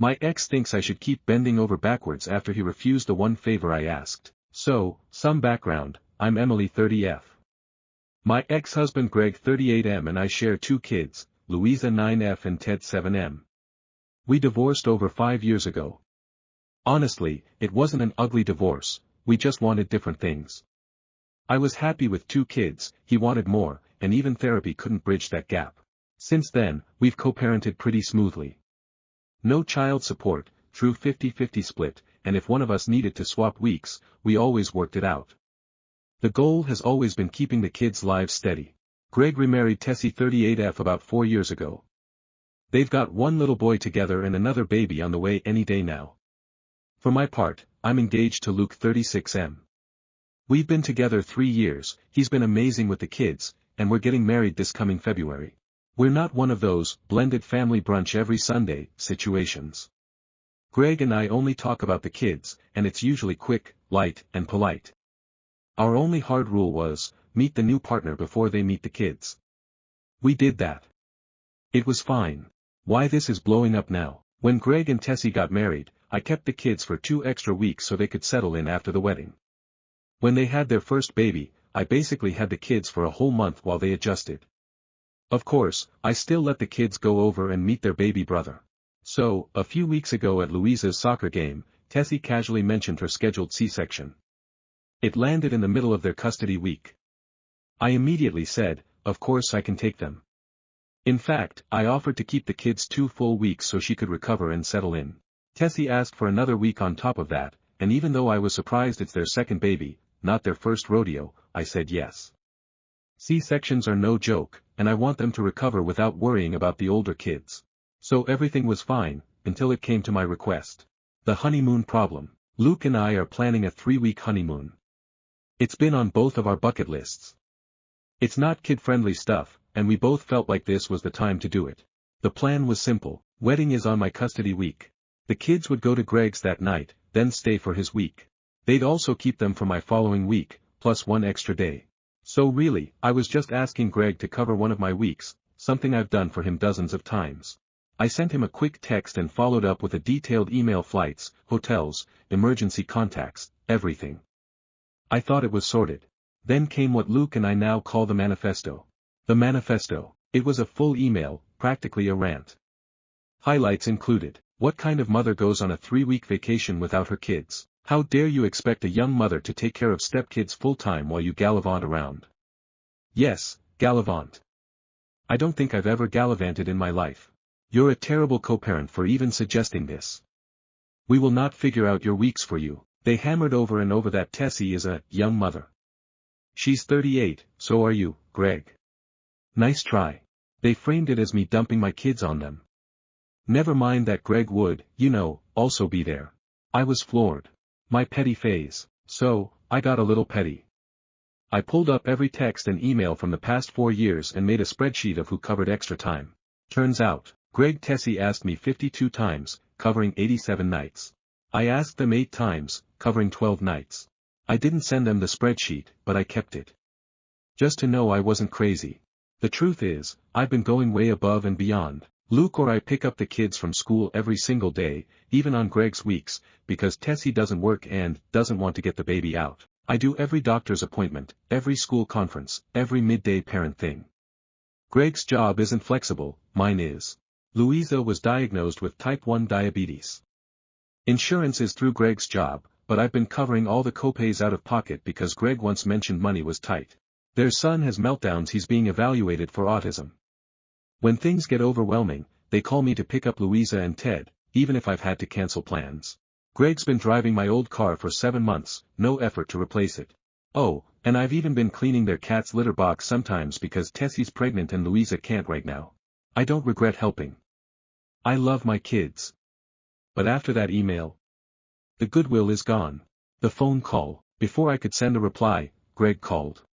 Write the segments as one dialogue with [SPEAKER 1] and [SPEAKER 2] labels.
[SPEAKER 1] My ex thinks I should keep bending over backwards after he refused the one favor I asked. So, some background, I'm Emily 30F. My ex-husband Greg 38M and I share 2 kids, Louisa 9F and Ted 7M. We divorced over 5 years ago. Honestly, it wasn't an ugly divorce, we just wanted different things. I was happy with 2 kids, he wanted more, and even therapy couldn't bridge that gap. Since then, we've co-parented pretty smoothly. No child support, true 50-50 split, and if one of us needed to swap weeks, we always worked it out. The goal has always been keeping the kids' lives steady. Greg remarried Tessie 38F about 4 years ago. They've got one little boy together and another baby on the way any day now. For my part, I'm engaged to Luke 36M. We've been together 3 years, he's been amazing with the kids, and we're getting married this coming February. We're not one of those blended family brunch every Sunday situations. Greg and I only talk about the kids, and it's usually quick, light, and polite. Our only hard rule was, meet the new partner before they meet the kids. We did that. It was fine. Why this is blowing up now? When Greg and Tessie got married, I kept the kids for 2 extra weeks so they could settle in after the wedding. When they had their first baby, I basically had the kids for a whole month while they adjusted. Of course, I still let the kids go over and meet their baby brother. So, a few weeks ago at Louisa's soccer game, Tessie casually mentioned her scheduled C-section. It landed in the middle of their custody week. I immediately said, of course I can take them. In fact, I offered to keep the kids 2 full weeks so she could recover and settle in. Tessie asked for another week on top of that, and even though I was surprised it's their second baby, not their first rodeo, I said yes. C-sections are no joke, and I want them to recover without worrying about the older kids. So everything was fine, until it came to my request. The honeymoon problem. Luke and I are planning a 3-week honeymoon. It's been on both of our bucket lists. It's not kid-friendly stuff, and we both felt like this was the time to do it. The plan was simple. Wedding is on my custody week. The kids would go to Greg's that night, then stay for his week. They'd also keep them for my following week, plus 1 extra day. So really, I was just asking Greg to cover one of my weeks, something I've done for him dozens of times. I sent him a quick text and followed up with a detailed email: flights, hotels, emergency contacts, everything. I thought it was sorted. Then came what Luke and I now call the manifesto. The manifesto. It was a full email, practically a rant. Highlights included: what kind of mother goes on a 3-week vacation without her kids? How dare you expect a young mother to take care of stepkids full-time while you gallivant around? Yes, gallivant. I don't think I've ever gallivanted in my life. You're a terrible co-parent for even suggesting this. We will not figure out your weeks for you. They hammered over and over that Tessie is a young mother. She's 38, so are you, Greg. Nice try. They framed it as me dumping my kids on them. Never mind that Greg would, also be there. I was floored. My petty phase. So, I got a little petty. I pulled up every text and email from the past 4 years and made a spreadsheet of who covered extra time. Turns out, Greg Tessie asked me 52 times, covering 87 nights. I asked them 8 times, covering 12 nights. I didn't send them the spreadsheet, but I kept it. Just to know I wasn't crazy. The truth is, I've been going way above and beyond. Luke or I pick up the kids from school every single day, even on Greg's weeks, because Tessie doesn't work and doesn't want to get the baby out. I do every doctor's appointment, every school conference, every midday parent thing. Greg's job isn't flexible, mine is. Louisa was diagnosed with type 1 diabetes. Insurance is through Greg's job, but I've been covering all the copays out of pocket because Greg once mentioned money was tight. Their son has meltdowns, he's being evaluated for autism. When things get overwhelming, they call me to pick up Louisa and Ted, even if I've had to cancel plans. Greg's been driving my old car for 7 months, no effort to replace it. Oh, and I've even been cleaning their cat's litter box sometimes because Tessie's pregnant and Louisa can't right now. I don't regret helping. I love my kids. But after that email, the goodwill is gone. The phone call. Before I could send a reply, Greg called.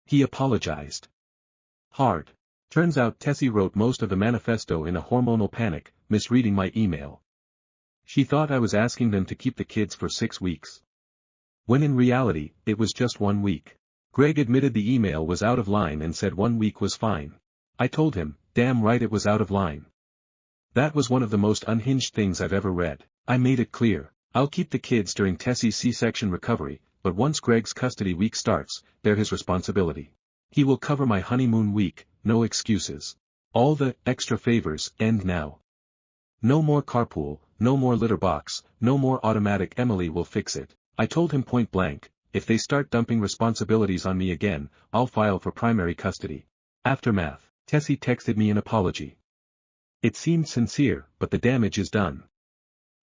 [SPEAKER 1] He apologized. Hard. Turns out Tessie wrote most of the manifesto in a hormonal panic, misreading my email. She thought I was asking them to keep the kids for 6 weeks. When in reality, it was just 1 week. Greg admitted the email was out of line and said 1 week was fine. I told him, damn right it was out of line. That was one of the most unhinged things I've ever read. I made it clear, I'll keep the kids during Tessie's C-section recovery, but once Greg's custody week starts, they're his responsibility. He will cover my honeymoon week, no excuses. All the extra favors end now. No more carpool, no more litter box, no more automatic. Emily will fix it. I told him point blank, if they start dumping responsibilities on me again, I'll file for primary custody. Aftermath. Tessie texted me an apology. It seemed sincere, but the damage is done.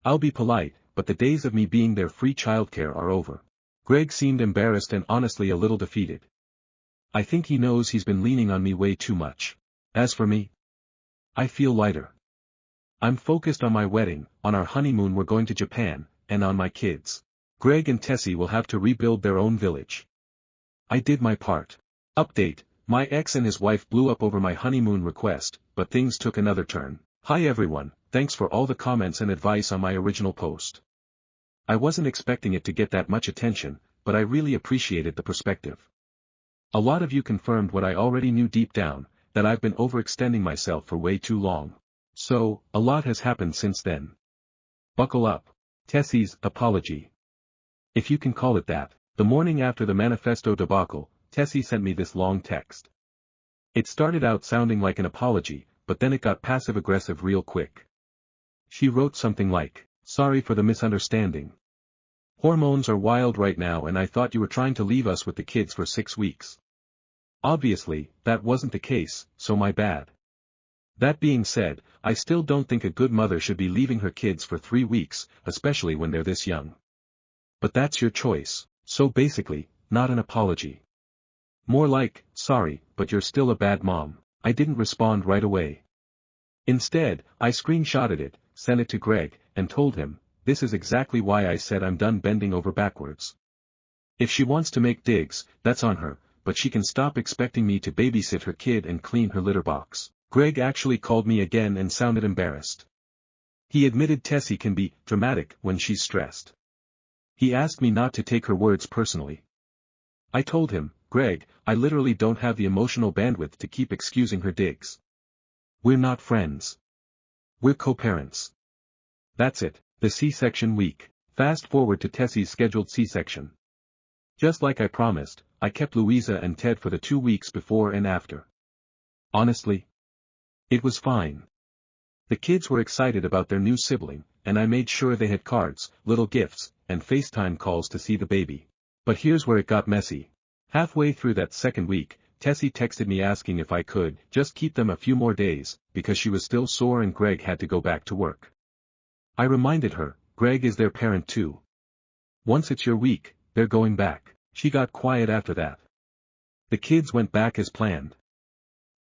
[SPEAKER 1] I'll be polite, but the days of me being their free childcare are over. Greg seemed embarrassed and honestly a little defeated. I think he knows he's been leaning on me way too much. As for me, I feel lighter. I'm focused on my wedding, on our honeymoon we're going to Japan, and on my kids. Greg and Tessie will have to rebuild their own village. I did my part. Update, my ex and his wife blew up over my honeymoon request, but things took another turn. Hi everyone, thanks for all the comments and advice on my original post. I wasn't expecting it to get that much attention, but I really appreciated the perspective. A lot of you confirmed what I already knew deep down, that I've been overextending myself for way too long. So, a lot has happened since then. Buckle up. Tessie's apology. If you can call it that. The morning after the manifesto debacle, Tessie sent me this long text. It started out sounding like an apology, but then it got passive-aggressive real quick. She wrote something like, "Sorry for the misunderstanding. Hormones are wild right now and I thought you were trying to leave us with the kids for 6 weeks. Obviously, that wasn't the case, so my bad. That being said, I still don't think a good mother should be leaving her kids for 3 weeks, especially when they're this young. But that's your choice, so basically, not an apology. More like, sorry, but you're still a bad mom." I didn't respond right away. Instead, I screenshotted it, sent it to Greg, and told him, this is exactly why I said I'm done bending over backwards. If she wants to make digs, that's on her, but she can stop expecting me to babysit her kid and clean her litter box. Greg actually called me again and sounded embarrassed. He admitted Tessie can be dramatic when she's stressed. He asked me not to take her words personally. I told him, Greg, I literally don't have the emotional bandwidth to keep excusing her digs. We're not friends. We're co-parents. That's it, the C-section week. Fast forward to Tessie's scheduled C-section. Just like I promised, I kept Louisa and Ted for the 2 weeks before and after. Honestly, it was fine. The kids were excited about their new sibling, and I made sure they had cards, little gifts, and FaceTime calls to see the baby. But here's where it got messy. Halfway through that second week, Tessie texted me asking if I could just keep them a few more days, because she was still sore and Greg had to go back to work. I reminded her, Greg is their parent too. Once it's your week, they're going back. She got quiet after that. The kids went back as planned.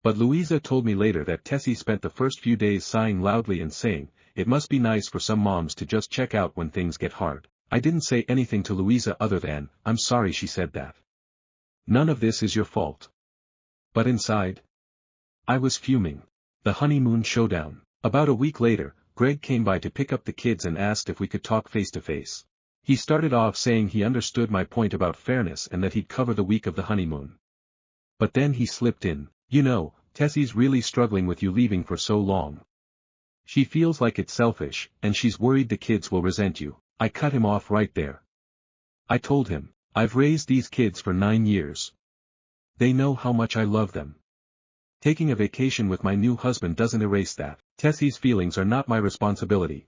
[SPEAKER 1] But Louisa told me later that Tessie spent the first few days sighing loudly and saying, it must be nice for some moms to just check out when things get hard. I didn't say anything to Louisa other than, I'm sorry she said that. None of this is your fault. But inside, I was fuming. The honeymoon showdown. About a week later, Greg came by to pick up the kids and asked if we could talk face to face. He started off saying he understood my point about fairness and that he'd cover the week of the honeymoon. But then he slipped in, you know, Tessie's really struggling with you leaving for so long. She feels like it's selfish, and she's worried the kids will resent you. I cut him off right there. I told him, I've raised these kids for 9 years. They know how much I love them. Taking a vacation with my new husband doesn't erase that. Tessie's feelings are not my responsibility.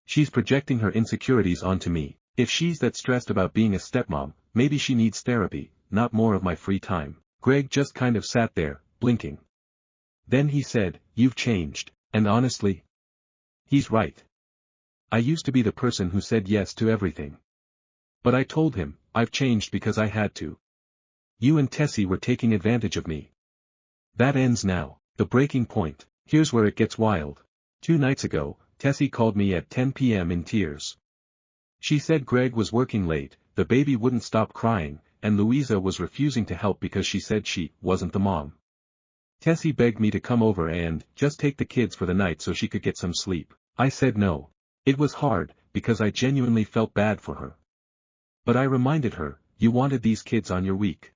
[SPEAKER 1] She's projecting her insecurities onto me. If she's that stressed about being a stepmom, maybe she needs therapy, not more of my free time. Greg just kind of sat there, blinking. Then he said, you've changed, and honestly, he's right. I used to be the person who said yes to everything. But I told him, I've changed because I had to. You and Tessie were taking advantage of me. That ends now. The breaking point. Here's where it gets wild. 2 nights ago, Tessie called me at 10 p.m. in tears. She said Greg was working late, the baby wouldn't stop crying, and Louisa was refusing to help because she said she wasn't the mom. Tessie begged me to come over and just take the kids for the night so she could get some sleep. I said no. It was hard, because I genuinely felt bad for her. But I reminded her, you wanted these kids on your week.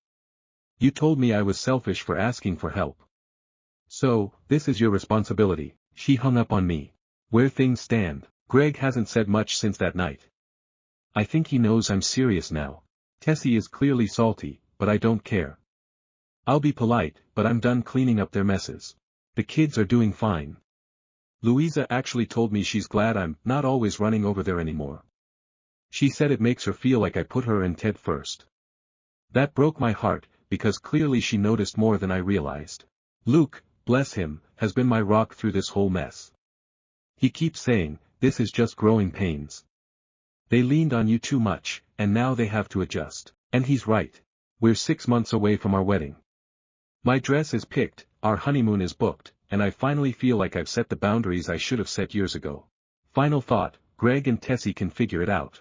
[SPEAKER 1] You told me I was selfish for asking for help. So, this is your responsibility. She hung up on me. Where things stand, Greg hasn't said much since that night. I think he knows I'm serious now. Tessie is clearly salty, but I don't care. I'll be polite, but I'm done cleaning up their messes. The kids are doing fine. Louisa actually told me she's glad I'm not always running over there anymore. She said it makes her feel like I put her and Ted first. That broke my heart, because clearly she noticed more than I realized. Luke, bless him, has been my rock through this whole mess. He keeps saying, this is just growing pains. They leaned on you too much, and now they have to adjust. And he's right. We're 6 months away from our wedding. My dress is picked, our honeymoon is booked, and I finally feel like I've set the boundaries I should have set years ago. Final thought, Greg and Tessie can figure it out.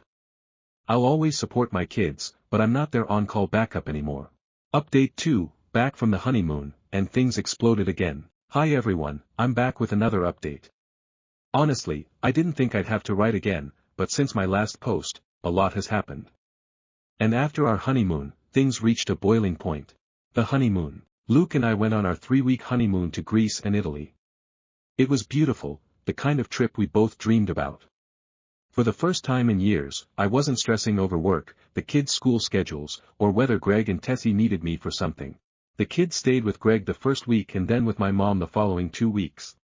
[SPEAKER 1] I'll always support my kids, but I'm not their on-call backup anymore. Update 2, back from the honeymoon, and things exploded again. Hi everyone, I'm back with another update. Honestly, I didn't think I'd have to write again, but since my last post, a lot has happened. And after our honeymoon, things reached a boiling point. The honeymoon. Luke and I went on our 3-week honeymoon to Greece and Italy. It was beautiful, the kind of trip we both dreamed about. For the first time in years, I wasn't stressing over work, the kids' school schedules, or whether Greg and Tessie needed me for something. The kids stayed with Greg the first week and then with my mom the following 2 weeks.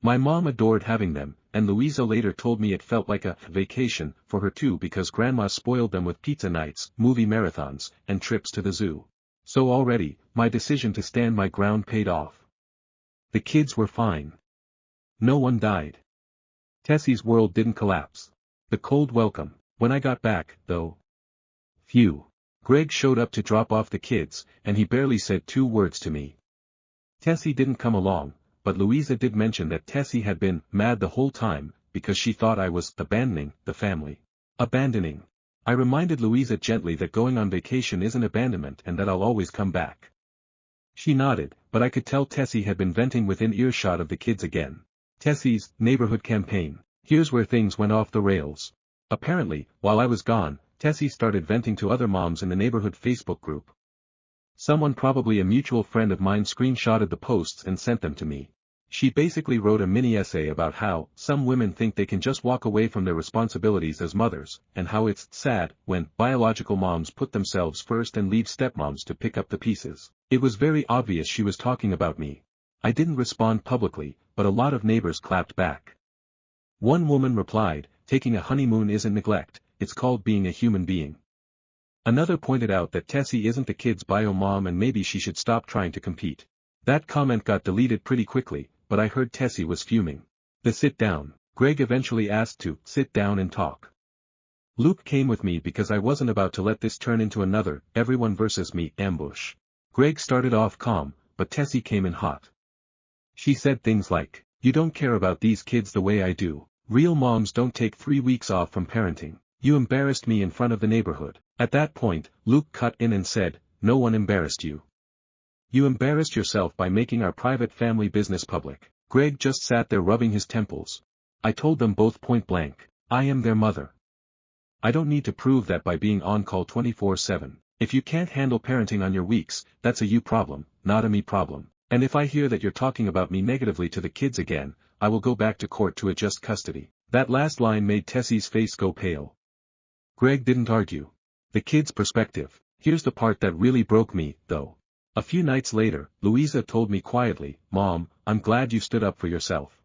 [SPEAKER 1] My mom adored having them, and Louisa later told me it felt like a vacation for her too because Grandma spoiled them with pizza nights, movie marathons, and trips to the zoo. So already, my decision to stand my ground paid off. The kids were fine. No one died. Tessie's world didn't collapse. The cold welcome, when I got back, though. Phew. Greg showed up to drop off the kids, and he barely said 2 words to me. Tessie didn't come along, but Louisa did mention that Tessie had been mad the whole time, because she thought I was abandoning the family. Abandoning. I reminded Louisa gently that going on vacation isn't abandonment and that I'll always come back. She nodded, but I could tell Tessie had been venting within earshot of the kids again. Tessie's neighborhood campaign. Here's where things went off the rails. Apparently, while I was gone, Tessie started venting to other moms in the neighborhood Facebook group. Someone, probably a mutual friend of mine, screenshotted the posts and sent them to me. She basically wrote a mini essay about how some women think they can just walk away from their responsibilities as mothers, and how it's sad when biological moms put themselves first and leave stepmoms to pick up the pieces. It was very obvious she was talking about me. I didn't respond publicly, but a lot of neighbors clapped back. One woman replied, taking a honeymoon isn't neglect, it's called being a human being. Another pointed out that Tessie isn't the kid's bio mom and maybe she should stop trying to compete. That comment got deleted pretty quickly, but I heard Tessie was fuming. The sit down. Greg eventually asked to sit down and talk. Luke came with me because I wasn't about to let this turn into another everyone versus me ambush. Greg started off calm, but Tessie came in hot. She said things like, you don't care about these kids the way I do. Real moms don't take 3 weeks off from parenting. You embarrassed me in front of the neighborhood. At that point, Luke cut in and said, no one embarrassed you. You embarrassed yourself by making our private family business public. Greg just sat there rubbing his temples. I told them both point blank, I am their mother. I don't need to prove that by being on call 24/7. If you can't handle parenting on your weeks, that's a you problem, not a me problem. And if I hear that you're talking about me negatively to the kids again, I will go back to court to adjust custody. That last line made Tessie's face go pale. Greg didn't argue. The kids' perspective. Here's the part that really broke me, though. A few nights later, Louisa told me quietly, Mom, I'm glad you stood up for yourself.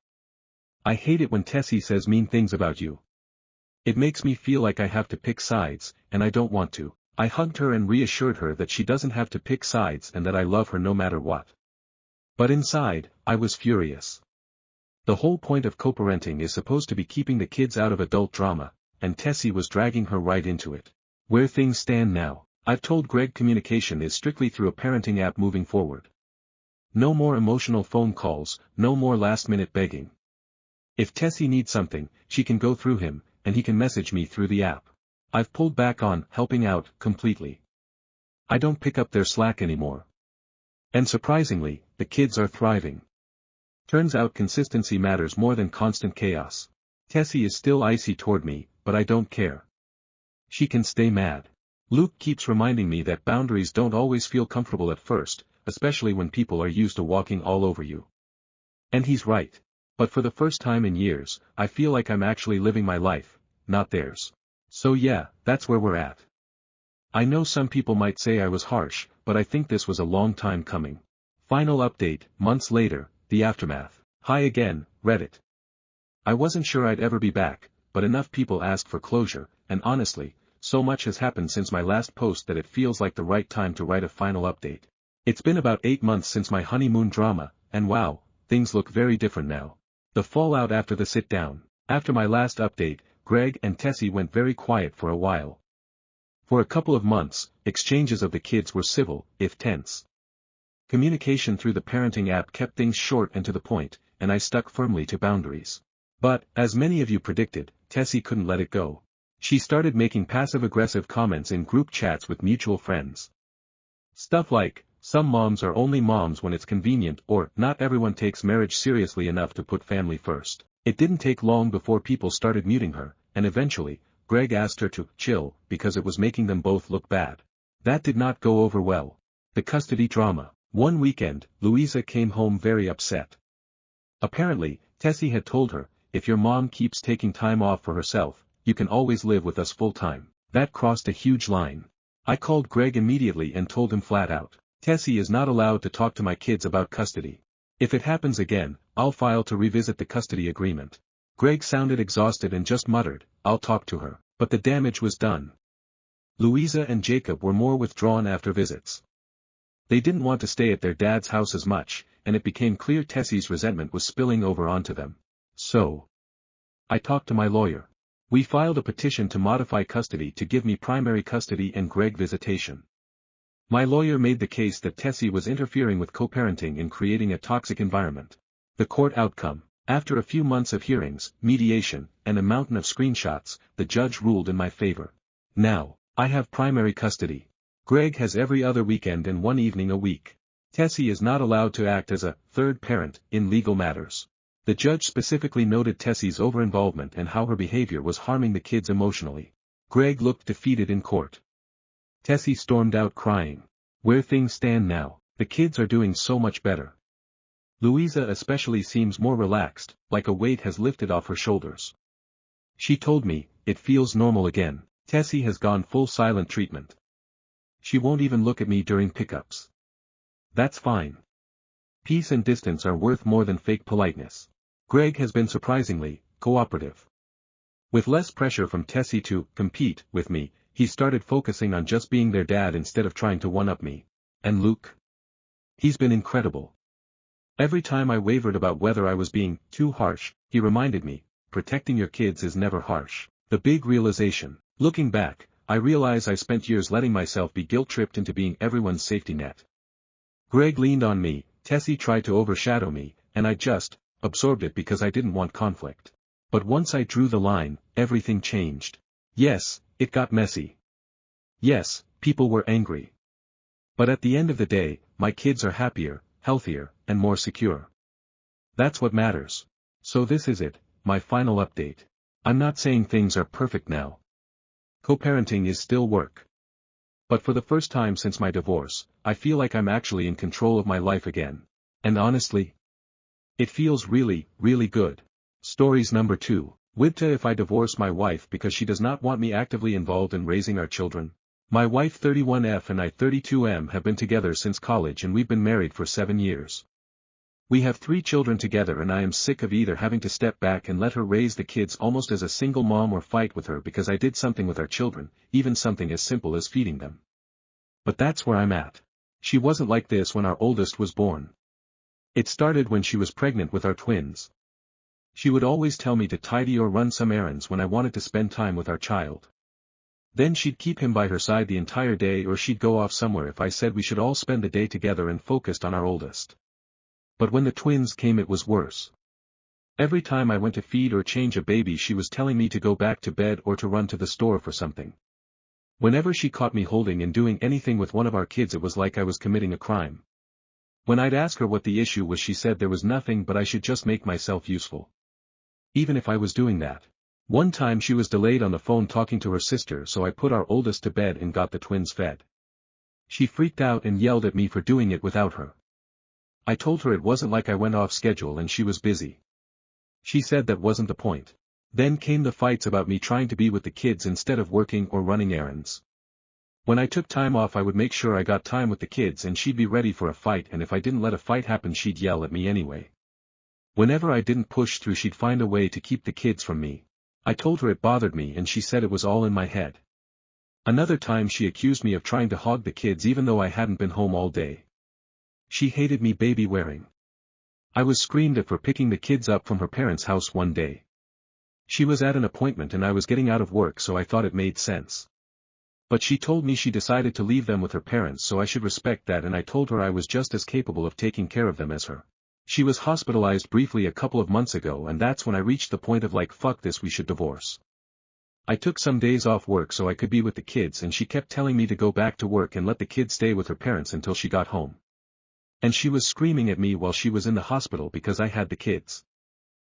[SPEAKER 1] I hate it when Tessie says mean things about you. It makes me feel like I have to pick sides, and I don't want to. I hugged her and reassured her that she doesn't have to pick sides and that I love her no matter what. But inside, I was furious. The whole point of co-parenting is supposed to be keeping the kids out of adult drama, and Tessie was dragging her right into it. Where things stand now, I've told Greg communication is strictly through a parenting app moving forward. No more emotional phone calls, no more last-minute begging. If Tessie needs something, she can go through him, and he can message me through the app. I've pulled back on helping out completely. I don't pick up their slack anymore. And surprisingly, the kids are thriving. Turns out consistency matters more than constant chaos. Tessie is still icy toward me, but I don't care. She can stay mad. Luke keeps reminding me that boundaries don't always feel comfortable at first, especially when people are used to walking all over you. And he's right. But for the first time in years, I feel like I'm actually living my life, not theirs. So yeah, that's where we're at. I know some people might say I was harsh, but I think this was a long time coming. Final update, months later, the aftermath. Hi again, Reddit. I wasn't sure I'd ever be back, but enough people asked for closure, and honestly, so much has happened since my last post that it feels like the right time to write a final update. It's been about 8 months since my honeymoon drama, and wow, things look very different now. The fallout after the sit-down. After my last update, Greg and Tessie went very quiet for a while. For a couple of months, exchanges of the kids were civil, if tense. Communication through the parenting app kept things short and to the point, and I stuck firmly to boundaries. But, as many of you predicted, Tessie couldn't let it go. She started making passive-aggressive comments in group chats with mutual friends. Stuff like, some moms are only moms when it's convenient, or, not everyone takes marriage seriously enough to put family first. It didn't take long before people started muting her, and eventually, Greg asked her to chill because it was making them both look bad. That did not go over well. The custody drama. One weekend, Louisa came home very upset. Apparently, Tessie had told her, if your mom keeps taking time off for herself, you can always live with us full-time. That crossed a huge line. I called Greg immediately and told him flat out, Tessie is not allowed to talk to my kids about custody. If it happens again, I'll file to revisit the custody agreement. Greg sounded exhausted and just muttered, I'll talk to her. But the damage was done. Louisa and Jacob were more withdrawn after visits. They didn't want to stay at their dad's house as much, and it became clear Tessie's resentment was spilling over onto them. So, I talked to my lawyer. We filed a petition to modify custody to give me primary custody and Greg visitation. My lawyer made the case that Tessie was interfering with co-parenting and creating a toxic environment. The court outcome. After a few months of hearings, mediation, and a mountain of screenshots, the judge ruled in my favor. Now, I have primary custody. Greg has every other weekend and one evening a week. Tessie is not allowed to act as a third parent in legal matters. The judge specifically noted Tessie's over-involvement and how her behavior was harming the kids emotionally. Greg looked defeated in court. Tessie stormed out crying. Where things stand now, the kids are doing so much better. Louisa especially seems more relaxed, like a weight has lifted off her shoulders. She told me, it feels normal again. Tessie has gone full silent treatment. She won't even look at me during pickups. That's fine. Peace and distance are worth more than fake politeness. Greg has been surprisingly cooperative. With less pressure from Tessie to compete with me, he started focusing on just being their dad instead of trying to one-up me. And Luke? He's been incredible. Every time I wavered about whether I was being too harsh, he reminded me, protecting your kids is never harsh. The big realization. Looking back, I realize I spent years letting myself be guilt-tripped into being everyone's safety net. Greg leaned on me, Tessie tried to overshadow me, and I just absorbed it because I didn't want conflict. But once I drew the line, everything changed. Yes, it got messy. Yes, people were angry. But at the end of the day, my kids are happier, healthier, and more secure. That's what matters. So this is it, my final update. I'm not saying things are perfect now. Co-parenting is still work. But for the first time since my divorce, I feel like I'm actually in control of my life again. And honestly, it feels really, really good. Stories number 2. Wibta if I divorce my wife because she does not want me actively involved in raising our children. My wife 31F and I 32M have been together since college and we've been married for 7 years. We have 3 children together and I am sick of either having to step back and let her raise the kids almost as a single mom or fight with her because I did something with our children, even something as simple as feeding them. But that's where I'm at. She wasn't like this when our oldest was born. It started when she was pregnant with our twins. She would always tell me to tidy or run some errands when I wanted to spend time with our child. Then she'd keep him by her side the entire day or she'd go off somewhere if I said we should all spend the day together and focused on our oldest. But when the twins came it was worse. Every time I went to feed or change a baby she was telling me to go back to bed or to run to the store for something. Whenever she caught me holding and doing anything with one of our kids it was like I was committing a crime. When I'd ask her what the issue was she said there was nothing but I should just make myself useful. Even if I was doing that. One time she was delayed on the phone talking to her sister so I put our oldest to bed and got the twins fed. She freaked out and yelled at me for doing it without her. I told her it wasn't like I went off schedule and she was busy. She said that wasn't the point. Then came the fights about me trying to be with the kids instead of working or running errands. When I took time off I would make sure I got time with the kids and she'd be ready for a fight, and if I didn't let a fight happen she'd yell at me anyway. Whenever I didn't push through she'd find a way to keep the kids from me. I told her it bothered me and she said it was all in my head. Another time she accused me of trying to hog the kids even though I hadn't been home all day. She hated me baby wearing. I was screamed at for picking the kids up from her parents' house one day. She was at an appointment and I was getting out of work, so I thought it made sense. But she told me she decided to leave them with her parents, so I should respect that, and I told her I was just as capable of taking care of them as her. She was hospitalized briefly a couple of months ago, and that's when I reached the point of like, fuck this, we should divorce. I took some days off work so I could be with the kids, and she kept telling me to go back to work and let the kids stay with her parents until she got home. And she was screaming at me while she was in the hospital because I had the kids.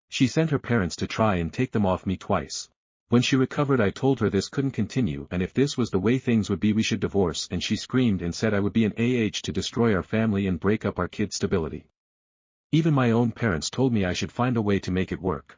[SPEAKER 1] She sent her parents to try and take them off me twice. When she recovered I told her this couldn't continue, and if this was the way things would be we should divorce, and she screamed and said I would be an to destroy our family and break up our kids' stability. Even my own parents told me I should find a way to make it work.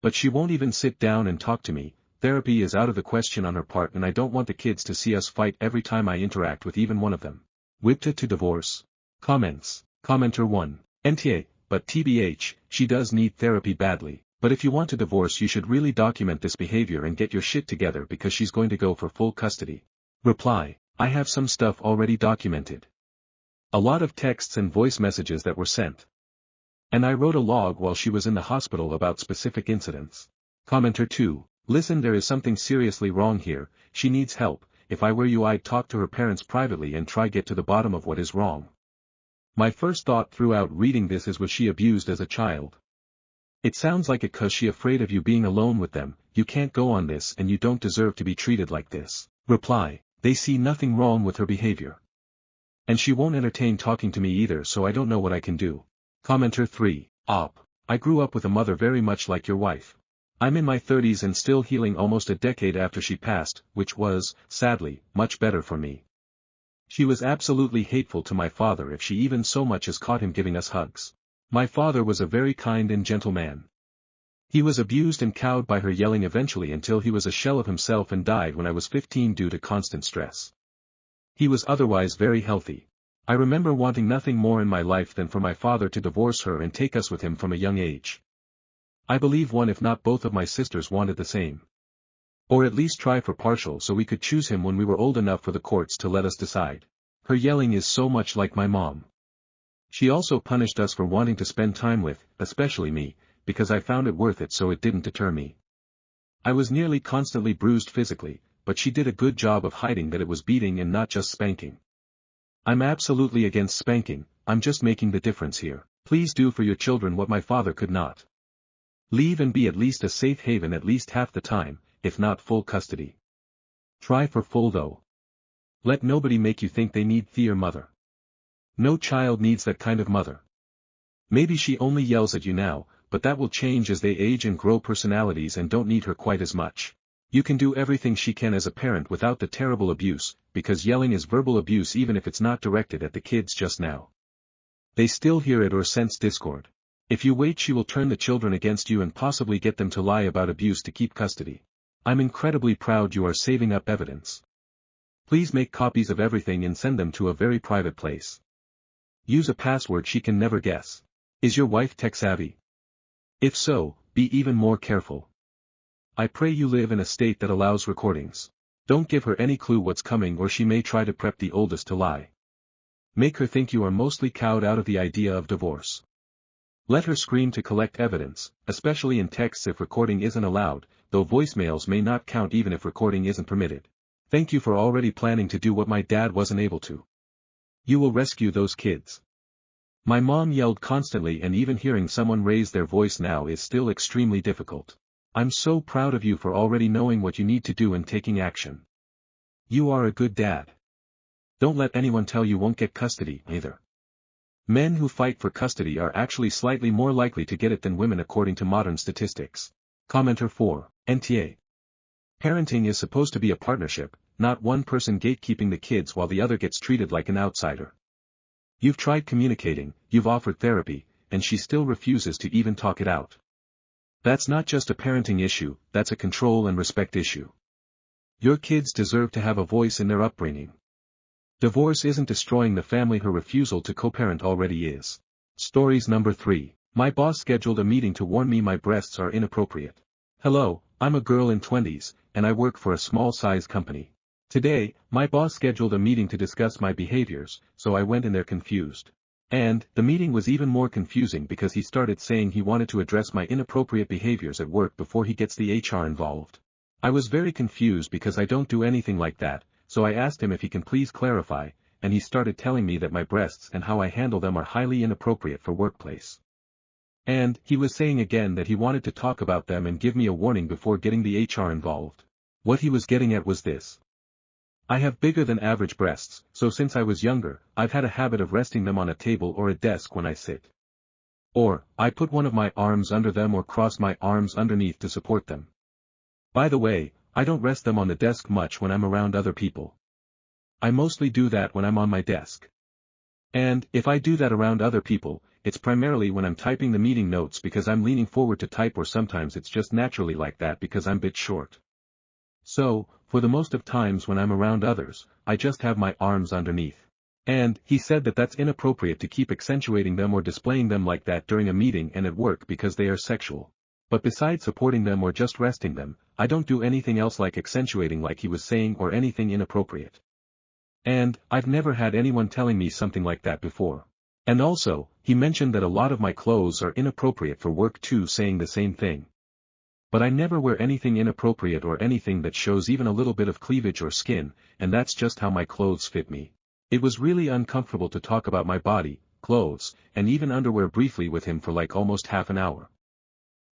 [SPEAKER 1] But she won't even sit down and talk to me. Therapy is out of the question on her part, and I don't want the kids to see us fight every time I interact with even one of them. Whipped it to divorce. Comments. Commenter 1. NTA, but TBH, she does need therapy badly, but if you want to divorce you should really document this behavior and get your shit together because she's going to go for full custody. Reply. I have some stuff already documented. A lot of texts and voice messages that were sent. And I wrote a log while she was in the hospital about specific incidents. Commenter 2. Listen, there is something seriously wrong here, she needs help. If I were you I'd talk to her parents privately and try get to the bottom of what is wrong. My first thought throughout reading this is, was she abused as a child? It sounds like it, cause she afraid of you being alone with them. You can't go on this and you don't deserve to be treated like this. Reply. They see nothing wrong with her behavior. And she won't entertain talking to me either, so I don't know what I can do. Commenter 3. Op. I grew up with a mother very much like your wife. I'm in my 30s and still healing almost a decade after she passed, which was, sadly, much better for me. She was absolutely hateful to my father if she even so much as caught him giving us hugs. My father was a very kind and gentle man. He was abused and cowed by her yelling eventually until he was a shell of himself and died when I was 15 due to constant stress. He was otherwise very healthy. I remember wanting nothing more in my life than for my father to divorce her and take us with him from a young age. I believe one if not both of my sisters wanted the same. Or at least try for partial so we could choose him when we were old enough for the courts to let us decide. Her yelling is so much like my mom. She also punished us for wanting to spend time with, especially me, because I found it worth it, so it didn't deter me. I was nearly constantly bruised physically, but she did a good job of hiding that it was beating and not just spanking. I'm absolutely against spanking, I'm just making the difference here. Please do for your children what my father could not. Leave and be at least a safe haven at least half the time, if not full custody. Try for full though. Let nobody make you think they need their mother. No child needs that kind of mother. Maybe she only yells at you now, but that will change as they age and grow personalities and don't need her quite as much. You can do everything she can as a parent without the terrible abuse, because yelling is verbal abuse even if it's not directed at the kids just now. They still hear it or sense discord. If you wait she will turn the children against you and possibly get them to lie about abuse to keep custody. I'm incredibly proud you are saving up evidence. Please make copies of everything and send them to a very private place. Use a password she can never guess. Is your wife tech-savvy? If so, be even more careful. I pray you live in a state that allows recordings. Don't give her any clue what's coming or she may try to prep the oldest to lie. Make her think you are mostly cowed out of the idea of divorce. Let her scream to collect evidence, especially in texts if recording isn't allowed, though voicemails may not count even if recording isn't permitted. Thank you for already planning to do what my dad wasn't able to. You will rescue those kids. My mom yelled constantly and even hearing someone raise their voice now is still extremely difficult. I'm so proud of you for already knowing what you need to do and taking action. You are a good dad. Don't let anyone tell you won't get custody, either. Men who fight for custody are actually slightly more likely to get it than women according to modern statistics. Commenter 4. NTA. Parenting is supposed to be a partnership, not one person gatekeeping the kids while the other gets treated like an outsider. You've tried communicating, you've offered therapy, and she still refuses to even talk it out. That's not just a parenting issue, that's a control and respect issue. Your kids deserve to have a voice in their upbringing. Divorce isn't destroying the family, her refusal to co-parent already is. Stories number 3. My boss scheduled a meeting to warn me my breasts are inappropriate. Hello, I'm a girl in 20s, and I work for a small-size company. Today, my boss scheduled a meeting to discuss my behaviors, so I went in there confused. And, the meeting was even more confusing because he started saying he wanted to address my inappropriate behaviors at work before he gets the HR involved. I was very confused because I don't do anything like that, so I asked him if he can please clarify, and he started telling me that my breasts and how I handle them are highly inappropriate for workplace. And, he was saying again that he wanted to talk about them and give me a warning before getting the HR involved. What he was getting at was this. I have bigger than average breasts, so since I was younger, I've had a habit of resting them on a table or a desk when I sit. Or, I put one of my arms under them or cross my arms underneath to support them. By the way, I don't rest them on the desk much when I'm around other people. I mostly do that when I'm on my desk. And, if I do that around other people, it's primarily when I'm typing the meeting notes because I'm leaning forward to type, or sometimes it's just naturally like that because I'm a bit short. So, for the most of times when I'm around others, I just have my arms underneath. And, he said that that's inappropriate to keep accentuating them or displaying them like that during a meeting and at work because they are sexual. But besides supporting them or just resting them, I don't do anything else like accentuating like he was saying or anything inappropriate. And, I've never had anyone telling me something like that before. And also, he mentioned that a lot of my clothes are inappropriate for work too, saying the same thing. But I never wear anything inappropriate or anything that shows even a little bit of cleavage or skin, and that's just how my clothes fit me. It was really uncomfortable to talk about my body, clothes, and even underwear briefly with him for like almost half an hour.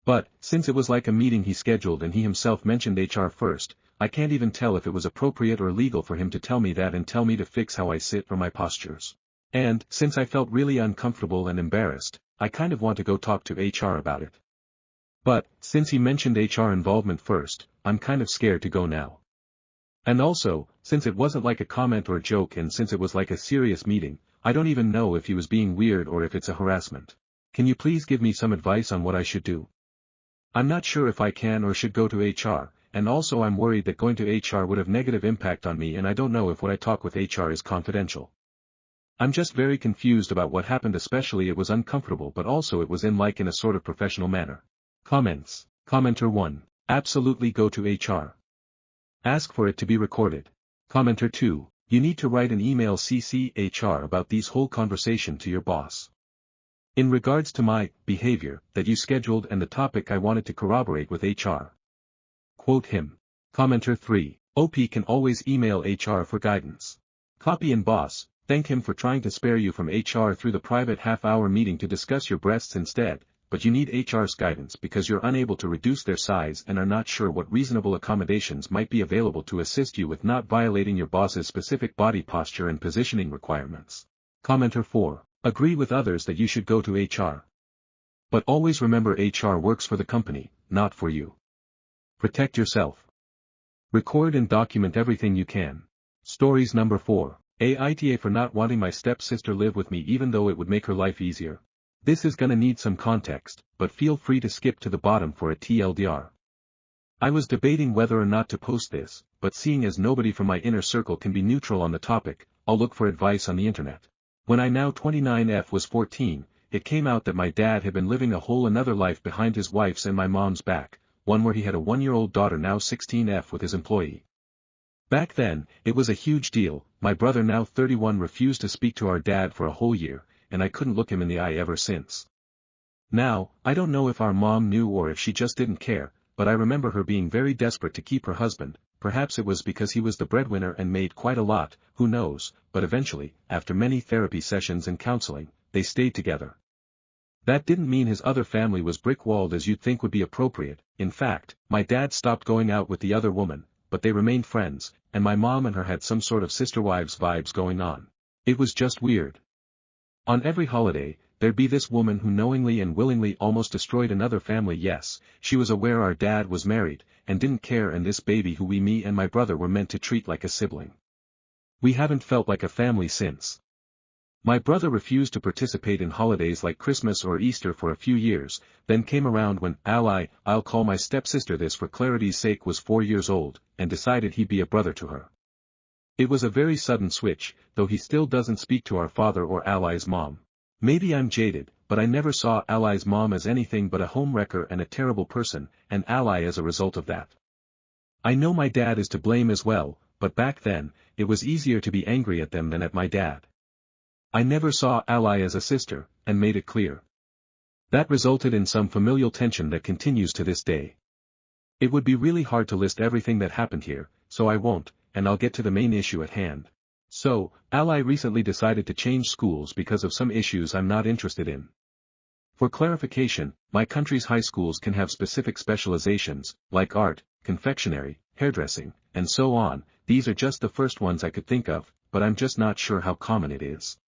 [SPEAKER 1] But, since it was like a meeting he scheduled and he himself mentioned HR first, I can't even tell if it was appropriate or legal for him to tell me that and tell me to fix how I sit or my postures. And, since I felt really uncomfortable and embarrassed, I kind of want to go talk to HR about it. But, since he mentioned HR involvement first, I'm kind of scared to go now. And also, since it wasn't like a comment or a joke and since it was like a serious meeting, I don't even know if he was being weird or if it's a harassment. Can you please give me some advice on what I should do? I'm not sure if I can or should go to HR, and also I'm worried that going to HR would have negative impact on me and I don't know if what I talk with HR is confidential. I'm just very confused about what happened, especially it was uncomfortable but also it was in a sort of professional manner. Comments. Commenter 1. Absolutely go to HR. Ask for it to be recorded. Commenter 2. You need to write an email CC HR about these whole conversation to your boss. In regards to my behavior that you scheduled and the topic I wanted to corroborate with HR. Quote him. Commenter 3. OP can always email HR for guidance. Copy and boss, thank him for trying to spare you from HR through the private half-hour meeting to discuss your breasts instead, but you need HR's guidance because you're unable to reduce their size and are not sure what reasonable accommodations might be available to assist you with not violating your boss's specific body posture and positioning requirements. Commenter 4. Agree with others that you should go to HR. But always remember HR works for the company, not for you. Protect yourself. Record and document everything you can. Stories number 4. Aita for not wanting my stepsister live with me even though it would make her life easier. This is gonna need some context, but feel free to skip to the bottom for a TLDR. I was debating whether or not to post this, but seeing as nobody from my inner circle can be neutral on the topic, I'll look for advice on the internet. When I now 29F was 14, it came out that my dad had been living a whole another life behind his wife's and my mom's back, one where he had a 1-year-old daughter now 16F with his employee. Back then, it was a huge deal. My brother now 31 refused to speak to our dad for a whole year, and I couldn't look him in the eye ever since. Now, I don't know if our mom knew or if she just didn't care, but I remember her being very desperate to keep her husband. Perhaps it was because he was the breadwinner and made quite a lot, who knows, but eventually, after many therapy sessions and counseling, they stayed together. That didn't mean his other family was brick-walled as you'd think would be appropriate. In fact, my dad stopped going out with the other woman, but they remained friends, and my mom and her had some sort of sister-wives vibes going on. It was just weird. On every holiday, there'd be this woman who knowingly and willingly almost destroyed another family. Yes, she was aware our dad was married, and didn't care, and this baby who me and my brother were meant to treat like a sibling. We haven't felt like a family since. My brother refused to participate in holidays like Christmas or Easter for a few years, then came around when I'll call my stepsister this for clarity's sake, was 4 years old, and decided he'd be a brother to her. It was a very sudden switch, though he still doesn't speak to our father or Ally's mom. Maybe I'm jaded, but I never saw Ally's mom as anything but a homewrecker and a terrible person, and Ally as a result of that. I know my dad is to blame as well, but back then, it was easier to be angry at them than at my dad. I never saw Ally as a sister, and made it clear. That resulted in some familial tension that continues to this day. It would be really hard to list everything that happened here, so I won't, and I'll get to the main issue at hand. So, Ally recently decided to change schools because of some issues I'm not interested in. For clarification, my country's high schools can have specific specializations, like art, confectionery, hairdressing, and so on. These are just the first ones I could think of, but I'm just not sure how common it is.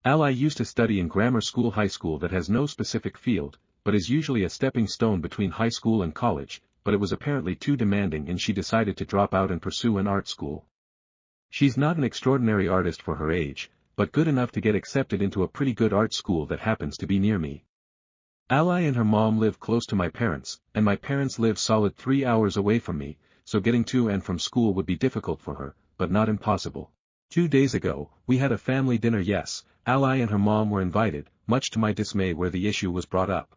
[SPEAKER 1] Ally used to study in grammar school high school that has no specific field, but is usually a stepping stone between high school and college, but it was apparently too demanding and she decided to drop out and pursue an art school. She's not an extraordinary artist for her age, but good enough to get accepted into a pretty good art school that happens to be near me. Ally and her mom live close to my parents, and my parents live solid 3 hours away from me, so getting to and from school would be difficult for her, but not impossible. 2 days ago, we had a family dinner. Yes, Ally and her mom were invited, much to my dismay where the issue was brought up.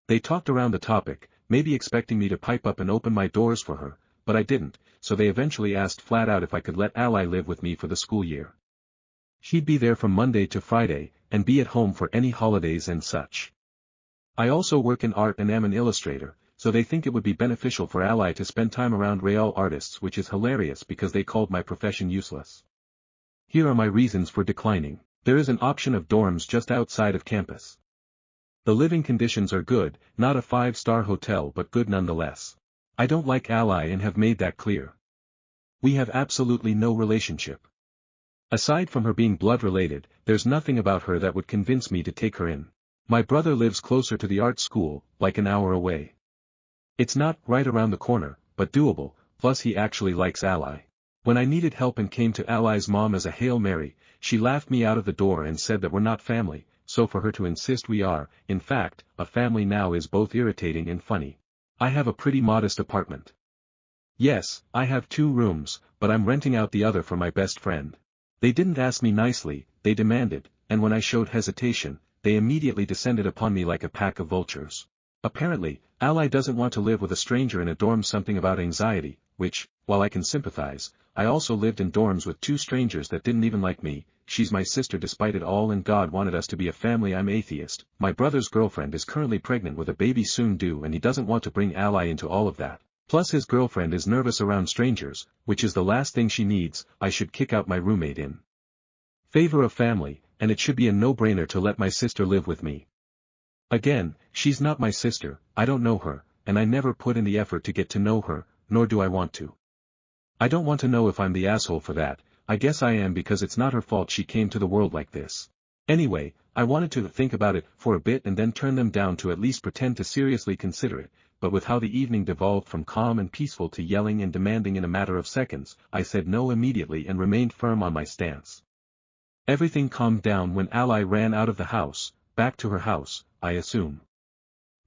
[SPEAKER 1] They talked around the topic, maybe expecting me to pipe up and open my doors for her, but I didn't, so they eventually asked flat out if I could let Ally live with me for the school year. She'd be there from Monday to Friday, and be at home for any holidays and such. I also work in art and am an illustrator, so they think it would be beneficial for Ally to spend time around real artists, which is hilarious because they called my profession useless. Here are my reasons for declining. There is an option of dorms just outside of campus. The living conditions are good, not a 5-star hotel but good nonetheless. I don't like Ally and have made that clear. We have absolutely no relationship. Aside from her being blood related, there's nothing about her that would convince me to take her in. My brother lives closer to the art school, like an hour away. It's not right around the corner, but doable, plus he actually likes Ally. When I needed help and came to Ally's mom as a Hail Mary, she laughed me out of the door and said that we're not family, so for her to insist we are, in fact, a family now is both irritating and funny. I have a pretty modest apartment. Yes, I have 2 rooms, but I'm renting out the other for my best friend. They didn't ask me nicely, they demanded, and when I showed hesitation, they immediately descended upon me like a pack of vultures. Apparently, Ally doesn't want to live with a stranger in a dorm, something about anxiety, which, while I can sympathize, I also lived in dorms with 2 strangers that didn't even like me. She's my sister despite it all and God wanted us to be a family. I'm atheist. My brother's girlfriend is currently pregnant with a baby soon due and he doesn't want to bring Ally into all of that. Plus his girlfriend is nervous around strangers, which is the last thing she needs. I should kick out my roommate in favor of family, and it should be a no-brainer to let my sister live with me. Again, she's not my sister, I don't know her, and I never put in the effort to get to know her, nor do I want to. I don't want to know if I'm the asshole for that. I guess I am because it's not her fault she came to the world like this. Anyway, I wanted to think about it for a bit and then turn them down to at least pretend to seriously consider it, but with how the evening devolved from calm and peaceful to yelling and demanding in a matter of seconds, I said no immediately and remained firm on my stance. Everything calmed down when Ally ran out of the house, back to her house, I assume.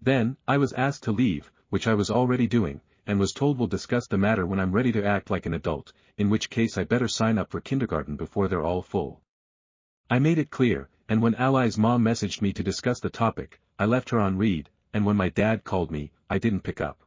[SPEAKER 1] Then, I was asked to leave, which I was already doing, and was told we'll discuss the matter when I'm ready to act like an adult, in which case I better sign up for kindergarten before they're all full. I made it clear, and when Ally's mom messaged me to discuss the topic, I left her on read, and when my dad called me, I didn't pick up.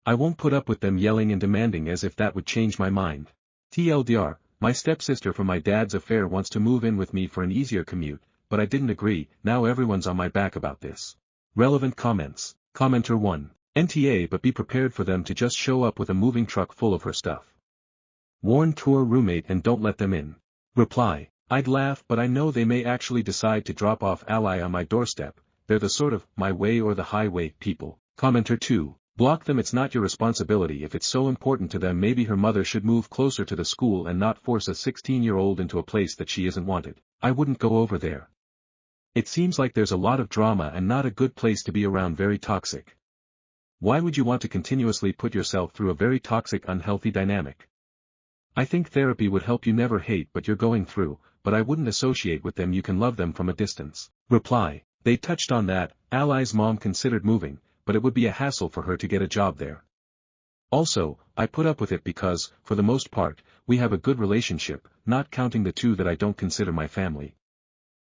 [SPEAKER 1] I won't put up with them yelling and demanding as if that would change my mind. TLDR, my stepsister from my dad's affair wants to move in with me for an easier commute, but I didn't agree. Now everyone's on my back about this. Relevant comments. Commenter 1. NTA, but be prepared for them to just show up with a moving truck full of her stuff. Warn tour roommate and don't let them in. Reply. I'd laugh, but I know they may actually decide to drop off Ally on my doorstep. They're the sort of my way or the highway people. Commenter 2. Block them. It's not your responsibility. If it's so important to them, maybe her mother should move closer to the school and not force a 16-year-old into a place that she isn't wanted. I wouldn't go over there. It seems like there's a lot of drama and not a good place to be around. Very toxic. Why would you want to continuously put yourself through a very toxic, unhealthy dynamic? I think therapy would help you never hate what you're going through, but I wouldn't associate with them. You can love them from a distance. Reply. They touched on that. Ally's mom considered moving, but it would be a hassle for her to get a job there. Also, I put up with it because, for the most part, we have a good relationship, not counting the two that I don't consider my family.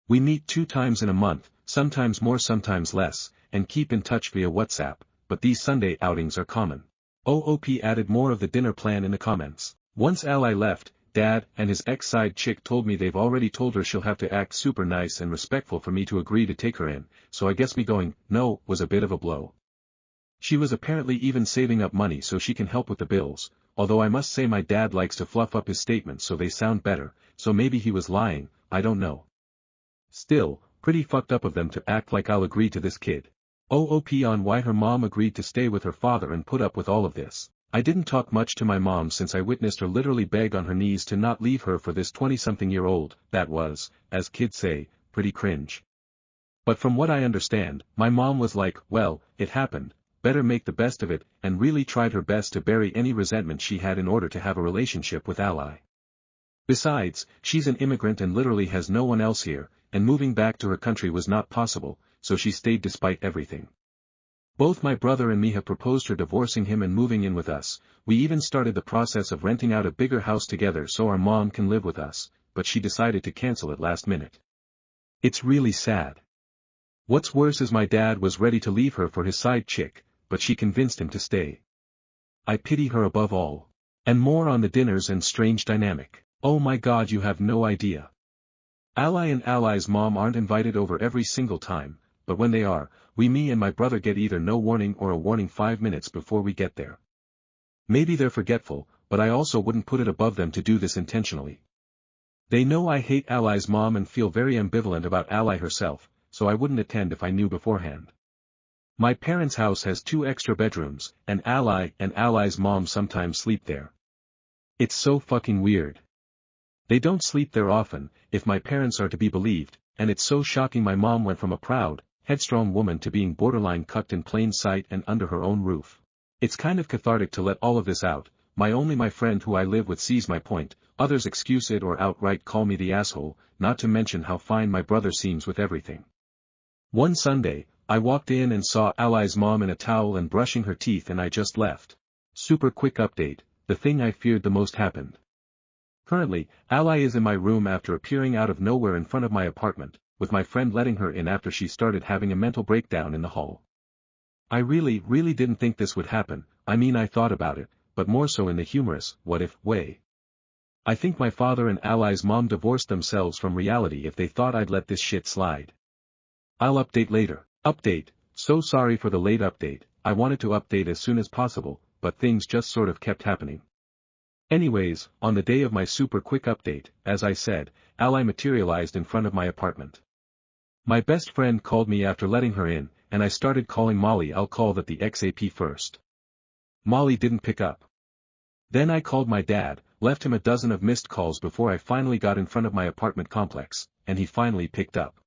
[SPEAKER 1] We meet 2 times in a month, sometimes more sometimes less, and keep in touch via WhatsApp, but these Sunday outings are common. OOP added more of the dinner plan in the comments. Once Ally left, Dad and his ex-side chick told me they've already told her she'll have to act super nice and respectful for me to agree to take her in, so I guess me going, no, was a bit of a blow. She was apparently even saving up money so she can help with the bills, although I must say my dad likes to fluff up his statements so they sound better, so maybe he was lying, I don't know. Still, pretty fucked up of them to act like I'll agree to this kid. OOP on why her mom agreed to stay with her father and put up with all of this. I didn't talk much to my mom since I witnessed her literally beg on her knees to not leave her for this 20-something-year-old, that was, as kids say, pretty cringe. But from what I understand, my mom was like, well, it happened, better make the best of it, and really tried her best to bury any resentment she had in order to have a relationship with Ally. Besides, she's an immigrant and literally has no one else here, and moving back to her country was not possible, so she stayed despite everything. Both my brother and me have proposed her divorcing him and moving in with us. We even started the process of renting out a bigger house together so our mom can live with us, but she decided to cancel it last minute. It's really sad. What's worse is my dad was ready to leave her for his side chick, but she convinced him to stay. I pity her above all. And more on the dinners and strange dynamic. Oh my god, you have no idea. Ally and Ally's mom aren't invited over every single time, but when they are, me and my brother get either no warning or a warning 5 minutes before we get there. Maybe they're forgetful, but I also wouldn't put it above them to do this intentionally. They know I hate Ally's mom and feel very ambivalent about Ally herself, so I wouldn't attend if I knew beforehand. My parents' house has 2 extra bedrooms, and Ally's mom sometimes sleep there. It's so fucking weird. They don't sleep there often, if my parents are to be believed, and it's so shocking my mom went from a proud, headstrong woman to being borderline cucked in plain sight and under her own roof. It's kind of cathartic to let all of this out. My friend who I live with sees my point, others excuse it or outright call me the asshole, not to mention how fine my brother seems with everything. One Sunday, I walked in and saw Ally's mom in a towel and brushing her teeth and I just left. Super quick update, the thing I feared the most happened. Currently, Ally is in my room after appearing out of nowhere in front of my apartment, with my friend letting her in after she started having a mental breakdown in the hall. I really didn't think this would happen. I thought about it, but more so in the humorous, what if, way. I think my father and Ally's mom divorced themselves from reality if they thought I'd let this shit slide. I'll update later. Update, so sorry for the late update, I wanted to update as soon as possible, but things just sort of kept happening. Anyways, on the day of my super quick update, as I said, Ally materialized in front of my apartment. My best friend called me after letting her in, and I started calling Molly. I'll call that the XAP first. Molly didn't pick up. Then I called my dad, left him a dozen of missed calls before I finally got in front of my apartment complex, and he finally picked up.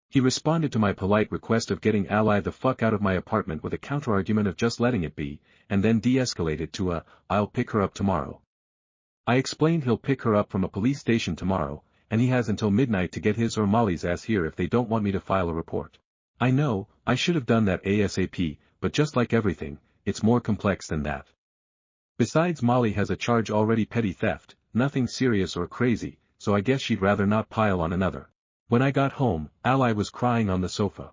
[SPEAKER 1] He responded to my polite request of getting Ally the fuck out of my apartment with a counterargument of just letting it be, and then de-escalated to a, I'll pick her up tomorrow. I explained he'll pick her up from a police station tomorrow, and he has until midnight to get his or Molly's ass here if they don't want me to file a report. I know, I should have done that ASAP, but just like everything, it's more complex than that. Besides, Molly has a charge already, petty theft, nothing serious or crazy, so I guess she'd rather not pile on another. When I got home, Ally was crying on the sofa.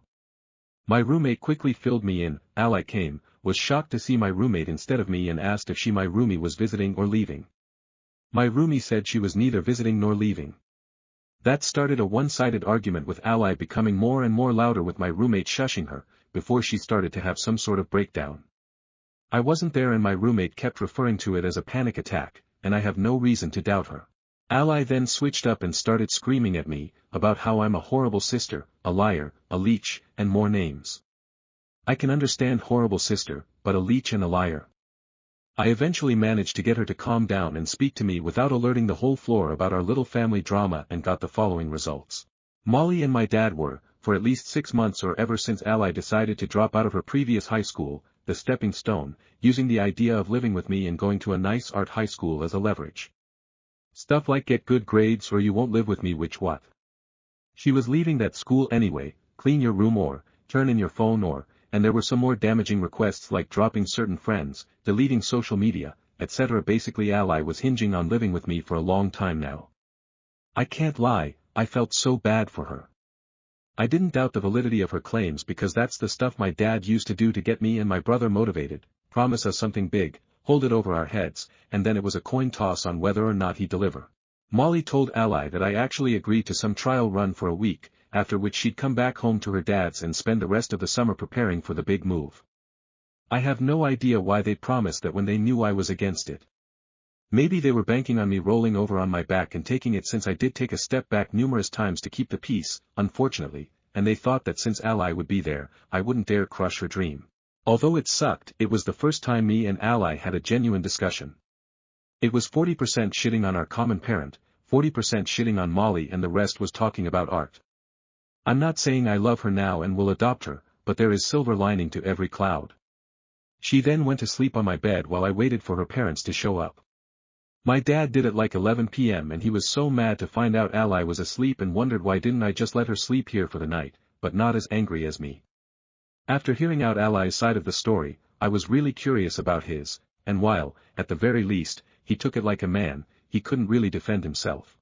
[SPEAKER 1] My roommate quickly filled me in. Ally came, was shocked to see my roommate instead of me and asked if my roomie was visiting or leaving. My roomie said she was neither visiting nor leaving. That started a one-sided argument with Ally becoming more and more louder with my roommate shushing her, before she started to have some sort of breakdown. I wasn't there and my roommate kept referring to it as a panic attack, and I have no reason to doubt her. Ally then switched up and started screaming at me, about how I'm a horrible sister, a liar, a leech, and more names. I can understand horrible sister, but a leech and a liar. I eventually managed to get her to calm down and speak to me without alerting the whole floor about our little family drama and got the following results. Molly and my dad were, for at least 6 months or ever since Ally decided to drop out of her previous high school, the stepping stone, using the idea of living with me and going to a nice art high school as a leverage. Stuff like get good grades or you won't live with me, which what? She was leaving that school anyway, clean your room or, turn in your phone or, and there were some more damaging requests like dropping certain friends, deleting social media, etc. Basically Ally was hinging on living with me for a long time now. I can't lie, I felt so bad for her. I didn't doubt the validity of her claims because that's the stuff my dad used to do to get me and my brother motivated, promise us something big, hold it over our heads, and then it was a coin toss on whether or not he'd deliver. Molly told Ally that I actually agreed to some trial run for a week, after which she'd come back home to her dad's and spend the rest of the summer preparing for the big move. I have no idea why they promised that when they knew I was against it. Maybe they were banking on me rolling over on my back and taking it, since I did take a step back numerous times to keep the peace, unfortunately, and they thought that since Ally would be there, I wouldn't dare crush her dream. Although it sucked, it was the first time me and Ally had a genuine discussion. It was 40% shitting on our common parent, 40% shitting on Molly, and the rest was talking about art. I'm not saying I love her now and will adopt her, but there is silver lining to every cloud. She then went to sleep on my bed while I waited for her parents to show up. My dad did at like 11 p.m. and he was so mad to find out Ally was asleep and wondered why didn't I just let her sleep here for the night, but not as angry as me. After hearing out Ally's side of the story, I was really curious about his, and while, at the very least, he took it like a man, he couldn't really defend himself.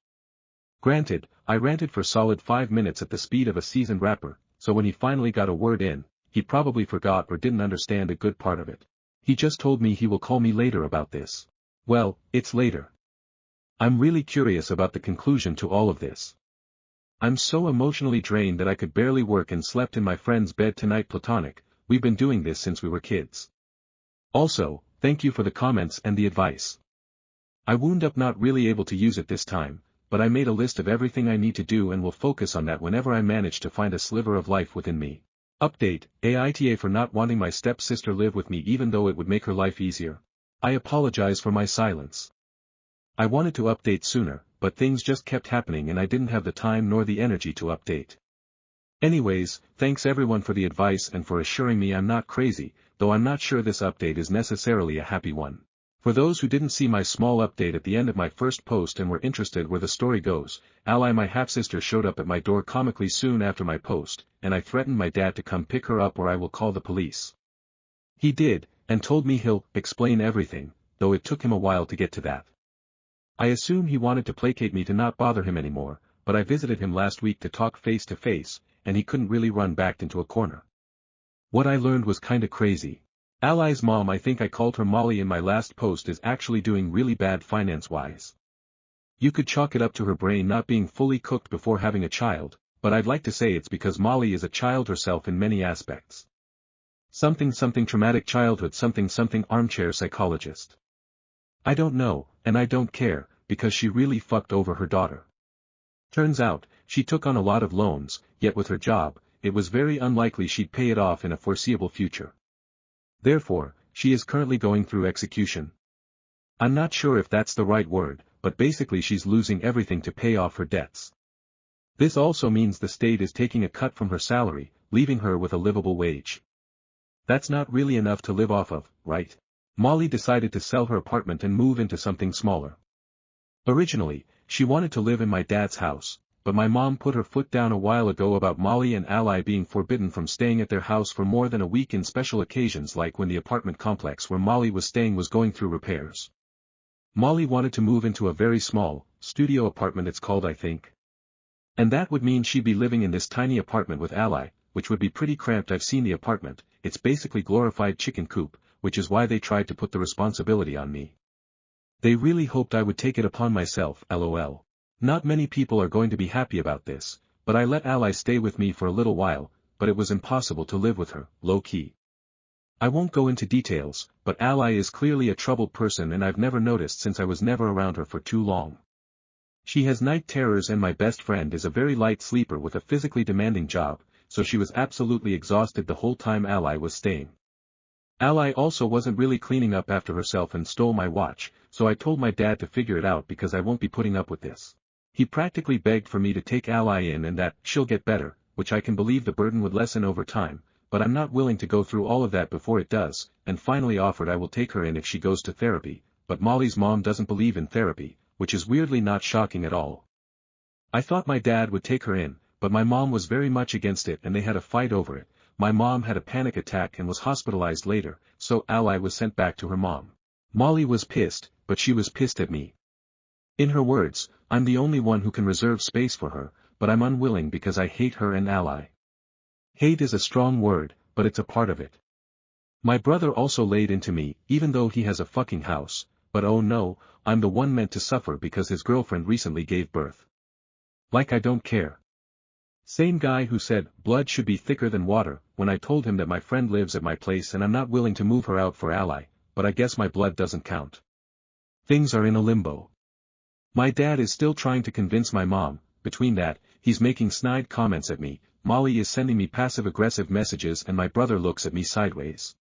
[SPEAKER 1] Granted, I ranted for solid 5 minutes at the speed of a seasoned rapper, so when he finally got a word in, he probably forgot or didn't understand a good part of it. He just told me he will call me later about this. Well, it's later. I'm really curious about the conclusion to all of this. I'm so emotionally drained that I could barely work and slept in my friend's bed tonight. Platonic, we've been doing this since we were kids. Also, thank you for the comments and the advice. I wound up not really able to use it this time, but I made a list of everything I need to do and will focus on that whenever I manage to find a sliver of life within me. Update, Aita for not wanting my stepsister live with me even though it would make her life easier. I apologize for my silence. I wanted to update sooner, but things just kept happening and I didn't have the time nor the energy to update. Anyways, thanks everyone for the advice and for assuring me I'm not crazy, though I'm not sure this update is necessarily a happy one. For those who didn't see my small update at the end of my first post and were interested where the story goes, Ally my half-sister showed up at my door comically soon after my post, and I threatened my dad to come pick her up or I will call the police. He did, and told me he'll explain everything, though it took him a while to get to that. I assume he wanted to placate me to not bother him anymore, but I visited him last week to talk face to face, and he couldn't really run back into a corner. What I learned was kinda crazy. Ally's mom, I think I called her Molly in my last post, is actually doing really bad finance-wise. You could chalk it up to her brain not being fully cooked before having a child, but I'd like to say it's because Molly is a child herself in many aspects. Something traumatic childhood something armchair psychologist. I don't know, and I don't care, because she really fucked over her daughter. Turns out, she took on a lot of loans, yet with her job, it was very unlikely she'd pay it off in a foreseeable future. Therefore, she is currently going through execution. I'm not sure if that's the right word, but basically she's losing everything to pay off her debts. This also means the state is taking a cut from her salary, leaving her with a livable wage. That's not really enough to live off of, right? Molly decided to sell her apartment and move into something smaller. Originally, she wanted to live in my dad's house, but my mom put her foot down a while ago about Molly and Ally being forbidden from staying at their house for more than a week in special occasions, like when the apartment complex where Molly was staying was going through repairs. Molly wanted to move into a very small, studio apartment it's called I think. And that would mean she'd be living in this tiny apartment with Ally, which would be pretty cramped. I've seen the apartment, it's basically glorified chicken coop, which is why they tried to put the responsibility on me. They really hoped I would take it upon myself, lol. Not many people are going to be happy about this, but I let Ally stay with me for a little while, but it was impossible to live with her, low-key. I won't go into details, but Ally is clearly a troubled person and I've never noticed since I was never around her for too long. She has night terrors and my best friend is a very light sleeper with a physically demanding job, so she was absolutely exhausted the whole time Ally was staying. Ally also wasn't really cleaning up after herself and stole my watch, so I told my dad to figure it out because I won't be putting up with this. He practically begged for me to take Ally in and that she'll get better, which I can believe the burden would lessen over time, but I'm not willing to go through all of that before it does, and finally offered I will take her in if she goes to therapy, but Molly's mom doesn't believe in therapy, which is weirdly not shocking at all. I thought my dad would take her in, but my mom was very much against it and they had a fight over it. My mom had a panic attack and was hospitalized later, so Ally was sent back to her mom. Molly was pissed, but she was pissed at me. In her words, I'm the only one who can reserve space for her, but I'm unwilling because I hate her and Ally. Hate is a strong word, but it's a part of it. My brother also laid into me, even though he has a fucking house, but oh no, I'm the one meant to suffer because his girlfriend recently gave birth. Like I don't care. Same guy who said, blood should be thicker than water, when I told him that my friend lives at my place and I'm not willing to move her out for Ally, but I guess my blood doesn't count. Things are in a limbo. My dad is still trying to convince my mom. Between that, he's making snide comments at me, Molly is sending me passive-aggressive messages and my brother looks at me sideways.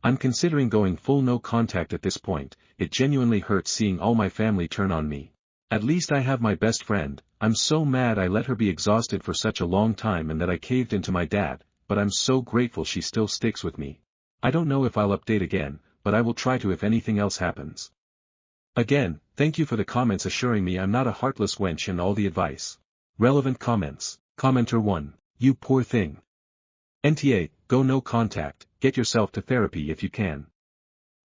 [SPEAKER 1] I'm considering going full no contact at this point. It genuinely hurts seeing all my family turn on me. At least I have my best friend. I'm so mad I let her be exhausted for such a long time and that I caved into my dad, but I'm so grateful she still sticks with me. I don't know if I'll update again, but I will try to if anything else happens. Again, thank you for the comments assuring me I'm not a heartless wench and all the advice. Relevant comments. Commenter 1. You poor thing. NTA, go no contact, get yourself to therapy if you can.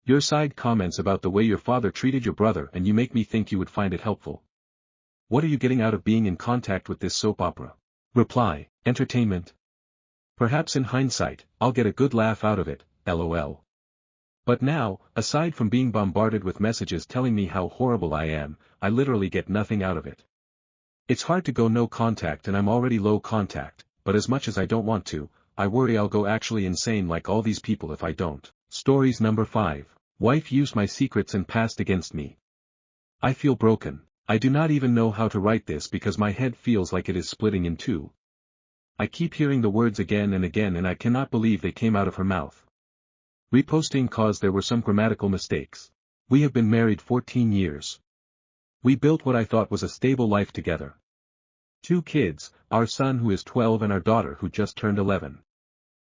[SPEAKER 1] Your side comments about the way your father treated your brother and you make me think you would find it helpful. What are you getting out of being in contact with this soap opera? Reply, entertainment. Perhaps in hindsight, I'll get a good laugh out of it, lol. But now, aside from being bombarded with messages telling me how horrible I am, I literally get nothing out of it. It's hard to go no contact and I'm already low contact, but as much as I don't want to, I worry I'll go actually insane like all these people if I don't. Stories number 5. Wife used my secrets and passed against me. I feel broken. I do not even know how to write this because my head feels like it is splitting in two. I keep hearing the words again and I cannot believe they came out of her mouth. Reposting cause there were some grammatical mistakes. We have been married 14 years. We built what I thought was a stable life together. 2 kids, our son who is 12 and our daughter who just turned 11.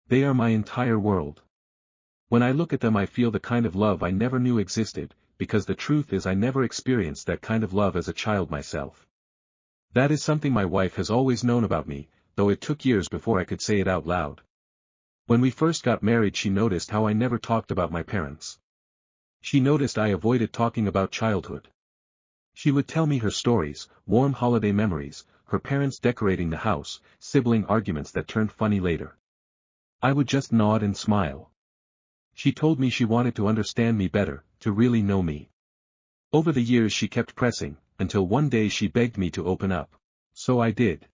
[SPEAKER 1] They are my entire world. When I look at them I feel the kind of love I never knew existed, because the truth is I never experienced that kind of love as a child myself. That is something my wife has always known about me, though it took years before I could say it out loud. When we first got married she noticed how I never talked about my parents. She noticed I avoided talking about childhood. She would tell me her stories, warm holiday memories, her parents decorating the house, sibling arguments that turned funny later. I would just nod and smile. She told me she wanted to understand me better, to really know me. Over the years she kept pressing, until one day she begged me to open up. So I did.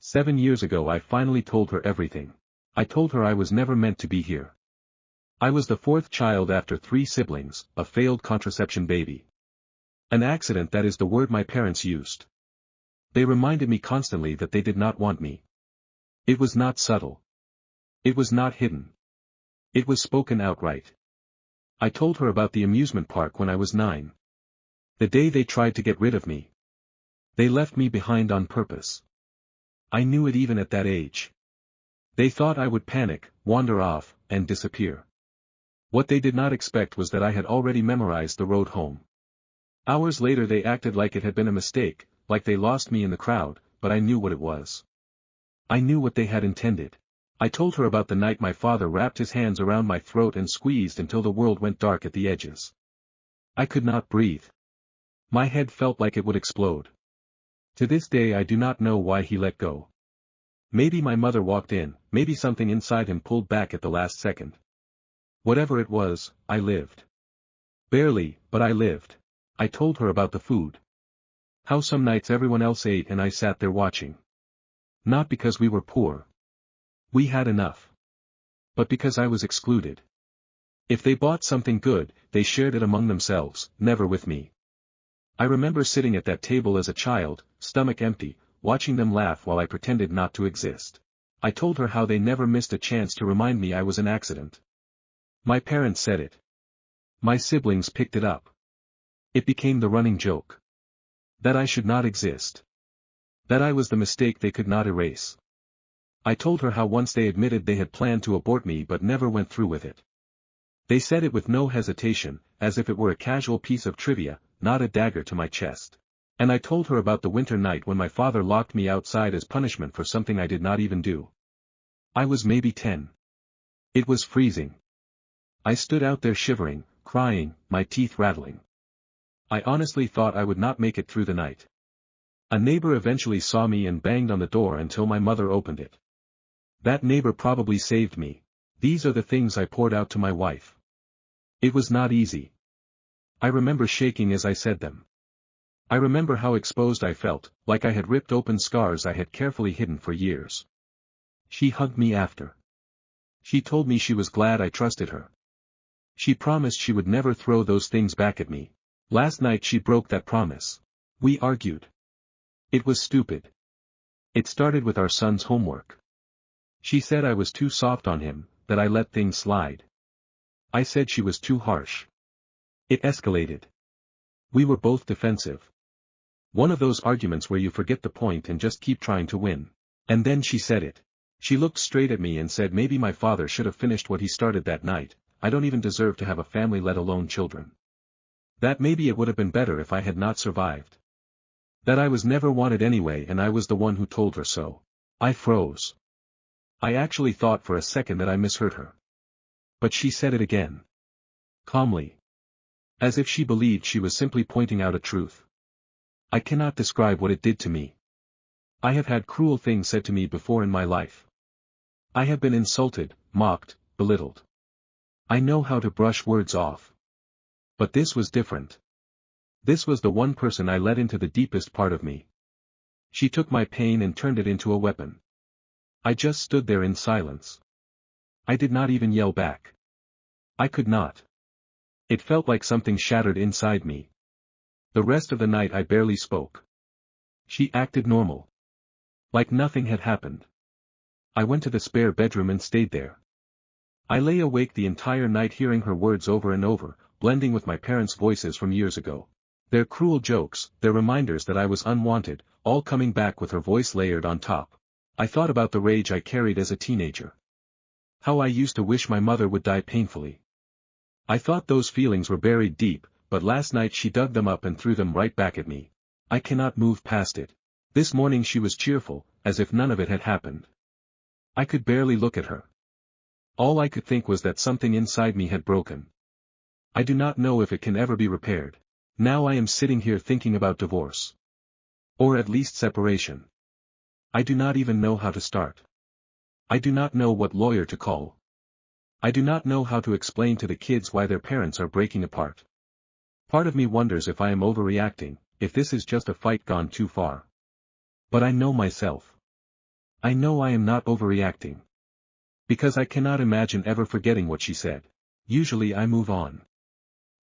[SPEAKER 1] 7 years ago I finally told her everything. I told her I was never meant to be here. I was the 4th child after 3 siblings, a failed contraception baby. An accident, that is the word my parents used. They reminded me constantly that they did not want me. It was not subtle. It was not hidden. It was spoken outright. I told her about the amusement park when I was 9. The day they tried to get rid of me. They left me behind on purpose. I knew it even at that age. They thought I would panic, wander off, and disappear. What they did not expect was that I had already memorized the road home. Hours later they acted like it had been a mistake, like they lost me in the crowd, but I knew what it was. I knew what they had intended. I told her about the night my father wrapped his hands around my throat and squeezed until the world went dark at the edges. I could not breathe. My head felt like it would explode. To this day I do not know why he let go. Maybe my mother walked in, maybe something inside him pulled back at the last second. Whatever it was, I lived. Barely, but I lived. I told her about the food. How some nights everyone else ate and I sat there watching. Not because we were poor. We had enough. But because I was excluded. If they bought something good, they shared it among themselves, never with me. I remember sitting at that table as a child, stomach empty, watching them laugh while I pretended not to exist. I told her how they never missed a chance to remind me I was an accident. My parents said it. My siblings picked it up. It became the running joke. That I should not exist. That I was the mistake they could not erase. I told her how once they admitted they had planned to abort me but never went through with it. They said it with no hesitation, as if it were a casual piece of trivia, not a dagger to my chest. And I told her about the winter night when my father locked me outside as punishment for something I did not even do. I was maybe 10. It was freezing. I stood out there shivering, crying, my teeth rattling. I honestly thought I would not make it through the night. A neighbor eventually saw me and banged on the door until my mother opened it. That neighbor probably saved me. These are the things I poured out to my wife. It was not easy. I remember shaking as I said them. I remember how exposed I felt, like I had ripped open scars I had carefully hidden for years. She hugged me after. She told me she was glad I trusted her. She promised she would never throw those things back at me. Last night she broke that promise. We argued. It was stupid. It started with our son's homework. She said I was too soft on him, that I let things slide. I said she was too harsh. It escalated. We were both defensive. One of those arguments where you forget the point and just keep trying to win. And then she said it. She looked straight at me and said maybe my father should have finished what he started that night. I don't even deserve to have a family, let alone children. That maybe it would have been better if I had not survived. That I was never wanted anyway and I was the one who told her so. I froze. I actually thought for a second that I misheard her. But she said it again. Calmly. As if she believed she was simply pointing out a truth. I cannot describe what it did to me. I have had cruel things said to me before in my life. I have been insulted, mocked, belittled. I know how to brush words off. But this was different. This was the one person I let into the deepest part of me. She took my pain and turned it into a weapon. I just stood there in silence. I did not even yell back. I could not. It felt like something shattered inside me. The rest of the night I barely spoke. She acted normal. Like nothing had happened. I went to the spare bedroom and stayed there. I lay awake the entire night hearing her words over and over, blending with my parents' voices from years ago. Their cruel jokes, their reminders that I was unwanted, all coming back with her voice layered on top. I thought about the rage I carried as a teenager. How I used to wish my mother would die painfully. I thought those feelings were buried deep, but last night she dug them up and threw them right back at me. I cannot move past it. This morning she was cheerful, as if none of it had happened. I could barely look at her. All I could think was that something inside me had broken. I do not know if it can ever be repaired. Now I am sitting here thinking about divorce. Or at least separation. I do not even know how to start. I do not know what lawyer to call. I do not know how to explain to the kids why their parents are breaking apart. Part of me wonders if I am overreacting, if this is just a fight gone too far. But I know myself. I know I am not overreacting. Because I cannot imagine ever forgetting what she said. Usually I move on.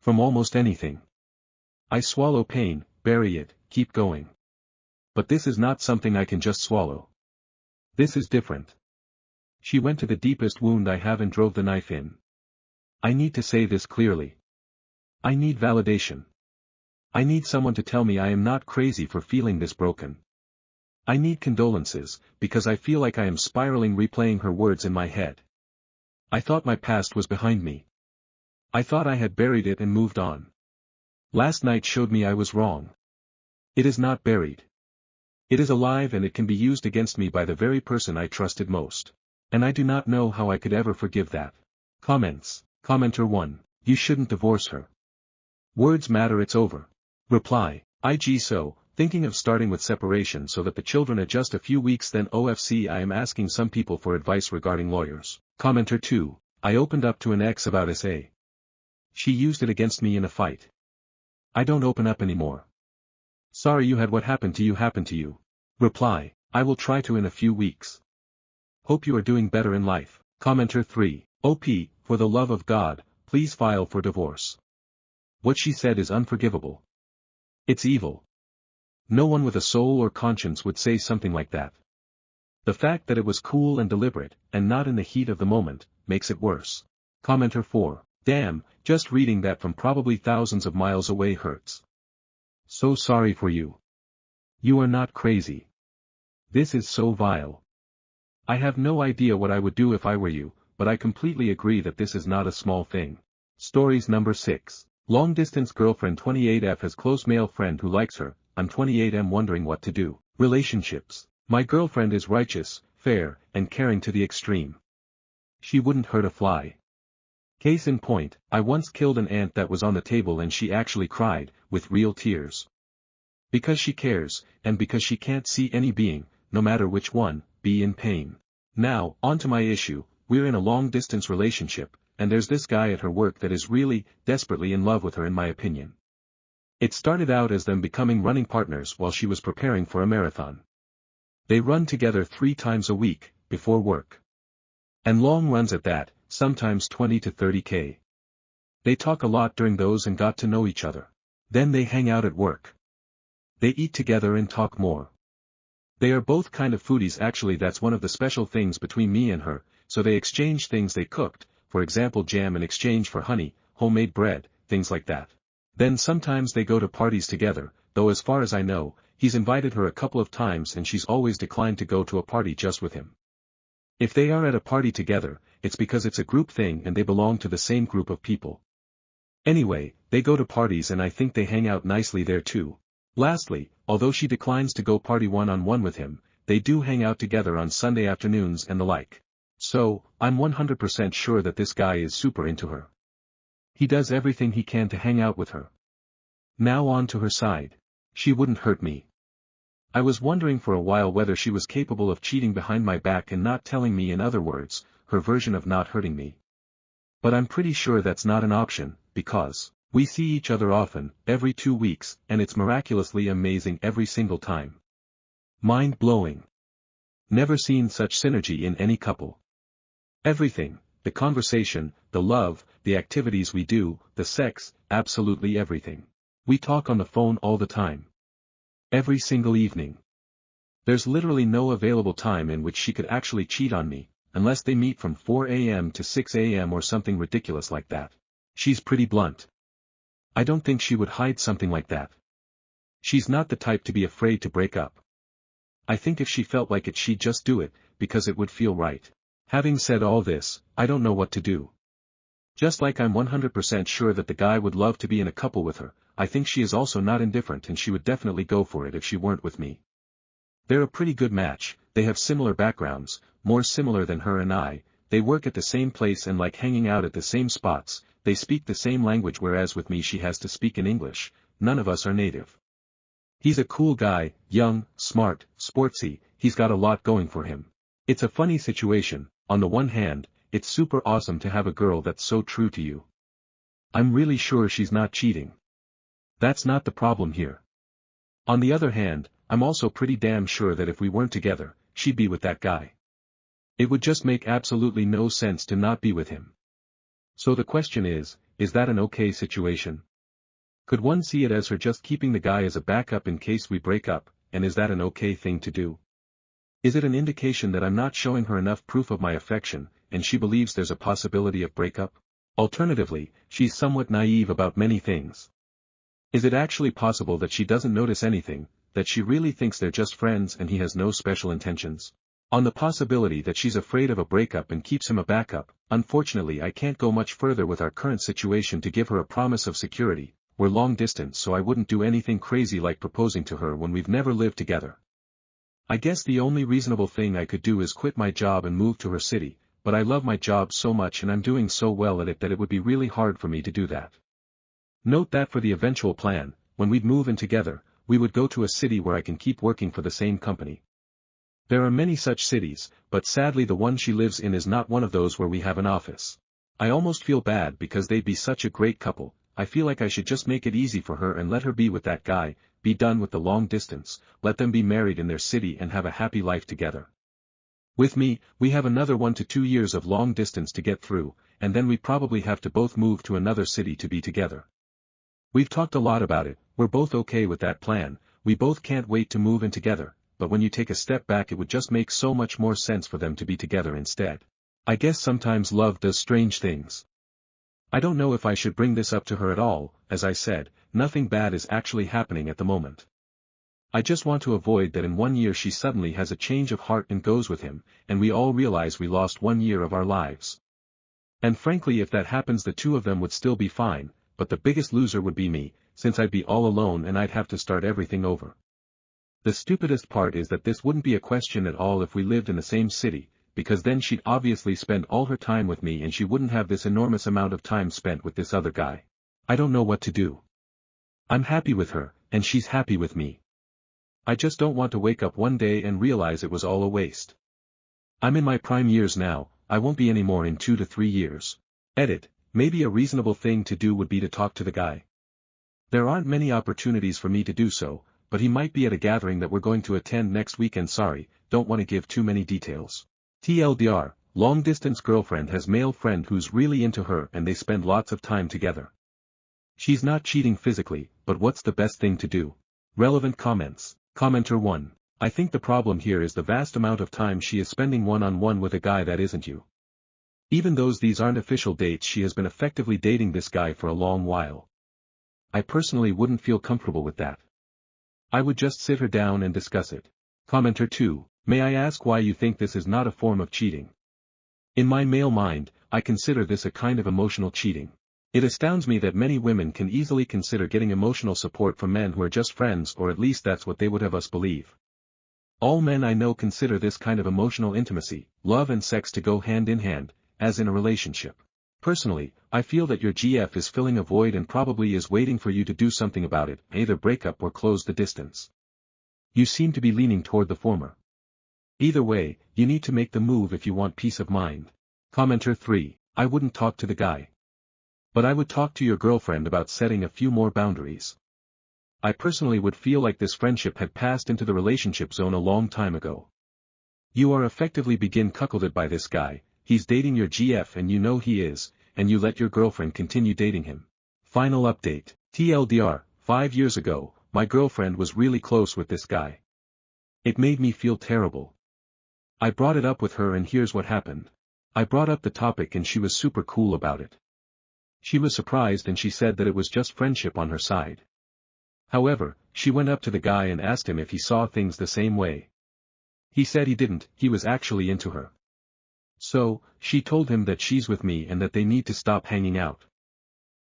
[SPEAKER 1] From almost anything. I swallow pain, bury it, keep going. But this is not something I can just swallow. This is different. She went to the deepest wound I have and drove the knife in. I need to say this clearly. I need validation. I need someone to tell me I am not crazy for feeling this broken. I need condolences, because I feel like I am spiraling replaying her words in my head. I thought my past was behind me. I thought I had buried it and moved on. Last night showed me I was wrong. It is not buried. It is alive and it can be used against me by the very person I trusted most. And I do not know how I could ever forgive that. Comments. Commenter 1. You shouldn't divorce her. Words matter, it's over. Reply. IG so, thinking of starting with separation so that the children adjust a few weeks then OFC I am asking some people for advice regarding lawyers. Commenter 2. I opened up to an ex about SA. She used it against me in a fight. I don't open up anymore. Sorry you had what happened to you. Reply. I will try to in a few weeks. Hope you are doing better in life. Commenter 3. OP, for the love of God, please file for divorce. What she said is unforgivable. It's evil. No one with a soul or conscience would say something like that. The fact that it was cool and deliberate, and not in the heat of the moment, makes it worse. Commenter 4. Damn, just reading that from probably thousands of miles away hurts. So sorry for you. You are not crazy. This is so vile. I have no idea what I would do if I were you, but I completely agree that this is not a small thing. Stories number 6. Long distance girlfriend 28F has close male friend who likes her, I'm 28M wondering what to do. Relationships. My girlfriend is righteous, fair, and caring to the extreme. She wouldn't hurt a fly. Case in point, I once killed an ant that was on the table and she actually cried, with real tears. Because she cares, and because she can't see any being, no matter which one, be in pain. Now, on to my issue, we're in a long-distance relationship, and there's this guy at her work that is really, desperately in love with her in my opinion. It started out as them becoming running partners while she was preparing for a marathon. They run together 3 times a week, before work. And long runs at that, sometimes 20 to 30K. They talk a lot during those and got to know each other. Then they hang out at work. They eat together and talk more. They are both kind of foodies actually, that's one of the special things between me and her, so they exchange things they cooked, for example jam in exchange for honey, homemade bread, things like that. Then sometimes they go to parties together, though as far as I know, he's invited her a couple of times and she's always declined to go to a party just with him. If they are at a party together, it's because it's a group thing and they belong to the same group of people. Anyway, they go to parties and I think they hang out nicely there too. Lastly, although she declines to go party one-on-one with him, they do hang out together on Sunday afternoons and the like. So, I'm 100% sure that this guy is super into her. He does everything he can to hang out with her. Now on to her side. She wouldn't hurt me. I was wondering for a while whether she was capable of cheating behind my back and not telling me, in other words, her version of not hurting me. But I'm pretty sure that's not an option, because we see each other often, every 2 weeks, and it's miraculously amazing every single time. Mind-blowing. Never seen such synergy in any couple. Everything, the conversation, the love, the activities we do, the sex, absolutely everything. We talk on the phone all the time. Every single evening. There's literally no available time in which she could actually cheat on me, unless they meet from 4 a.m. to 6 a.m. or something ridiculous like that. She's pretty blunt. I don't think she would hide something like that. She's not the type to be afraid to break up. I think if she felt like it she'd just do it, because it would feel right. Having said all this, I don't know what to do. Just like I'm 100% sure that the guy would love to be in a couple with her, I think she is also not indifferent and she would definitely go for it if she weren't with me. They're a pretty good match, they have similar backgrounds, more similar than her and I, they work at the same place and like hanging out at the same spots, they speak the same language whereas with me she has to speak in English, none of us are native. He's a cool guy, young, smart, sportsy, he's got a lot going for him. It's a funny situation. On the one hand, it's super awesome to have a girl that's so true to you. I'm really sure she's not cheating. That's not the problem here. On the other hand, I'm also pretty damn sure that if we weren't together, she'd be with that guy. It would just make absolutely no sense to not be with him. So the question is that an okay situation? Could one see it as her just keeping the guy as a backup in case we break up, and is that an okay thing to do? Is it an indication that I'm not showing her enough proof of my affection, and she believes there's a possibility of breakup? Alternatively, she's somewhat naive about many things. Is it actually possible that she doesn't notice anything, that she really thinks they're just friends and he has no special intentions? On the possibility that she's afraid of a breakup and keeps him a backup, unfortunately I can't go much further with our current situation to give her a promise of security. We're long distance so I wouldn't do anything crazy like proposing to her when we've never lived together. I guess the only reasonable thing I could do is quit my job and move to her city, but I love my job so much and I'm doing so well at it that it would be really hard for me to do that. Note that for the eventual plan, when we'd move in together, we would go to a city where I can keep working for the same company. There are many such cities, but sadly the one she lives in is not one of those where we have an office. I almost feel bad because they'd be such a great couple. I feel like I should just make it easy for her and let her be with that guy, be done with the long distance, let them be married in their city and have a happy life together. With me, we have another 1 to 2 years of long distance to get through, and then we probably have to both move to another city to be together. We've talked a lot about it, we're both okay with that plan, we both can't wait to move in together, but when you take a step back it would just make so much more sense for them to be together instead. I guess sometimes love does strange things. I don't know if I should bring this up to her at all, as I said, nothing bad is actually happening at the moment. I just want to avoid that in 1 year she suddenly has a change of heart and goes with him, and we all realize we lost 1 year of our lives. And frankly if that happens the two of them would still be fine, but the biggest loser would be me, since I'd be all alone and I'd have to start everything over. The stupidest part is that this wouldn't be a question at all if we lived in the same city, because then she'd obviously spend all her time with me and she wouldn't have this enormous amount of time spent with this other guy. I don't know what to do. I'm happy with her, and she's happy with me. I just don't want to wake up one day and realize it was all a waste. I'm in my prime years now, I won't be anymore in 2 to 3 years. Edit, maybe a reasonable thing to do would be to talk to the guy. There aren't many opportunities for me to do so, but he might be at a gathering that we're going to attend next weekend. Sorry, don't want to give too many details. TLDR, long-distance girlfriend has male friend who's really into her and they spend lots of time together. She's not cheating physically, but what's the best thing to do? Relevant comments. Commenter 1. I think the problem here is the vast amount of time she is spending one-on-one with a guy that isn't you. Even though these aren't official dates, she has been effectively dating this guy for a long while. I personally wouldn't feel comfortable with that. I would just sit her down and discuss it. Commenter 2. May I ask why you think this is not a form of cheating? In my male mind, I consider this a kind of emotional cheating. It astounds me that many women can easily consider getting emotional support from men who are just friends, or at least that's what they would have us believe. All men I know consider this kind of emotional intimacy, love and sex to go hand in hand, as in a relationship. Personally, I feel that your GF is filling a void and probably is waiting for you to do something about it, either break up or close the distance. You seem to be leaning toward the former. Either way, you need to make the move if you want peace of mind. Commenter 3. I wouldn't talk to the guy. But I would talk to your girlfriend about setting a few more boundaries. I personally would feel like this friendship had passed into the relationship zone a long time ago. You are effectively being cuckolded by this guy, he's dating your GF and you know he is, and you let your girlfriend continue dating him. Final update. TLDR, 5 years ago, my girlfriend was really close with this guy. It made me feel terrible. I brought it up with her and here's what happened. I brought up the topic and she was super cool about it. She was surprised and she said that it was just friendship on her side. However, she went up to the guy and asked him if he saw things the same way. He said he didn't, he was actually into her. So, she told him that she's with me and that they need to stop hanging out.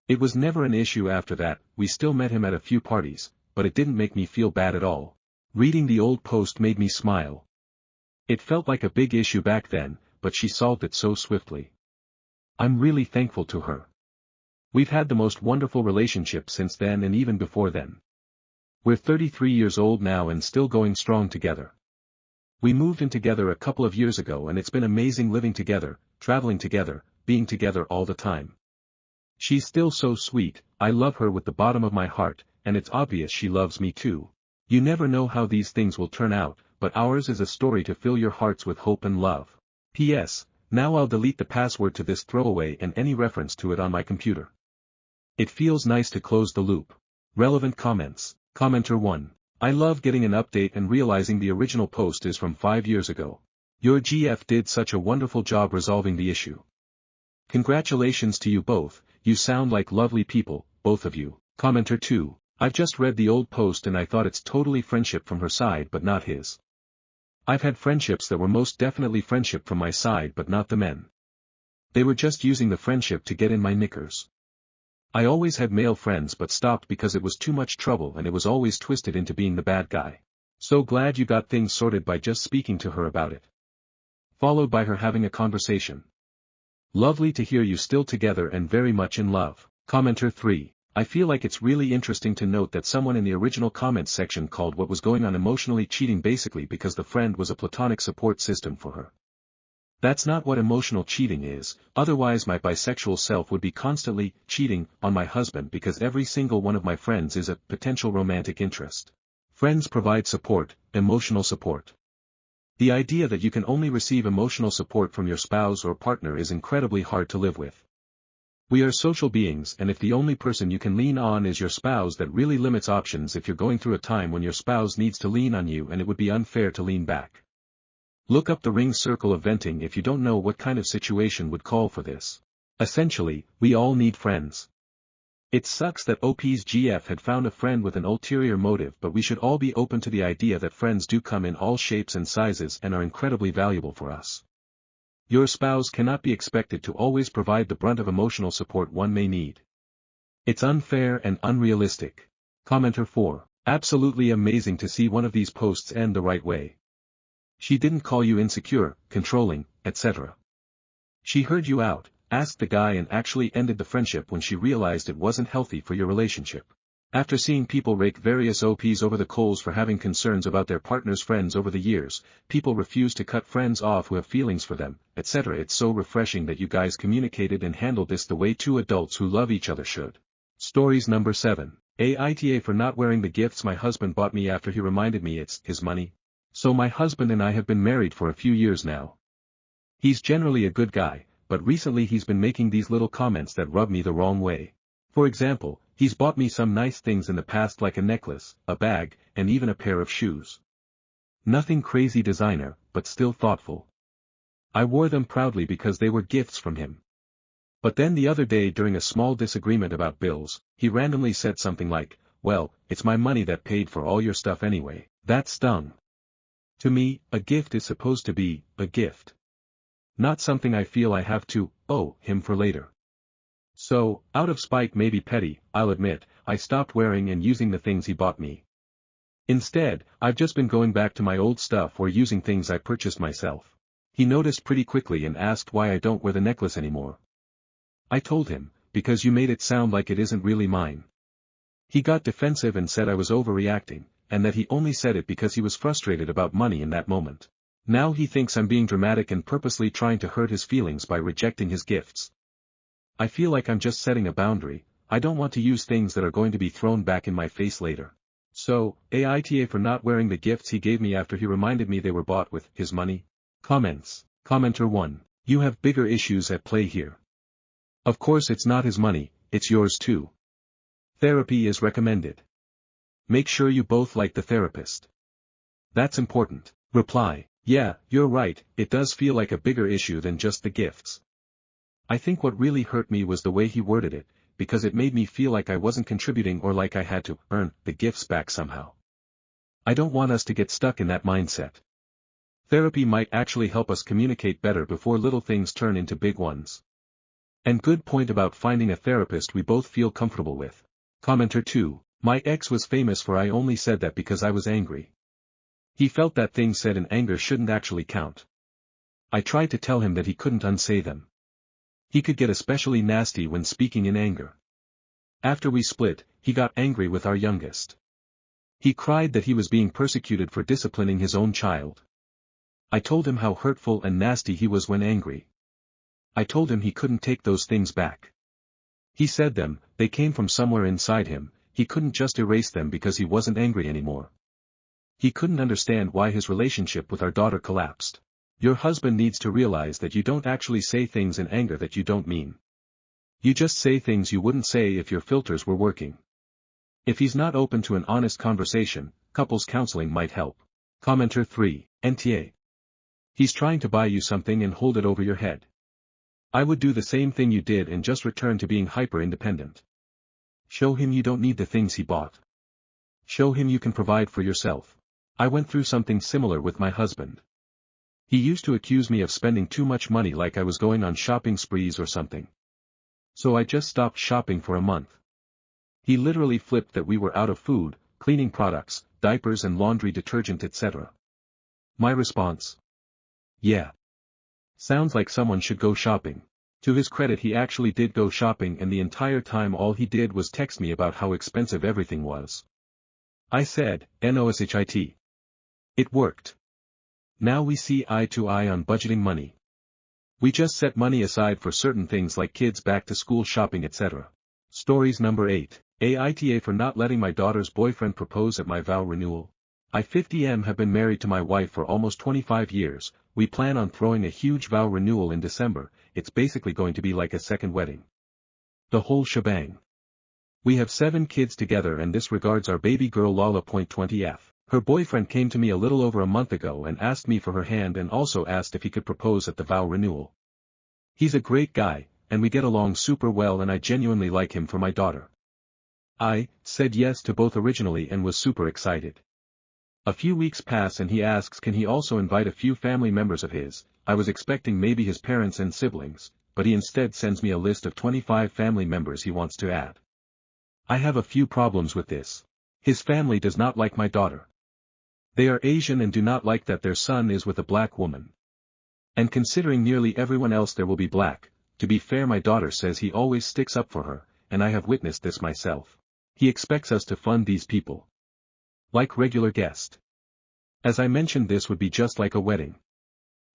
[SPEAKER 1] It was never an issue after that, we still met him at a few parties, but it didn't make me feel bad at all. Reading the old post made me smile. It felt like a big issue back then, but she solved it so swiftly. I'm really thankful to her. We've had the most wonderful relationship since then and even before then. We're 33 years old now and still going strong together. We moved in together a couple of years ago and it's been amazing living together, traveling together, being together all the time. She's still so sweet, I love her with the bottom of my heart, and it's obvious she loves me too. You never know how these things will turn out, but ours is a story to fill your hearts with hope and love. P.S. Now I'll delete the password to this throwaway and any reference to it on my computer. It feels nice to close the loop. Relevant comments. Commenter 1. I love getting an update and realizing the original post is from 5 years ago. Your GF did such a wonderful job resolving the issue. Congratulations to you both, you sound like lovely people, both of you. Commenter 2. I've just read the old post and I thought it's totally friendship from her side but not his. I've had friendships that were most definitely friendship from my side but not the men. They were just using the friendship to get in my knickers. I always had male friends but stopped because it was too much trouble and it was always twisted into being the bad guy. So glad you got things sorted by just speaking to her about it. Followed by her having a conversation. Lovely to hear you still together and very much in love. Commenter 3. I feel like it's really interesting to note that someone in the original comments section called what was going on emotionally cheating basically because the friend was a platonic support system for her. That's not what emotional cheating is, otherwise my bisexual self would be constantly cheating on my husband because every single one of my friends is a potential romantic interest. Friends provide support, emotional support. The idea that you can only receive emotional support from your spouse or partner is incredibly hard to live with. We are social beings and if the only person you can lean on is your spouse, that really limits options if you're going through a time when your spouse needs to lean on you and it would be unfair to lean back. Look up the ring circle of venting if you don't know what kind of situation would call for this. Essentially, we all need friends. It sucks that OP's GF had found a friend with an ulterior motive, but we should all be open to the idea that friends do come in all shapes and sizes and are incredibly valuable for us. Your spouse cannot be expected to always provide the brunt of emotional support one may need. It's unfair and unrealistic. Commenter 4. Absolutely amazing to see one of these posts end the right way. She didn't call you insecure, controlling, etc. She heard you out, asked the guy and actually ended the friendship when she realized it wasn't healthy for your relationship. After seeing people rake various OPs over the coals for having concerns about their partner's friends over the years, people refuse to cut friends off who have feelings for them, etc. It's so refreshing that you guys communicated and handled this the way two adults who love each other should. Stories number 7. Aita for not wearing the gifts my husband bought me after he reminded me it's his money. So my husband and I have been married for a few years now. He's generally a good guy, but recently he's been making these little comments that rub me the wrong way. For example, he's bought me some nice things in the past like a necklace, a bag, and even a pair of shoes. Nothing crazy designer, but still thoughtful. I wore them proudly because they were gifts from him. But then the other day during a small disagreement about bills, he randomly said something like, "Well, it's my money that paid for all your stuff anyway." That stung. To me, a gift is supposed to be a gift. Not something I feel I have to owe him for later. So, out of spite, maybe petty, I'll admit, I stopped wearing and using the things he bought me. Instead, I've just been going back to my old stuff or using things I purchased myself. He noticed pretty quickly and asked why I don't wear the necklace anymore. I told him, because you made it sound like it isn't really mine. He got defensive and said I was overreacting, and that he only said it because he was frustrated about money in that moment. Now he thinks I'm being dramatic and purposely trying to hurt his feelings by rejecting his gifts. I feel like I'm just setting a boundary. I don't want to use things that are going to be thrown back in my face later. So, Aita for not wearing the gifts he gave me after he reminded me they were bought with his money. Comments. Commenter 1. You have bigger issues at play here. Of course it's not his money, it's yours too. Therapy is recommended. Make sure you both like the therapist. That's important. Reply. Yeah, you're right, it does feel like a bigger issue than just the gifts. I think what really hurt me was the way he worded it, because it made me feel like I wasn't contributing or like I had to earn the gifts back somehow. I don't want us to get stuck in that mindset. Therapy might actually help us communicate better before little things turn into big ones. And good point about finding a therapist we both feel comfortable with. Commenter 2. My ex was famous for I only said that because I was angry. He felt that things said in anger shouldn't actually count. I tried to tell him that he couldn't unsay them. He could get especially nasty when speaking in anger. After we split, he got angry with our youngest. He cried that he was being persecuted for disciplining his own child. I told him how hurtful and nasty he was when angry. I told him he couldn't take those things back. He said they came from somewhere inside him, he couldn't just erase them because he wasn't angry anymore. He couldn't understand why his relationship with our daughter collapsed. Your husband needs to realize that you don't actually say things in anger that you don't mean. You just say things you wouldn't say if your filters were working. If he's not open to an honest conversation, couples counseling might help. Commenter 3. NTA. He's trying to buy you something and hold it over your head. I would do the same thing you did and just return to being hyper-independent. Show him you don't need the things he bought. Show him you can provide for yourself. I went through something similar with my husband. He used to accuse me of spending too much money like I was going on shopping sprees or something. So I just stopped shopping for a month. He literally flipped that we were out of food, cleaning products, diapers and laundry detergent etc. My response? Yeah. Sounds like someone should go shopping. To his credit he actually did go shopping and the entire time all he did was text me about how expensive everything was. I said, "NOSHIT." It worked. Now we see eye to eye on budgeting money. We just set money aside for certain things like kids back to school shopping etc. Stories number 8. Aita for not letting my daughter's boyfriend propose at my vow renewal. I 50M have been married to my wife for almost 25 years, we plan on throwing a huge vow renewal in December, it's basically going to be like a second wedding. The whole shebang. We have 7 kids together and this regards our baby girl Lala.20F. Her boyfriend came to me a little over a month ago and asked me for her hand and also asked if he could propose at the vow renewal. He's a great guy, and we get along super well and I genuinely like him for my daughter. I said yes to both originally and was super excited. A few weeks pass and he asks can he also invite a few family members of his. I was expecting maybe his parents and siblings, but he instead sends me a list of 25 family members he wants to add. I have a few problems with this. His family does not like my daughter. They are Asian and do not like that their son is with a black woman. And considering nearly everyone else there will be black, to be fair my daughter says he always sticks up for her, and I have witnessed this myself. He expects us to fund these people. Like regular guest. As I mentioned this would be just like a wedding.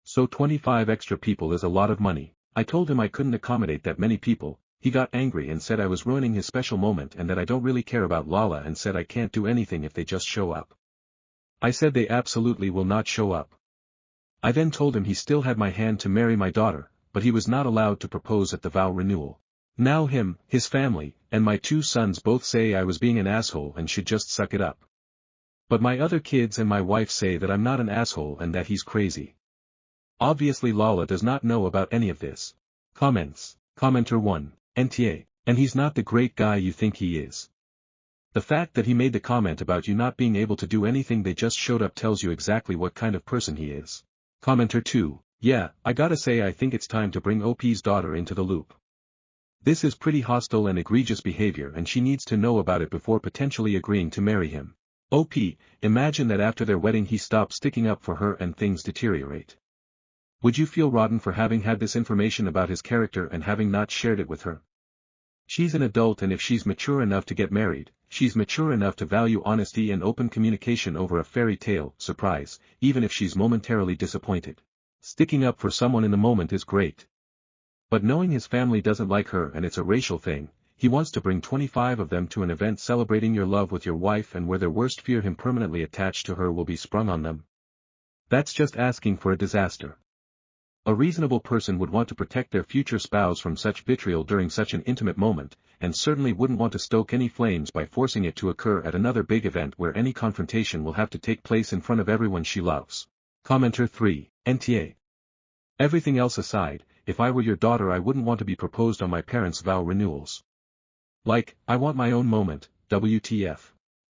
[SPEAKER 1] So 25 extra people is a lot of money. I told him I couldn't accommodate that many people. He got angry and said I was ruining his special moment and that I don't really care about Lala and said I can't do anything if they just show up. I said they absolutely will not show up. I then told him he still had my hand to marry my daughter, but he was not allowed to propose at the vow renewal. Now him, his family, and my 2 sons both say I was being an asshole and should just suck it up. But my other kids and my wife say that I'm not an asshole and that he's crazy. Obviously Lala does not know about any of this. Comments. Commenter 1. NTA. And he's not the great guy you think he is. The fact that he made the comment about you not being able to do anything they just showed up tells you exactly what kind of person he is. Commenter 2. Yeah, I gotta say I think it's time to bring OP's daughter into the loop. This is pretty hostile and egregious behavior and she needs to know about it before potentially agreeing to marry him. OP, imagine that after their wedding he stops sticking up for her and things deteriorate. Would you feel rotten for having had this information about his character and having not shared it with her? She's an adult and if she's mature enough to get married, she's mature enough to value honesty and open communication over a fairy tale surprise, even if she's momentarily disappointed. Sticking up for someone in the moment is great. But knowing his family doesn't like her and it's a racial thing, he wants to bring 25 of them to an event celebrating your love with your wife and where their worst fear him permanently attached to her will be sprung on them. That's just asking for a disaster. A reasonable person would want to protect their future spouse from such vitriol during such an intimate moment, and certainly wouldn't want to stoke any flames by forcing it to occur at another big event where any confrontation will have to take place in front of everyone she loves. Commenter 3. NTA. Everything else aside, if I were your daughter I wouldn't want to be proposed on my parents' vow renewals. Like, I want my own moment, WTF.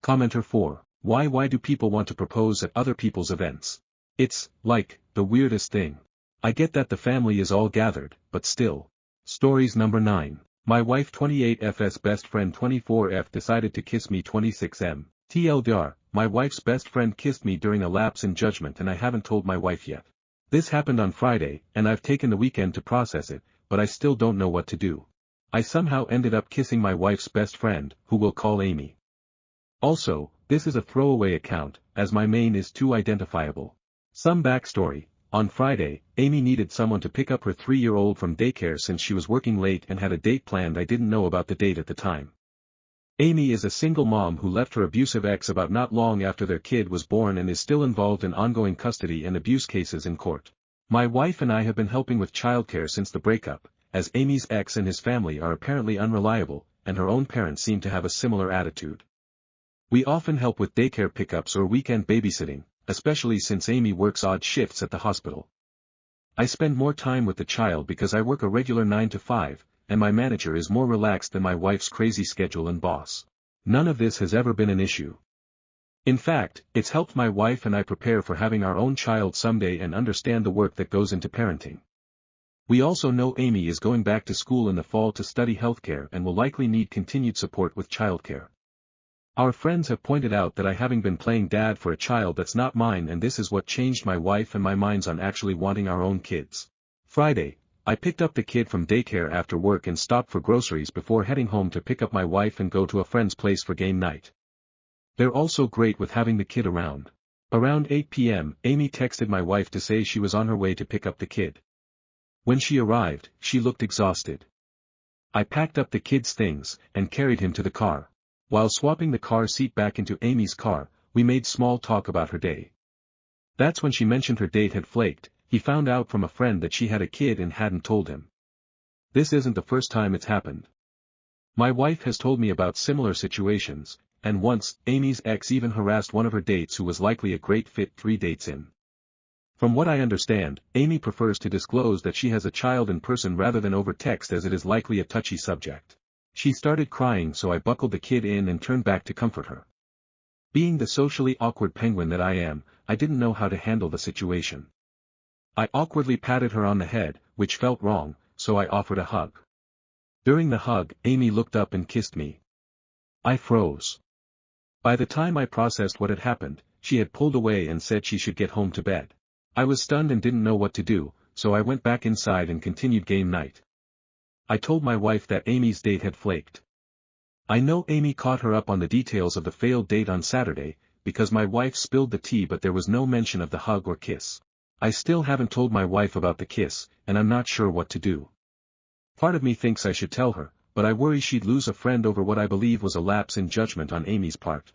[SPEAKER 1] Commenter 4. Why do people want to propose at other people's events? It's, like, the weirdest thing. I get that the family is all gathered, but still. Stories number 9. My wife 28F's best friend 24F decided to kiss me 26M. TLDR, my wife's best friend kissed me during a lapse in judgment and I haven't told my wife yet. This happened on Friday, and I've taken the weekend to process it, but I still don't know what to do. I somehow ended up kissing my wife's best friend, who we'll call Amy. Also, this is a throwaway account, as my main is too identifiable. Some backstory. On Friday, Amy needed someone to pick up her 3-year-old from daycare since she was working late and had a date planned. I didn't know about the date at the time. Amy is a single mom who left her abusive ex about not long after their kid was born and is still involved in ongoing custody and abuse cases in court. My wife and I have been helping with childcare since the breakup, as Amy's ex and his family are apparently unreliable, and her own parents seem to have a similar attitude. We often help with daycare pickups or weekend babysitting, especially since Amy works odd shifts at the hospital. I spend more time with the child because I work a regular 9 to 5, and my manager is more relaxed than my wife's crazy schedule and boss. None of this has ever been an issue. In fact, it's helped my wife and I prepare for having our own child someday and understand the work that goes into parenting. We also know Amy is going back to school in the fall to study healthcare and will likely need continued support with childcare. Our friends have pointed out that I haven't been playing dad for a child that's not mine, and this is what changed my wife and my minds on actually wanting our own kids. Friday, I picked up the kid from daycare after work and stopped for groceries before heading home to pick up my wife and go to a friend's place for game night. They're also great with having the kid around. Around 8 p.m., Amy texted my wife to say she was on her way to pick up the kid. When she arrived, she looked exhausted. I packed up the kid's things and carried him to the car. While swapping the car seat back into Amy's car, we made small talk about her day. That's when she mentioned her date had flaked. He found out from a friend that she had a kid and hadn't told him. This isn't the first time it's happened. My wife has told me about similar situations, and once, Amy's ex even harassed one of her dates who was likely a great fit 3 dates in. From what I understand, Amy prefers to disclose that she has a child in person rather than over text, as it is likely a touchy subject. She started crying, so I buckled the kid in and turned back to comfort her. Being the socially awkward penguin that I am, I didn't know how to handle the situation. I awkwardly patted her on the head, which felt wrong, so I offered a hug. During the hug, Amy looked up and kissed me. I froze. By the time I processed what had happened, she had pulled away and said she should get home to bed. I was stunned and didn't know what to do, so I went back inside and continued game night. I told my wife that Amy's date had flaked. I know Amy caught her up on the details of the failed date on Saturday, because my wife spilled the tea, but there was no mention of the hug or kiss. I still haven't told my wife about the kiss, and I'm not sure what to do. Part of me thinks I should tell her, but I worry she'd lose a friend over what I believe was a lapse in judgment on Amy's part.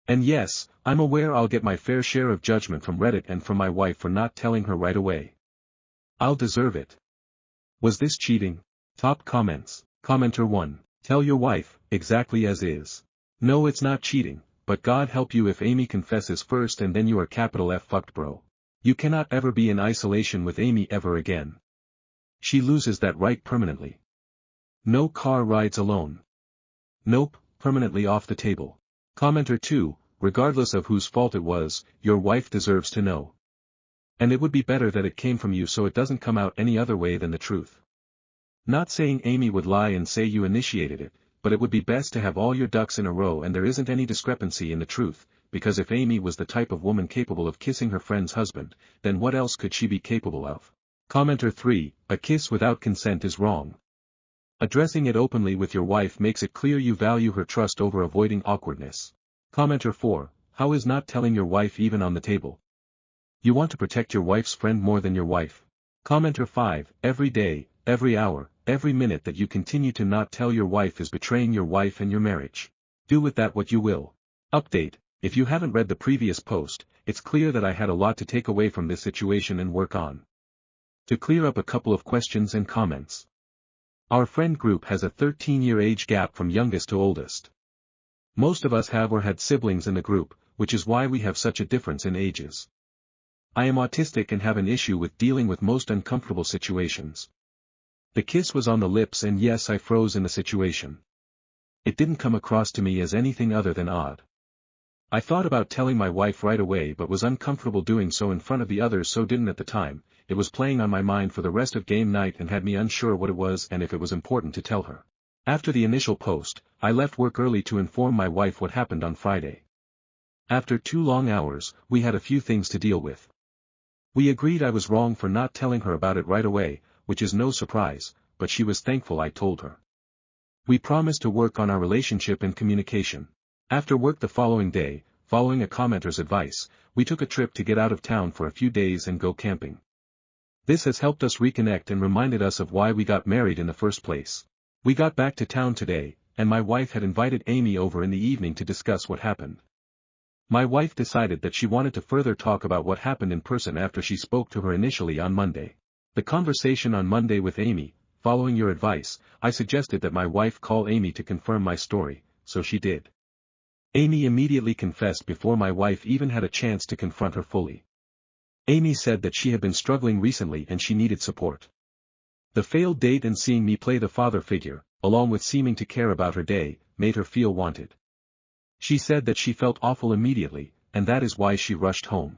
[SPEAKER 1] And yes, I'm aware I'll get my fair share of judgment from Reddit and from my wife for not telling her right away. I'll deserve it. Was this cheating? Top comments. Commenter 1. Tell your wife, exactly as is. No, it's not cheating, but God help you if Amy confesses first and then you are capital F fucked, bro. You cannot ever be in isolation with Amy ever again. She loses that right permanently. No car rides alone. Nope, permanently off the table. Commenter 2, regardless of whose fault it was, your wife deserves to know. And it would be better that it came from you so it doesn't come out any other way than the truth. Not saying Amy would lie and say you initiated it, but it would be best to have all your ducks in a row and there isn't any discrepancy in the truth, because if Amy was the type of woman capable of kissing her friend's husband, then what else could she be capable of? Commenter 3, a kiss without consent is wrong. Addressing it openly with your wife makes it clear you value her trust over avoiding awkwardness. Commenter 4, how is not telling your wife even on the table? You want to protect your wife's friend more than your wife. Commenter 5, every day, every hour, every minute that you continue to not tell your wife is betraying your wife and your marriage. Do with that what you will. Update, if you haven't read the previous post, it's clear that I had a lot to take away from this situation and work on. To clear up a couple of questions and comments. Our friend group has a 13-year age gap from youngest to oldest. Most of us have or had siblings in the group, which is why we have such a difference in ages. I am autistic and have an issue with dealing with most uncomfortable situations. The kiss was on the lips and yes, I froze in the situation. It didn't come across to me as anything other than odd. I thought about telling my wife right away but was uncomfortable doing so in front of the others, so didn't at the time. It was playing on my mind for the rest of game night and had me unsure what it was and if it was important to tell her. After the initial post, I left work early to inform my wife what happened on Friday. After 2 long hours, we had a few things to deal with. We agreed I was wrong for not telling her about it right away, which is no surprise, but she was thankful I told her. We promised to work on our relationship and communication. After work the following day, following a commenter's advice, we took a trip to get out of town for a few days and go camping. This has helped us reconnect and reminded us of why we got married in the first place. We got back to town today, and my wife had invited Amy over in the evening to discuss what happened. My wife decided that she wanted to further talk about what happened in person after she spoke to her initially on Monday. The conversation on Monday with Amy, following your advice, I suggested that my wife call Amy to confirm my story, so she did. Amy immediately confessed before my wife even had a chance to confront her fully. Amy said that she had been struggling recently and she needed support. The failed date and seeing me play the father figure, along with seeming to care about her day, made her feel wanted. She said that she felt awful immediately, and that is why she rushed home.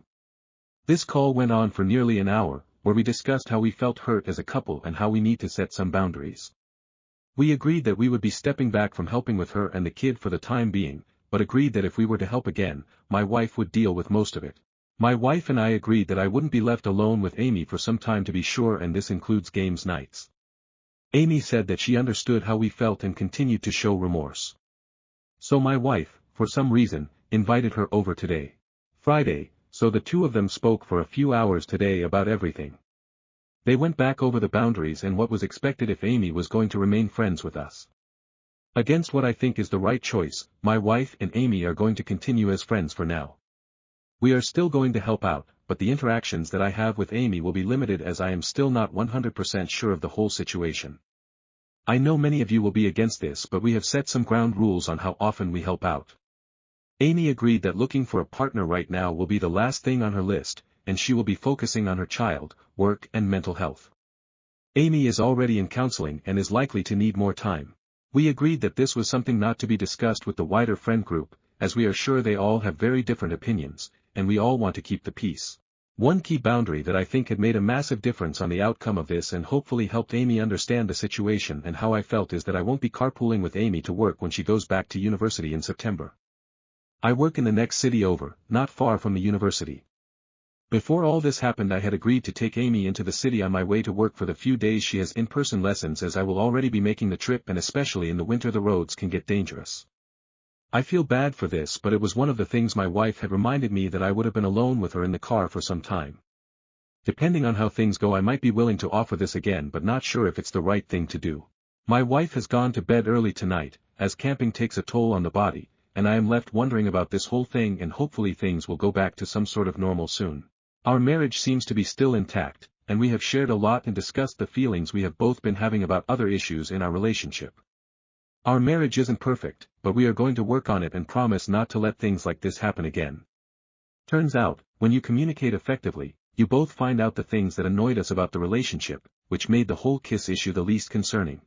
[SPEAKER 1] This call went on for nearly an hour, where we discussed how we felt hurt as a couple and how we need to set some boundaries. We agreed that we would be stepping back from helping with her and the kid for the time being, but agreed that if we were to help again, my wife would deal with most of it. My wife and I agreed that I wouldn't be left alone with Amy for some time to be sure, and this includes games nights. Amy said that she understood how we felt and continued to show remorse. So my wife, for some reason, invited her over today. Friday, so the two of them spoke for a few hours today about everything. They went back over the boundaries and what was expected if Amy was going to remain friends with us. Against what I think is the right choice, my wife and Amy are going to continue as friends for now. We are still going to help out, but the interactions that I have with Amy will be limited as I am still not 100% sure of the whole situation. I know many of you will be against this, but we have set some ground rules on how often we help out. Amy agreed that looking for a partner right now will be the last thing on her list, and she will be focusing on her child, work and mental health. Amy is already in counseling and is likely to need more time. We agreed that this was something not to be discussed with the wider friend group, as we are sure they all have very different opinions, and we all want to keep the peace. One key boundary that I think had made a massive difference on the outcome of this and hopefully helped Amy understand the situation and how I felt is that I won't be carpooling with Amy to work when she goes back to university in September. I work in the next city over, not far from the university. Before all this happened I had agreed to take Amy into the city on my way to work for the few days she has in-person lessons, as I will already be making the trip, and especially in the winter the roads can get dangerous. I feel bad for this, but it was one of the things my wife had reminded me, that I would have been alone with her in the car for some time. Depending on how things go I might be willing to offer this again, but not sure if it's the right thing to do. My wife has gone to bed early tonight, as camping takes a toll on the body, and I am left wondering about this whole thing, and hopefully things will go back to some sort of normal soon. Our marriage seems to be still intact, and we have shared a lot and discussed the feelings we have both been having about other issues in our relationship. Our marriage isn't perfect, but we are going to work on it and promise not to let things like this happen again. Turns out, when you communicate effectively, you both find out the things that annoyed us about the relationship, which made the whole kiss issue the least concerning.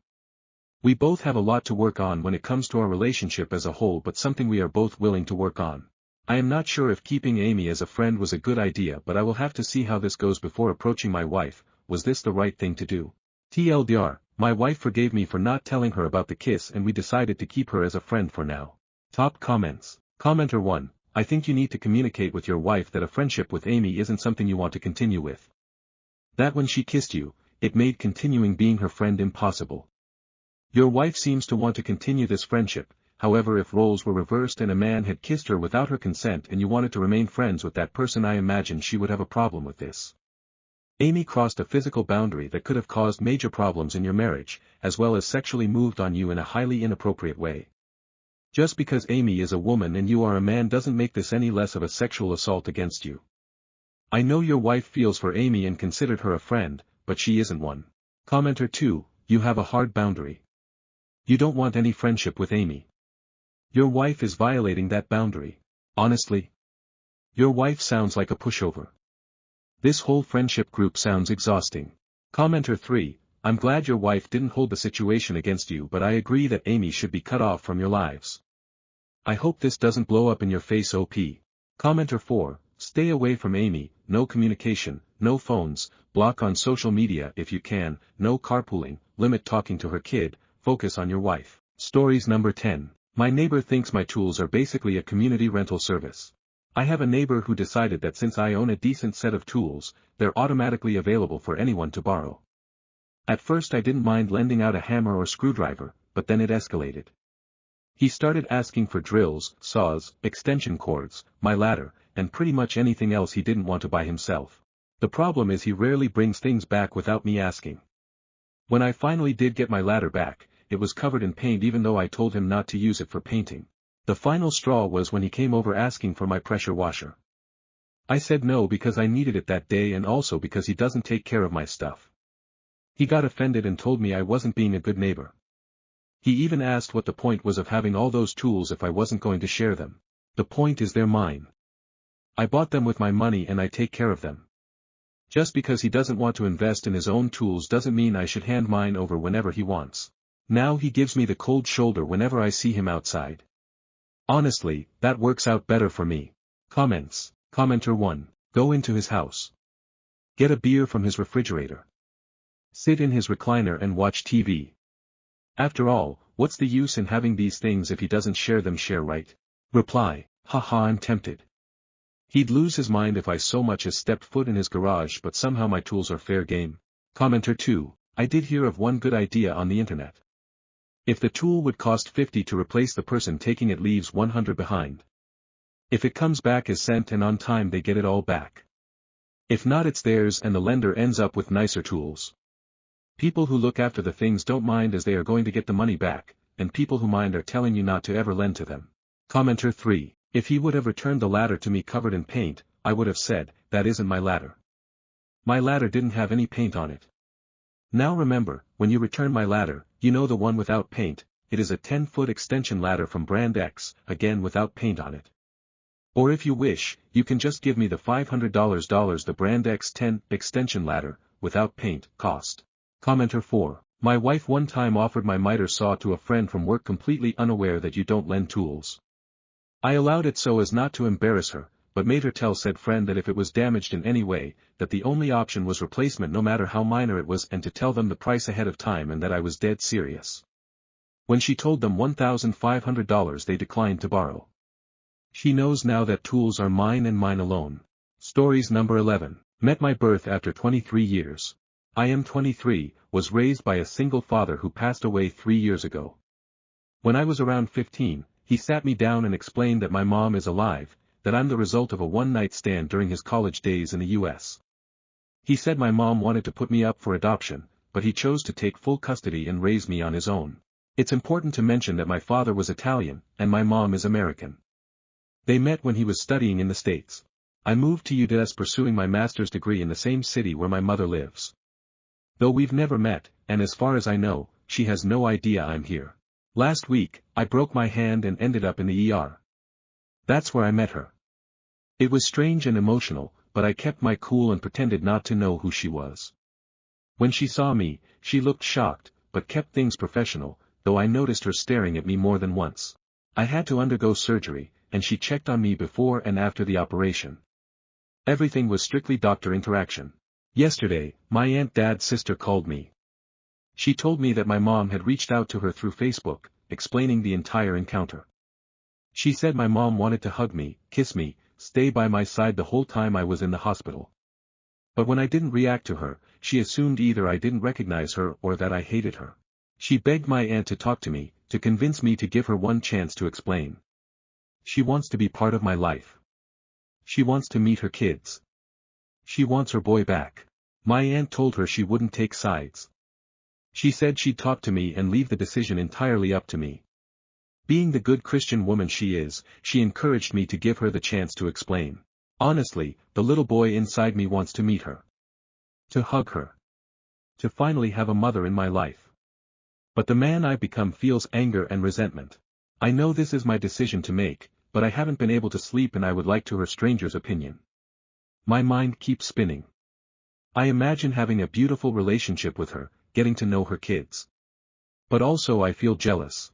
[SPEAKER 1] We both have a lot to work on when it comes to our relationship as a whole, but something we are both willing to work on. I am not sure if keeping Amy as a friend was a good idea, but I will have to see how this goes before approaching my wife. Was this the right thing to do? TLDR, my wife forgave me for not telling her about the kiss and we decided to keep her as a friend for now. Top comments. Commenter 1, I think you need to communicate with your wife that a friendship with Amy isn't something you want to continue with. That when she kissed you, it made continuing being her friend impossible. Your wife seems to want to continue this friendship. However, if roles were reversed and a man had kissed her without her consent and you wanted to remain friends with that person, I imagine she would have a problem with this. Amy crossed a physical boundary that could have caused major problems in your marriage, as well as sexually moved on you in a highly inappropriate way. Just because Amy is a woman and you are a man doesn't make this any less of a sexual assault against you. I know your wife feels for Amy and considered her a friend, but she isn't one. Commenter 2, you have a hard boundary. You don't want any friendship with Amy. Your wife is violating that boundary. Honestly, your wife sounds like a pushover. This whole friendship group sounds exhausting. Commenter 3, I'm glad your wife didn't hold the situation against you, but I agree that Amy should be cut off from your lives. I hope this doesn't blow up in your face, OP. Commenter 4, stay away from Amy, no communication, no phones, block on social media if you can, no carpooling, limit talking to her kid, focus on your wife. Stories number 10. My neighbor thinks my tools are basically a community rental service. I have a neighbor who decided that since I own a decent set of tools, they're automatically available for anyone to borrow. At first I didn't mind lending out a hammer or screwdriver, but then it escalated. He started asking for drills, saws, extension cords, my ladder, and pretty much anything else he didn't want to buy himself. The problem is he rarely brings things back without me asking. When I finally did get my ladder back, it was covered in paint even though I told him not to use it for painting. The final straw was when he came over asking for my pressure washer. I said no because I needed it that day and also because he doesn't take care of my stuff. He got offended and told me I wasn't being a good neighbor. He even asked what the point was of having all those tools if I wasn't going to share them. The point is they're mine. I bought them with my money and I take care of them. Just because he doesn't want to invest in his own tools doesn't mean I should hand mine over whenever he wants. Now he gives me the cold shoulder whenever I see him outside. Honestly, that works out better for me. Comments. Commenter 1. Go into his house. Get a beer from his refrigerator. Sit in his recliner and watch TV. After all, what's the use in having these things if he doesn't share them, right? Reply. Haha, I'm tempted. He'd lose his mind if I so much as stepped foot in his garage, but somehow my tools are fair game. Commenter 2. I did hear of one good idea on the internet. If the tool would cost 50 to replace, the person taking it leaves 100 behind. If it comes back as sent and on time, they get it all back. If not, it's theirs and the lender ends up with nicer tools. People who look after the things don't mind as they are going to get the money back, and people who mind are telling you not to ever lend to them. Commenter 3. If he would have returned the ladder to me covered in paint, I would have said, that isn't my ladder. My ladder didn't have any paint on it. Now remember, when you return my ladder, you know the one without paint, it is a 10-foot extension ladder from brand X, again without paint on it. Or if you wish, you can just give me the $500 the brand X 10 extension ladder, without paint, cost. Commenter 4. My wife one time offered my miter saw to a friend from work completely unaware that you don't lend tools. I allowed it so as not to embarrass her, but made her tell said friend that if it was damaged in any way, that the only option was replacement no matter how minor it was, and to tell them the price ahead of time and that I was dead serious. When she told them $1,500 they declined to borrow. She knows now that tools are mine and mine alone. Stories number 11. Met my birth after 23 years. I am 23, was raised by a single father who passed away 3 years ago. When I was around 15, he sat me down and explained that my mom is alive, that I'm the result of a one-night stand during his college days in the US. He said my mom wanted to put me up for adoption, but he chose to take full custody and raise me on his own. It's important to mention that my father was Italian, and my mom is American. They met when he was studying in the States. I moved to US pursuing my master's degree in the same city where my mother lives. Though we've never met, and as far as I know, she has no idea I'm here. Last week, I broke my hand and ended up in the ER. That's where I met her. It was strange and emotional, but I kept my cool and pretended not to know who she was. When she saw me, she looked shocked, but kept things professional, though I noticed her staring at me more than once. I had to undergo surgery, and she checked on me before and after the operation. Everything was strictly doctor interaction. Yesterday, my aunt dad's sister called me. She told me that my mom had reached out to her through Facebook, explaining the entire encounter. She said my mom wanted to hug me, kiss me, stay by my side the whole time I was in the hospital. But when I didn't react to her, she assumed either I didn't recognize her or that I hated her. She begged my aunt to talk to me, to convince me to give her one chance to explain. She wants to be part of my life. She wants to meet her kids. She wants her boy back. My aunt told her she wouldn't take sides. She said she'd talk to me and leave the decision entirely up to me. Being the good Christian woman she is, she encouraged me to give her the chance to explain. Honestly, the little boy inside me wants to meet her. To hug her. To finally have a mother in my life. But the man I've become feels anger and resentment. I know this is my decision to make, but I haven't been able to sleep and I would like to hear strangers' opinion. My mind keeps spinning. I imagine having a beautiful relationship with her, getting to know her kids. But also I feel jealous.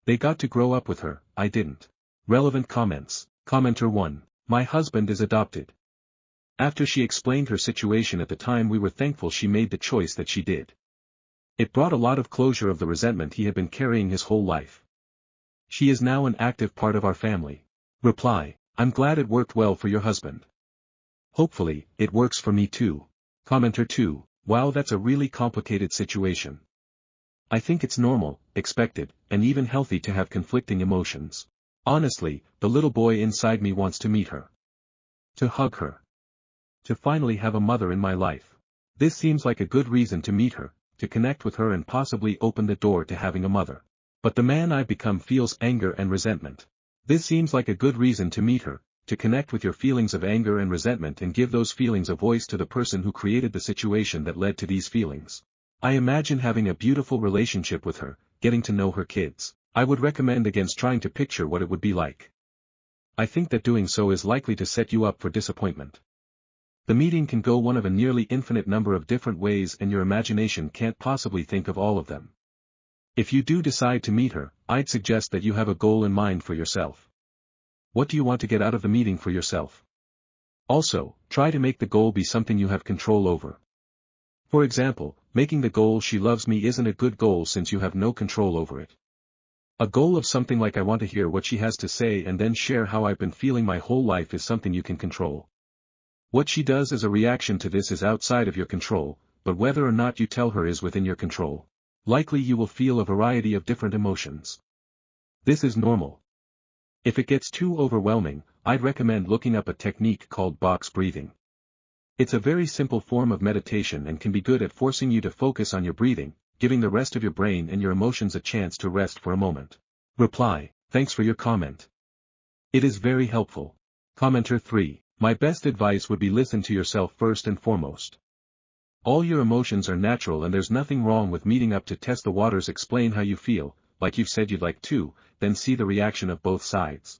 [SPEAKER 1] They got to grow up with her, I didn't. Relevant comments. Commenter 1. My husband is adopted. After she explained her situation at the time, we were thankful she made the choice that she did. It brought a lot of closure of the resentment he had been carrying his whole life. She is now an active part of our family. Reply. I'm glad it worked well for your husband. Hopefully, it works for me too. Commenter 2. Wow, that's a really complicated situation. I think it's normal, expected, and even healthy to have conflicting emotions. Honestly, the little boy inside me wants to meet her. To hug her. To finally have a mother in my life. This seems like a good reason to meet her, to connect with her and possibly open the door to having a mother. But the man I've become feels anger and resentment. This seems like a good reason to meet her, to connect with your feelings of anger and resentment and give those feelings a voice to the person who created the situation that led to these feelings. I imagine having a beautiful relationship with her, getting to know her kids. I would recommend against trying to picture what it would be like. I think that doing so is likely to set you up for disappointment. The meeting can go one of a nearly infinite number of different ways and your imagination can't possibly think of all of them. If you do decide to meet her, I'd suggest that you have a goal in mind for yourself. What do you want to get out of the meeting for yourself? Also, try to make the goal be something you have control over. For example, making the goal she loves me isn't a good goal since you have no control over it. A goal of something like I want to hear what she has to say and then share how I've been feeling my whole life is something you can control. What she does as a reaction to this is outside of your control, but whether or not you tell her is within your control. Likely you will feel a variety of different emotions. This is normal. If it gets too overwhelming, I'd recommend looking up a technique called box breathing. It's a very simple form of meditation and can be good at forcing you to focus on your breathing, giving the rest of your brain and your emotions a chance to rest for a moment. Reply. Thanks for your comment. It is very helpful. Commenter 3. My best advice would be listen to yourself first and foremost. All your emotions are natural and there's nothing wrong with meeting up to test the waters. Explain how you feel, like you've said you'd like to, then see the reaction of both sides.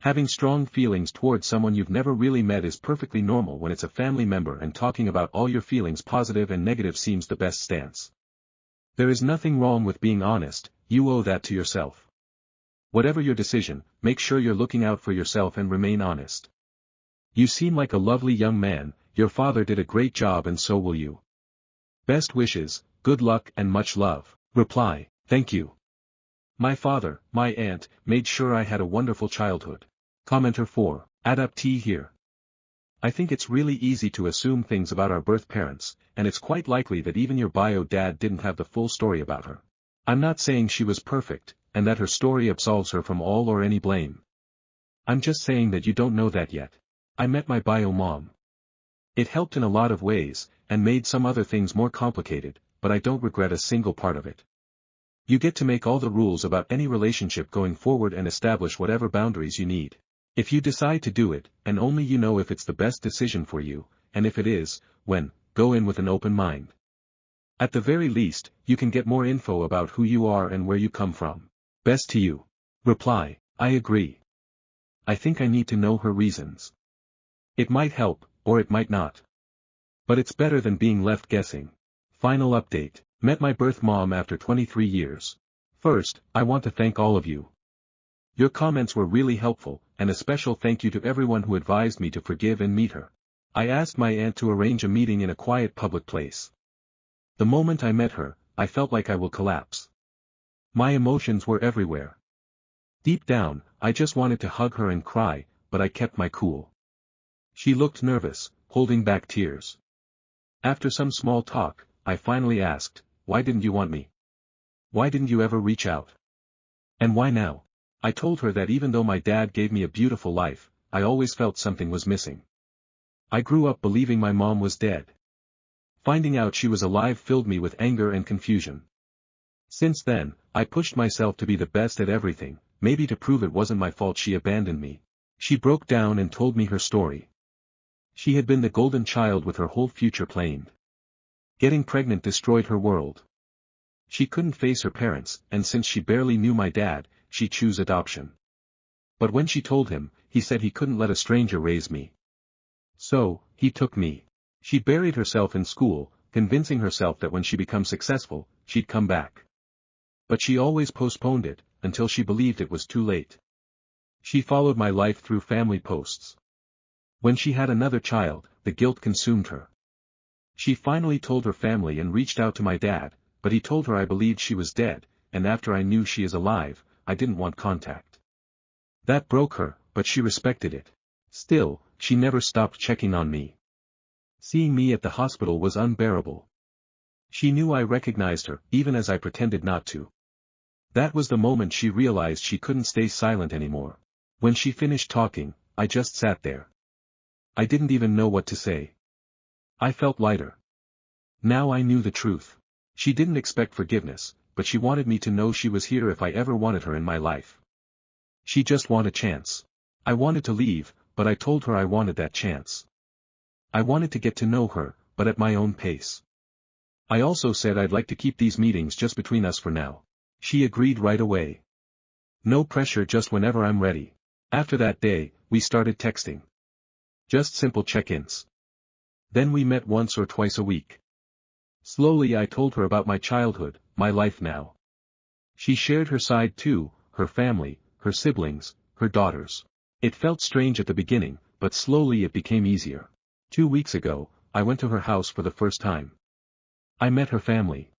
[SPEAKER 1] Having strong feelings towards someone you've never really met is perfectly normal when it's a family member, and talking about all your feelings, positive and negative, seems the best stance. There is nothing wrong with being honest, you owe that to yourself. Whatever your decision, make sure you're looking out for yourself and remain honest. You seem like a lovely young man, your father did a great job and so will you. Best wishes, good luck and much love. Reply, thank you. My father, my aunt, made sure I had a wonderful childhood. Commenter 4. Adoptee here. I think it's really easy to assume things about our birth parents, and it's quite likely that even your bio dad didn't have the full story about her. I'm not saying she was perfect, and that her story absolves her from all or any blame. I'm just saying that you don't know that yet. I met my bio mom. It helped in a lot of ways, and made some other things more complicated, but I don't regret a single part of it. You get to make all the rules about any relationship going forward and establish whatever boundaries you need. If you decide to do it, and only you know if it's the best decision for you, and if it is, go in with an open mind. At the very least, you can get more info about who you are and where you come from. Best to you. Reply, I agree. I think I need to know her reasons. It might help, or it might not. But it's better than being left guessing. Final update. Met my birth mom after 23 years. First, I want to thank all of you. Your comments were really helpful, and a special thank you to everyone who advised me to forgive and meet her. I asked my aunt to arrange a meeting in a quiet public place. The moment I met her, I felt like I will collapse. My emotions were everywhere. Deep down, I just wanted to hug her and cry, but I kept my cool. She looked nervous, holding back tears. After some small talk, I finally asked, "Why didn't you want me? Why didn't you ever reach out? And why now?" I told her that even though my dad gave me a beautiful life, I always felt something was missing. I grew up believing my mom was dead. Finding out she was alive filled me with anger and confusion. Since then, I pushed myself to be the best at everything, maybe to prove it wasn't my fault she abandoned me. She broke down and told me her story. She had been the golden child with her whole future planned. Getting pregnant destroyed her world. She couldn't face her parents, and since she barely knew my dad, she chose adoption. But when she told him, he said he couldn't let a stranger raise me. So, he took me. She buried herself in school, convincing herself that when she becomes successful, she'd come back. But she always postponed it, until she believed it was too late. She followed my life through family posts. When she had another child, the guilt consumed her. She finally told her family and reached out to my dad, but he told her I believed she was dead, and after I knew she is alive, I didn't want contact. That broke her, but she respected it. Still, she never stopped checking on me. Seeing me at the hospital was unbearable. She knew I recognized her, even as I pretended not to. That was the moment she realized she couldn't stay silent anymore. When she finished talking, I just sat there. I didn't even know what to say. I felt lighter. Now I knew the truth. She didn't expect forgiveness, but she wanted me to know she was here if I ever wanted her in my life. She just wanted a chance. I wanted to leave, but I told her I wanted that chance. I wanted to get to know her, but at my own pace. I also said I'd like to keep these meetings just between us for now. She agreed right away. No pressure, just whenever I'm ready. After that day, we started texting. Just simple check-ins. Then we met once or twice a week. Slowly I told her about my childhood, my life now. She shared her side too, her family, her siblings, her daughters. It felt strange at the beginning, but slowly it became easier. 2 weeks ago, I went to her house for the first time. I met her family.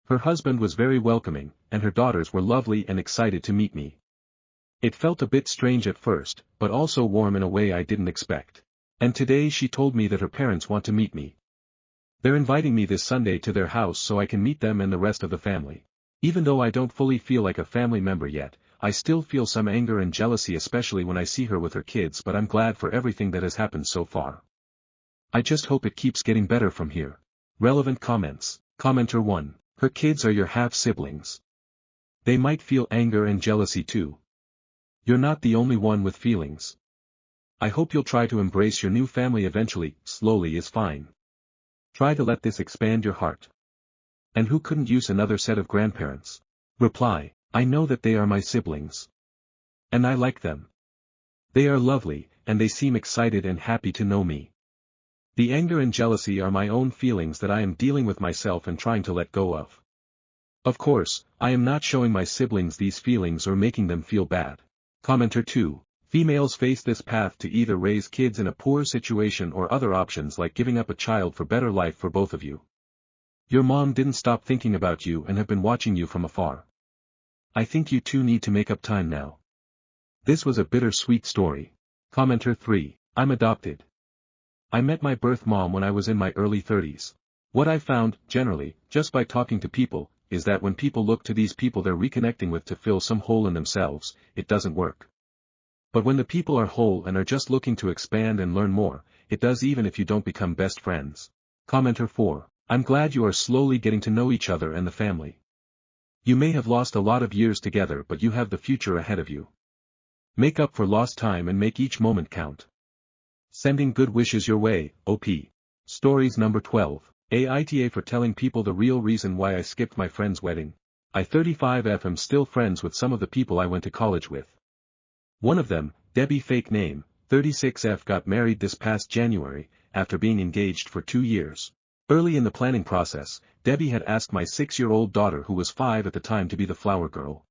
[SPEAKER 1] Her husband was very welcoming, and her daughters were lovely and excited to meet me. It felt a bit strange at first, but also warm in a way I didn't expect. And today she told me that her parents want to meet me. They're inviting me this Sunday to their house so I can meet them and the rest of the family. Even though I don't fully feel like a family member yet, I still feel some anger and jealousy, especially when I see her with her kids, but I'm glad for everything that has happened so far. I just hope it keeps getting better from here. Relevant comments. Commenter 1. Her kids are your half-siblings. They might feel anger and jealousy too. You're not the only one with feelings. I hope you'll try to embrace your new family eventually. Slowly is fine. Try to let this expand your heart. And who couldn't use another set of grandparents? Reply, I know that they are my siblings. And I like them. They are lovely, and they seem excited and happy to know me. The anger and jealousy are my own feelings that I am dealing with myself and trying to let go of. Of course, I am not showing my siblings these feelings or making them feel bad. Commenter 2. Females face this path to either raise kids in a poor situation or other options like giving up a child for better life for both of you. Your mom didn't stop thinking about you and have been watching you from afar. I think you two need to make up time now. This was a bittersweet story. Commenter 3. I'm adopted. I met my birth mom when I was in my early 30s. What I found, generally, just by talking to people, is that when people look to these people they're reconnecting with to fill some hole in themselves, it doesn't work. But when the people are whole and are just looking to expand and learn more, it does even if you don't become best friends. Commenter 4. I'm glad you are slowly getting to know each other and the family. You may have lost a lot of years together but you have the future ahead of you. Make up for lost time and make each moment count. Sending good wishes your way, OP. Stories number 12. Aita for telling people the real reason why I skipped my friend's wedding. I 35F am still friends with some of the people I went to college with. One of them, Debbie fake name, 36F got married this past January, after being engaged for 2 years. Early in the planning process, Debbie had asked my 6-year-old daughter who was 5 at the time to be the flower girl.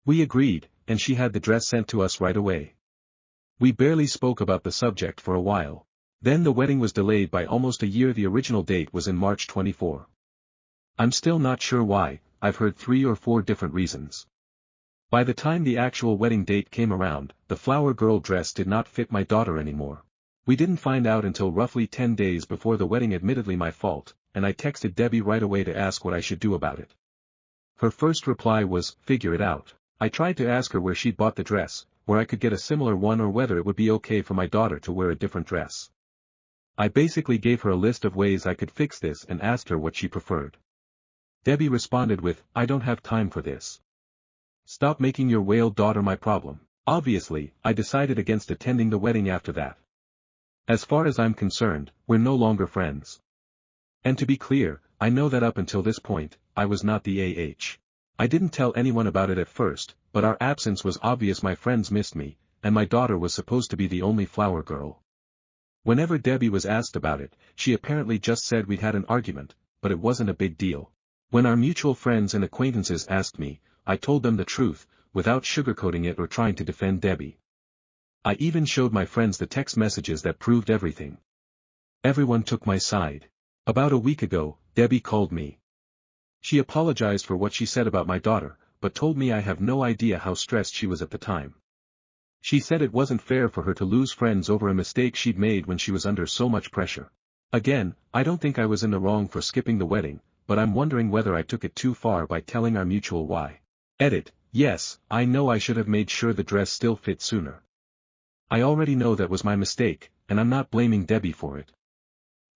[SPEAKER 1] We agreed, and she had the dress sent to us right away. We barely spoke about the subject for a while. Then the wedding was delayed by almost a year. The original date was in March 24. I'm still not sure why, I've heard 3 or 4 different reasons. By the time the actual wedding date came around, the flower girl dress did not fit my daughter anymore. We didn't find out until roughly 10 days before the wedding, admittedly my fault, and I texted Debbie right away to ask what I should do about it. Her first reply was, figure it out. I tried to ask her where she'd bought the dress, where I could get a similar one or whether it would be okay for my daughter to wear a different dress. I basically gave her a list of ways I could fix this and asked her what she preferred. Debbie responded with, I don't have time for this. Stop making your whale daughter my problem. Obviously, I decided against attending the wedding after that. As far as I'm concerned, we're no longer friends. And to be clear, I know that up until this point, I was not the AH. I didn't tell anyone about it at first, but our absence was obvious. My friends missed me, and my daughter was supposed to be the only flower girl. Whenever Debbie was asked about it, she apparently just said we'd had an argument, but it wasn't a big deal. When our mutual friends and acquaintances asked me, I told them the truth, without sugarcoating it or trying to defend Debbie. I even showed my friends the text messages that proved everything. Everyone took my side. About a week ago, Debbie called me. She apologized for what she said about my daughter, but told me I have no idea how stressed she was at the time. She said it wasn't fair for her to lose friends over a mistake she'd made when she was under so much pressure. Again, I don't think I was in the wrong for skipping the wedding, but I'm wondering whether I took it too far by telling our mutual why. Edit. Yes, I know I should have made sure the dress still fit sooner. I already know that was my mistake, and I'm not blaming Debbie for it.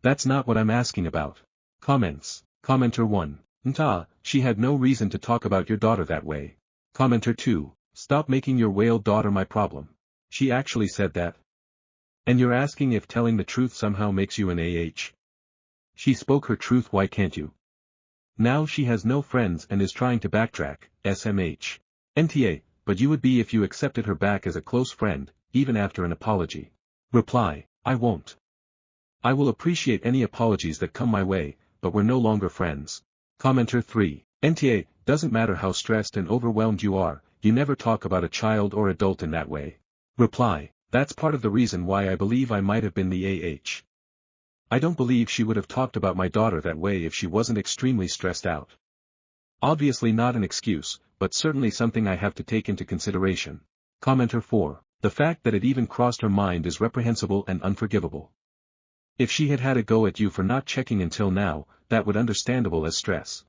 [SPEAKER 1] That's not what I'm asking about. Comments. Commenter 1. She had no reason to talk about your daughter that way. Commenter 2. Stop making your whale daughter my problem. She actually said that. And you're asking if telling the truth somehow makes you an AH. She spoke her truth, why can't you? Now she has no friends and is trying to backtrack, SMH. NTA, but you would be if you accepted her back as a close friend, even after an apology. Reply, I won't. I will appreciate any apologies that come my way, but we're no longer friends. Commenter 3. NTA, doesn't matter how stressed and overwhelmed you are, you never talk about a child or adult in that way. Reply, that's part of the reason why I believe I might have been the AH. I don't believe she would have talked about my daughter that way if she wasn't extremely stressed out. Obviously not an excuse, but certainly something I have to take into consideration. Commenter 4. The fact that it even crossed her mind is reprehensible and unforgivable. If she had had a go at you for not checking until now, that would understandable as stress.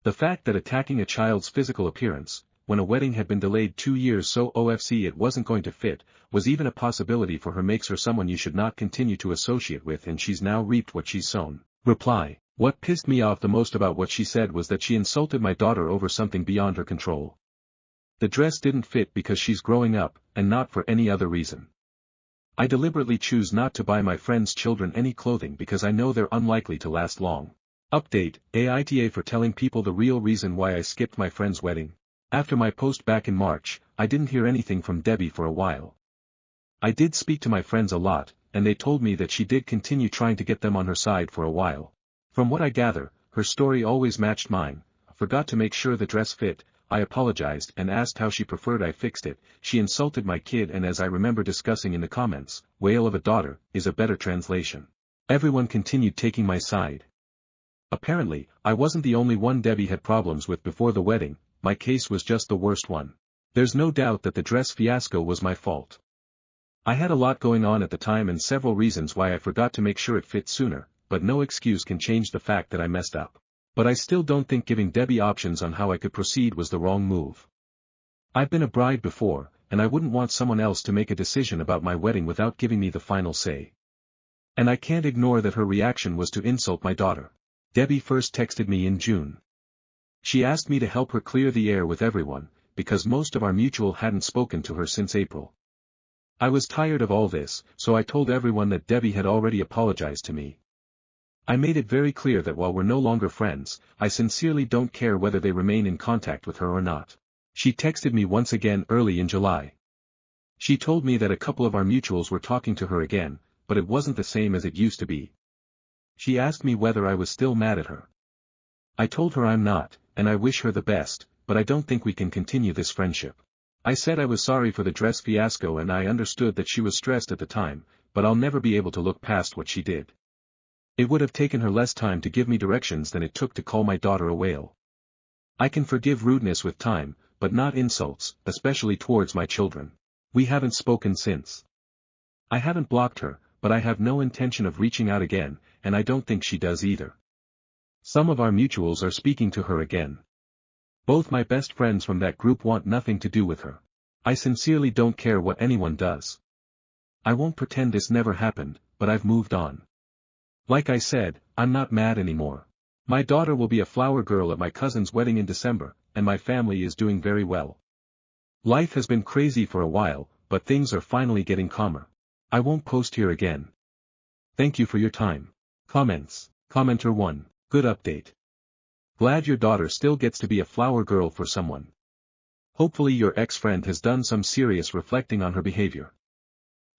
[SPEAKER 1] The fact that attacking a child's physical appearance, when a wedding had been delayed 2 years so OFC it wasn't going to fit, was even a possibility for her makes her someone you should not continue to associate with, and she's now reaped what she's sown. Reply, what pissed me off the most about what she said was that she insulted my daughter over something beyond her control. The dress didn't fit because she's growing up, and not for any other reason. I deliberately choose not to buy my friends' children any clothing because I know they're unlikely to last long. Update, AITA for telling people the real reason why I skipped my friend's wedding. After my post back in March, I didn't hear anything from Debbie for a while. I did speak to my friends a lot, and they told me that she did continue trying to get them on her side for a while. From what I gather, her story always matched mine, forgot to make sure the dress fit. I apologized and asked how she preferred I fixed it. She insulted my kid, and as I remember discussing in the comments, whale of a daughter is a better translation. Everyone continued taking my side. Apparently, I wasn't the only one Debbie had problems with before the wedding. My case was just the worst one. There's no doubt that the dress fiasco was my fault. I had a lot going on at the time and several reasons why I forgot to make sure it fit sooner, but no excuse can change the fact that I messed up. But I still don't think giving Debbie options on how I could proceed was the wrong move. I've been a bride before, and I wouldn't want someone else to make a decision about my wedding without giving me the final say. And I can't ignore that her reaction was to insult my daughter. Debbie first texted me in June. She asked me to help her clear the air with everyone, because most of our mutual hadn't spoken to her since April. I was tired of all this, so I told everyone that Debbie had already apologized to me. I made it very clear that while we're no longer friends, I sincerely don't care whether they remain in contact with her or not. She texted me once again early in July. She told me that a couple of our mutuals were talking to her again, but it wasn't the same as it used to be. She asked me whether I was still mad at her. I told her I'm not, and I wish her the best, but I don't think we can continue this friendship. I said I was sorry for the dress fiasco and I understood that she was stressed at the time, but I'll never be able to look past what she did. It would have taken her less time to give me directions than it took to call my daughter a whale. I can forgive rudeness with time, but not insults, especially towards my children. We haven't spoken since. I haven't blocked her, but I have no intention of reaching out again, and I don't think she does either. Some of our mutuals are speaking to her again. Both my best friends from that group want nothing to do with her. I sincerely don't care what anyone does. I won't pretend this never happened, but I've moved on. Like I said, I'm not mad anymore. My daughter will be a flower girl at my cousin's wedding in December, and my family is doing very well. Life has been crazy for a while, but things are finally getting calmer. I won't post here again. Thank you for your time. Comments. Commenter 1. Good update. Glad your daughter still gets to be a flower girl for someone. Hopefully your ex-friend has done some serious reflecting on her behavior.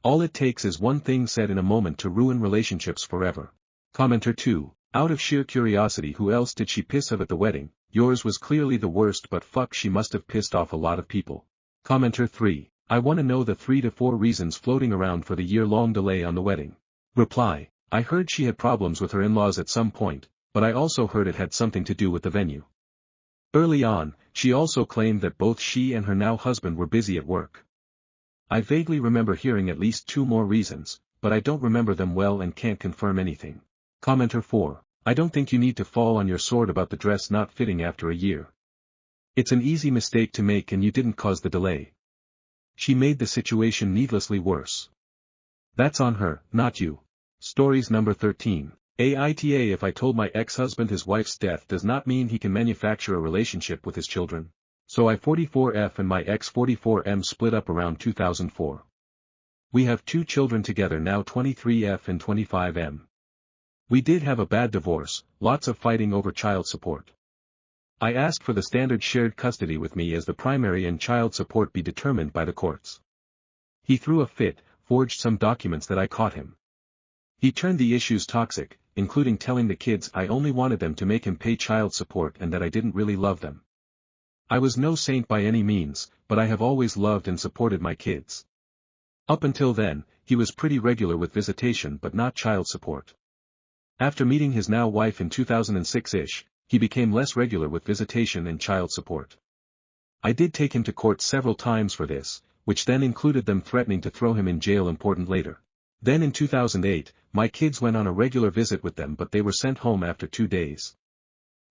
[SPEAKER 1] All it takes is one thing said in a moment to ruin relationships forever. Commenter 2. Out of sheer curiosity, who else did she piss off at the wedding? Yours was clearly the worst, but fuck, she must have pissed off a lot of people. Commenter 3. I want to know the 3 to 4 reasons floating around for the year-long delay on the wedding. Reply. I heard she had problems with her in-laws at some point, but I also heard it had something to do with the venue. Early on, she also claimed that both she and her now husband were busy at work. I vaguely remember hearing at least 2 more reasons, but I don't remember them well and can't confirm anything. Commenter 4. I don't think you need to fall on your sword about the dress not fitting after a year. It's an easy mistake to make and you didn't cause the delay. She made the situation needlessly worse. That's on her, not you. Stories number 13. Aita, if I told my ex-husband his wife's death does not mean he can manufacture a relationship with his children. So I 44F and my ex 44M split up around 2004. We have 2 children together now, 23F and 25M. We did have a bad divorce, lots of fighting over child support. I asked for the standard shared custody with me as the primary and child support be determined by the courts. He threw a fit, forged some documents that I caught him. He turned the issues toxic, including telling the kids I only wanted them to make him pay child support and that I didn't really love them. I was no saint by any means, but I have always loved and supported my kids. Up until then, he was pretty regular with visitation but not child support. After meeting his now wife in 2006-ish, he became less regular with visitation and child support. I did take him to court several times for this, which then included them threatening to throw him in jail important later. Then in 2008, my kids went on a regular visit with them but they were sent home after 2 days.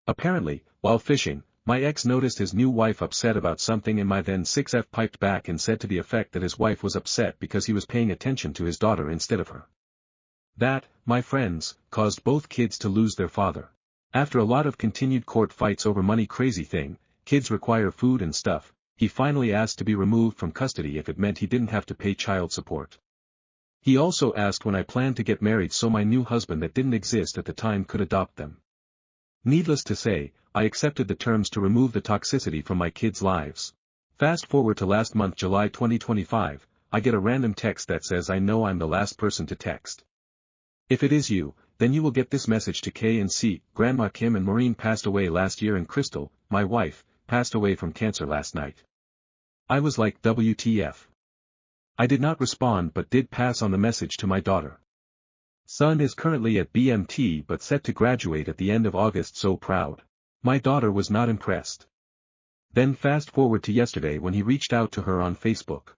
[SPEAKER 1] Apparently, while fishing, my ex noticed his new wife upset about something and my then 6F piped back and said to the effect that his wife was upset because he was paying attention to his daughter instead of her. That, my friends, caused both kids to lose their father. After a lot of continued court fights over money crazy thing, kids require food and stuff, he finally asked to be removed from custody if it meant he didn't have to pay child support. He also asked when I planned to get married so my new husband that didn't exist at the time could adopt them. Needless to say, I accepted the terms to remove the toxicity from my kids' lives. Fast forward to last month, July 2025, I get a random text that says I know I'm the last person to text. If it is you, then you will get this message to K and C. Grandma Kim and Maureen passed away last year and Crystal, my wife, passed away from cancer last night. I was like WTF. I did not respond but did pass on the message to my daughter. Son is currently at BMT but set to graduate at the end of August, so proud. My daughter was not impressed. Then fast forward to yesterday when he reached out to her on Facebook.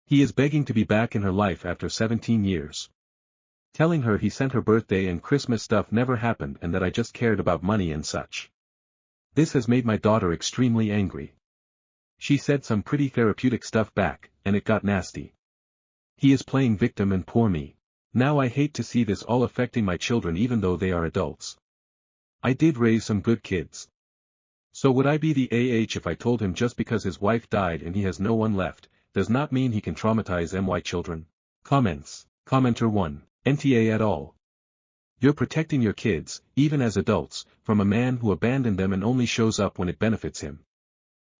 [SPEAKER 1] He is begging to be back in her life after 17 years. Telling her he sent her birthday and Christmas stuff never happened and that I just cared about money and such. This has made my daughter extremely angry. She said some pretty therapeutic stuff back, and it got nasty. He is playing victim and poor me. Now I hate to see this all affecting my children even though they are adults. I did raise some good kids. So would I be the AH if I told him just because his wife died and he has no one left, does not mean he can traumatize my children? Comments. Commenter 1. NTA at all. You're protecting your kids, even as adults, from a man who abandoned them and only shows up when it benefits him.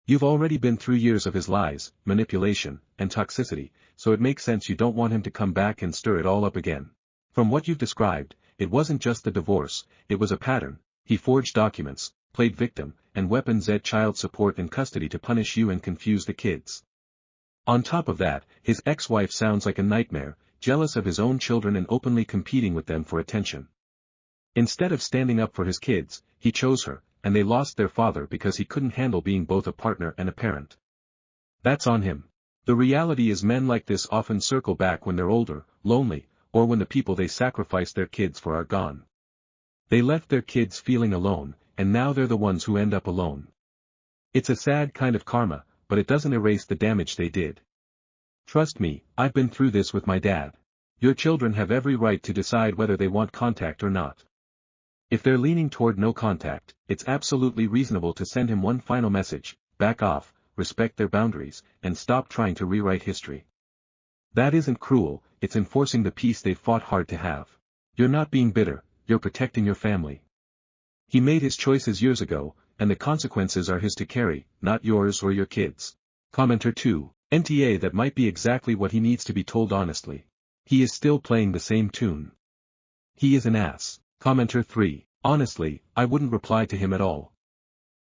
[SPEAKER 1] You've already been through years of his lies, manipulation, and toxicity, so it makes sense you don't want him to come back and stir it all up again. From what you've described, it wasn't just the divorce, it was a pattern. He forged documents, played victim, and weapons-ed child support and custody to punish you and confuse the kids. On top of that, his ex-wife sounds like a nightmare, jealous of his own children and openly competing with them for attention. Instead of standing up for his kids, he chose her, and they lost their father because he couldn't handle being both a partner and a parent. That's on him. The reality is men like this often circle back when they're older, lonely, or when the people they sacrificed their kids for are gone. They left their kids feeling alone, and now they're the ones who end up alone. It's a sad kind of karma, but it doesn't erase the damage they did. Trust me, I've been through this with my dad. Your children have every right to decide whether they want contact or not. If they're leaning toward no contact, it's absolutely reasonable to send him one final message: back off, respect their boundaries, and stop trying to rewrite history. That isn't cruel, it's enforcing the peace they've fought hard to have. You're not being bitter, you're protecting your family. He made his choices years ago, and the consequences are his to carry, not yours or your kids. Commenter 2. NTA that might be exactly what he needs to be told honestly. He is still playing the same tune. He is an ass. Commenter 3. Honestly, I wouldn't reply to him at all.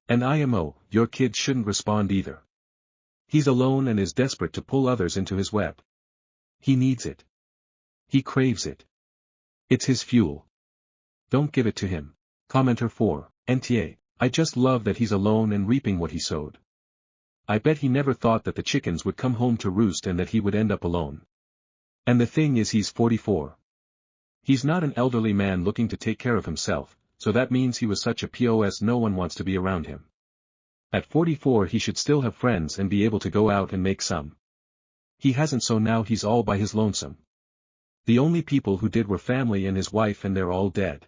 [SPEAKER 1] And IMO, your kids shouldn't respond either. He's alone and is desperate to pull others into his web. He needs it. He craves it. It's his fuel. Don't give it to him. Commenter 4. NTA. I just love that he's alone and reaping what he sowed. I bet he never thought that the chickens would come home to roost and that he would end up alone. And the thing is, he's 44. He's not an elderly man looking to take care of himself, so that means he was such a POS no one wants to be around him. At 44 he should still have friends and be able to go out and make some. He hasn't, so now he's all by his lonesome. The only people who did were family and his wife, and they're all dead.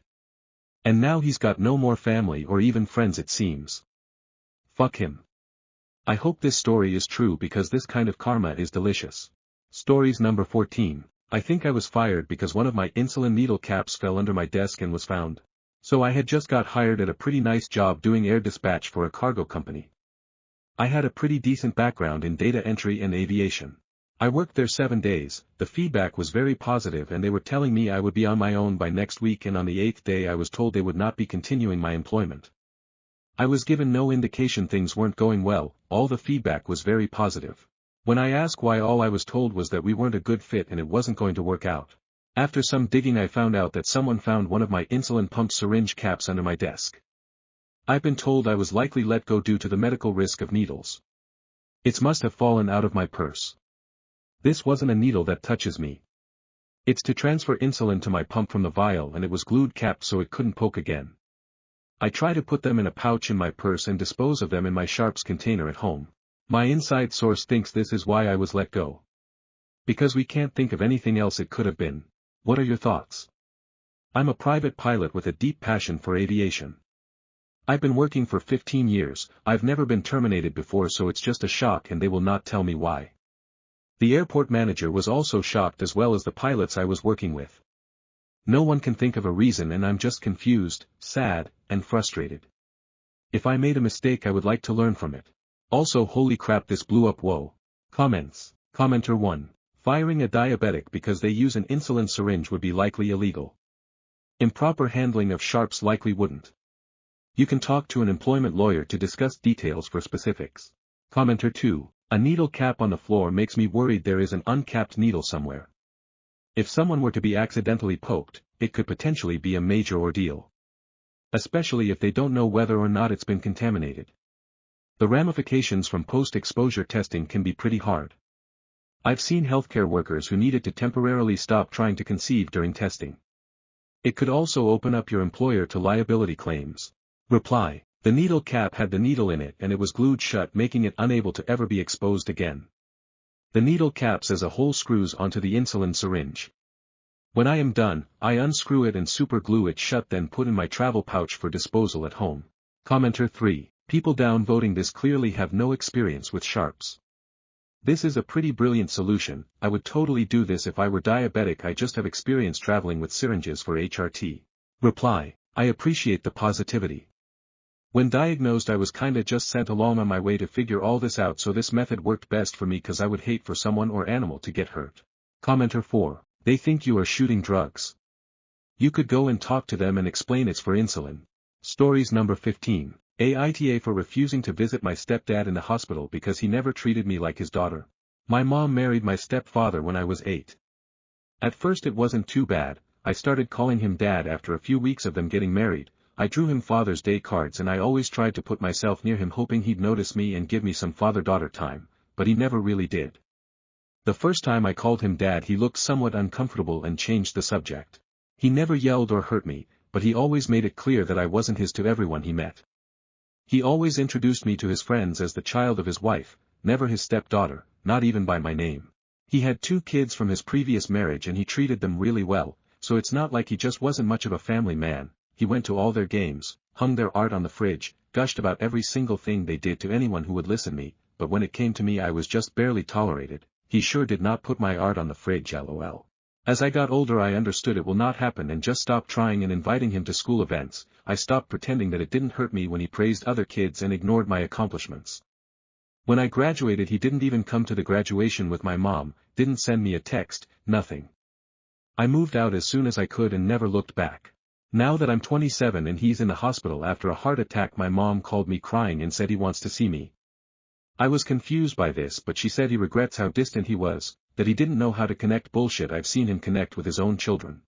[SPEAKER 1] And now he's got no more family or even friends, it seems. Fuck him. I hope this story is true because this kind of karma is delicious. Stories number 14. I think I was fired because one of my insulin needle caps fell under my desk and was found. So I had just got hired at a pretty nice job doing air dispatch for a cargo company. I had a pretty decent background in data entry and aviation. I worked there 7 days, the feedback was very positive and they were telling me I would be on my own by next week, and on the 8th day I was told they would not be continuing my employment. I was given no indication things weren't going well, all the feedback was very positive. When I asked why, all I was told was that we weren't a good fit and it wasn't going to work out. After some digging I found out that someone found one of my insulin pump syringe caps under my desk. I've been told I was likely let go due to the medical risk of needles. It must have fallen out of my purse. This wasn't a needle that touches me. It's to transfer insulin to my pump from the vial, and it was glued capped so it couldn't poke again. I try to put them in a pouch in my purse and dispose of them in my sharps container at home. My inside source thinks this is why I was let go. Because we can't think of anything else it could have been. What are your thoughts? I'm a private pilot with a deep passion for aviation. I've been working for 15 years, I've never been terminated before, so it's just a shock and they will not tell me why. The airport manager was also shocked, as well as the pilots I was working with. No one can think of a reason and I'm just confused, sad, and frustrated. If I made a mistake I would like to learn from it. Also, holy crap, this blew up, whoa. Comments. Commenter 1. Firing a diabetic because they use an insulin syringe would be likely illegal. Improper handling of sharps likely wouldn't. You can talk to an employment lawyer to discuss details for specifics. Commenter 2. A needle cap on the floor makes me worried there is an uncapped needle somewhere. If someone were to be accidentally poked, it could potentially be a major ordeal. Especially if they don't know whether or not it's been contaminated. The ramifications from post-exposure testing can be pretty hard. I've seen healthcare workers who needed to temporarily stop trying to conceive during testing. It could also open up your employer to liability claims. Reply. The needle cap had the needle in it and it was glued shut, making it unable to ever be exposed again. The needle caps as a whole screws onto the insulin syringe. When I am done, I unscrew it and super glue it shut, then put in my travel pouch for disposal at home. Commenter 3. People downvoting this clearly have no experience with sharps. This is a pretty brilliant solution. I would totally do this if I were diabetic. I just have experience traveling with syringes for HRT. Reply. I appreciate the positivity. When diagnosed I was kinda just sent along on my way to figure all this out, so this method worked best for me cause I would hate for someone or animal to get hurt. Commenter 4. They think you are shooting drugs. You could go and talk to them and explain it's for insulin. Stories number 15. Aita for refusing to visit my stepdad in the hospital because he never treated me like his daughter. My mom married my stepfather when I was 8. At first it wasn't too bad. I started calling him dad after a few weeks of them getting married. I drew him Father's Day cards and I always tried to put myself near him hoping he'd notice me and give me some father-daughter time, but he never really did. The first time I called him dad he looked somewhat uncomfortable and changed the subject. He never yelled or hurt me, but he always made it clear that I wasn't his to everyone he met. He always introduced me to his friends as the child of his wife, never his stepdaughter, not even by my name. He had 2 kids from his previous marriage and he treated them really well, so it's not like he just wasn't much of a family man. He went to all their games, hung their art on the fridge, gushed about every single thing they did to anyone who would listen me, but when it came to me I was just barely tolerated. He sure did not put my art on the fridge, lol. As I got older I understood it will not happen and just stopped trying and inviting him to school events. I stopped pretending that it didn't hurt me when he praised other kids and ignored my accomplishments. When I graduated he didn't even come to the graduation with my mom, didn't send me a text, nothing. I moved out as soon as I could and never looked back. Now that I'm 27 and he's in the hospital after a heart attack, my mom called me crying and said he wants to see me. I was confused by this, but she said he regrets how distant he was, that he didn't know how to connect. Bullshit, I've seen him connect with his own children.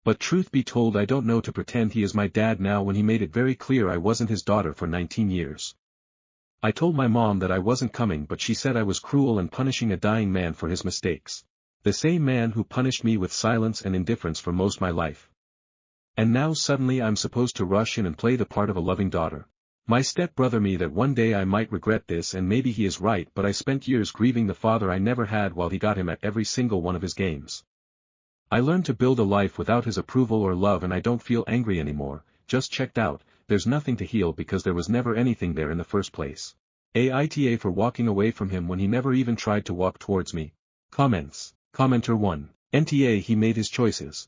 [SPEAKER 1] But truth be told I don't know to pretend he is my dad now when he made it very clear I wasn't his daughter for 19 years. I told my mom that I wasn't coming, but she said I was cruel and punishing a dying man for his mistakes. The same man who punished me with silence and indifference for most my life. And now suddenly I'm supposed to rush in and play the part of a loving daughter. My stepbrother me that one day I might regret this, and maybe he is right, but I spent years grieving the father I never had while he got him at every single one of his games. I learned to build a life without his approval or love and I don't feel angry anymore, just checked out. There's nothing to heal because there was never anything there in the first place. Aita for walking away from him when he never even tried to walk towards me. Comments. Commenter 1. NTA he made his choices.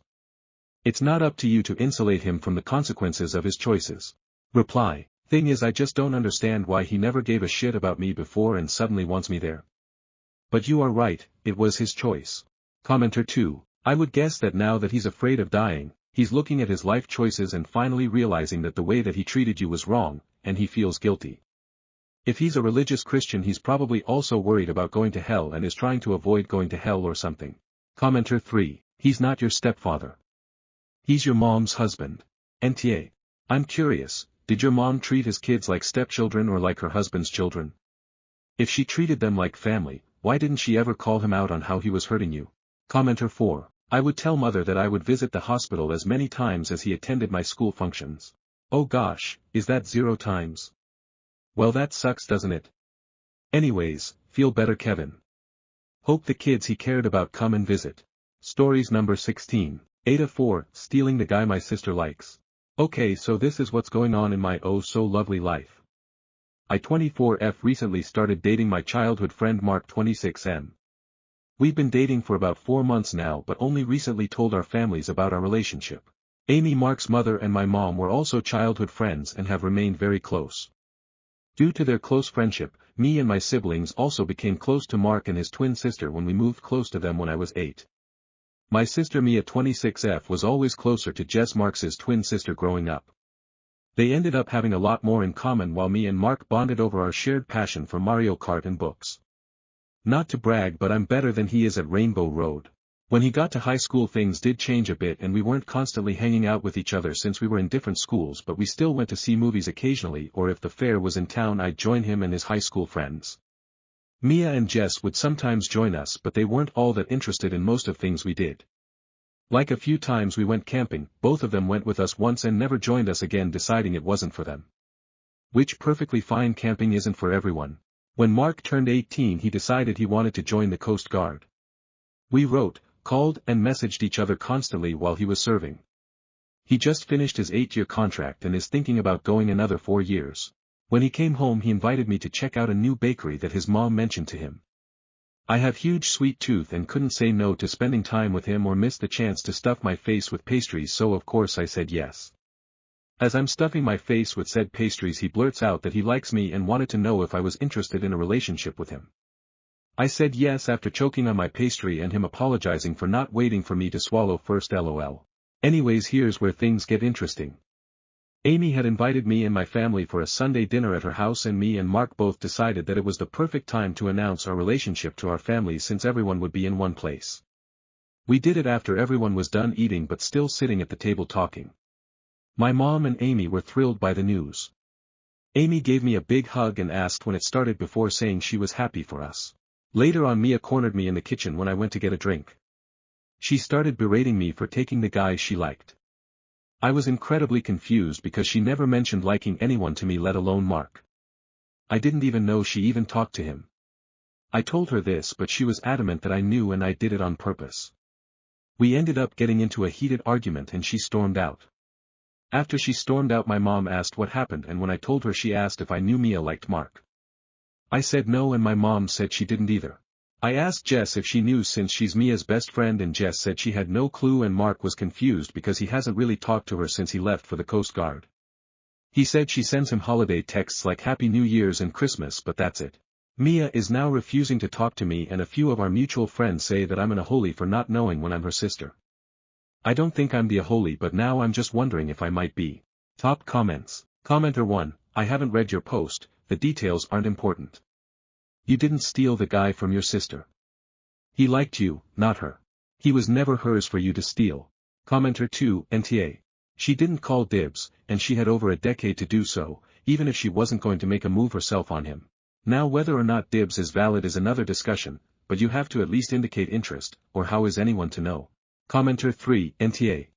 [SPEAKER 1] It's not up to you to insulate him from the consequences of his choices. Reply. Thing is I just don't understand why he never gave a shit about me before and suddenly wants me there. But you are right, it was his choice. Commenter 2. I would guess that now that he's afraid of dying, he's looking at his life choices and finally realizing that the way that he treated you was wrong, and he feels guilty. If he's a religious Christian he's probably also worried about going to hell and is trying to avoid going to hell or something. Commenter 3. He's not your stepfather. He's your mom's husband. NTA. I'm curious, did your mom treat his kids like stepchildren or like her husband's children? If she treated them like family, why didn't she ever call him out on how he was hurting you? Commenter 4. I would tell mother that I would visit the hospital as many times as he attended my school functions. Oh gosh, is that 0 times? Well that sucks, doesn't it? Anyways, feel better Kevin. Hope the kids he cared about come and visit. Stories number 16. Aita 4, stealing the guy my sister likes. Okay, so this is what's going on in my oh so lovely life. I 24F recently started dating my childhood friend Mark 26M. We've been dating for about 4 months now but only recently told our families about our relationship. Amy, Mark's mother, and my mom were also childhood friends and have remained very close. Due to their close friendship, me and my siblings also became close to Mark and his twin sister when we moved close to them when I was 8. My sister Mia 26F was always closer to Jess Marks's twin sister growing up. They ended up having a lot more in common while me and Mark bonded over our shared passion for Mario Kart and books. Not to brag, but I'm better than he is at Rainbow Road. When he got to high school things did change a bit and we weren't constantly hanging out with each other since we were in different schools, but we still went to see movies occasionally, or if the fair was in town I'd join him and his high school friends. Mia and Jess would sometimes join us, but they weren't all that interested in most of things we did. Like a few times we went camping, both of them went with us once and never joined us again, deciding it wasn't for them. Which perfectly fine, camping isn't for everyone. When Mark turned 18 he decided he wanted to join the Coast Guard. We wrote, called, and messaged each other constantly while he was serving. He just finished his 8-year contract and is thinking about going another 4 years. When he came home he invited me to check out a new bakery that his mom mentioned to him. I have huge sweet tooth and couldn't say no to spending time with him or miss the chance to stuff my face with pastries, so of course I said yes. As I'm stuffing my face with said pastries he blurts out that he likes me and wanted to know if I was interested in a relationship with him. I said yes after choking on my pastry and him apologizing for not waiting for me to swallow first, lol. Anyways, here's where things get interesting. Amy had invited me and my family for a Sunday dinner at her house, and me and Mark both decided that it was the perfect time to announce our relationship to our families since everyone would be in one place. We did it after everyone was done eating but still sitting at the table talking. My mom and Amy were thrilled by the news. Amy gave me a big hug and asked when it started before saying she was happy for us. Later on Mia cornered me in the kitchen when I went to get a drink. She started berating me for taking the guy she liked. I was incredibly confused because she never mentioned liking anyone to me, let alone Mark. I didn't even know she even talked to him. I told her this, but she was adamant that I knew and I did it on purpose. We ended up getting into a heated argument and she stormed out. After she stormed out my mom asked what happened, and when I told her she asked if I knew Mia liked Mark. I said no and my mom said she didn't either. I asked Jess if she knew since she's Mia's best friend and Jess said she had no clue, and Mark was confused because he hasn't really talked to her since he left for the Coast Guard. He said she sends him holiday texts like Happy New Year's and Christmas, but that's it. Mia is now refusing to talk to me and a few of our mutual friends say that I'm an a-holy for not knowing when I'm her sister. I don't think I'm the a-holy, but now I'm just wondering if I might be. Top comments. Commenter 1, I haven't read your post, the details aren't important. You didn't steal the guy from your sister. He liked you, not her. He was never hers for you to steal. Commenter 2, NTA. She didn't call dibs, and she had over a decade to do so, even if she wasn't going to make a move herself on him. Now whether or not dibs is valid is another discussion, but you have to at least indicate interest, or how is anyone to know? Commenter 3, NTA.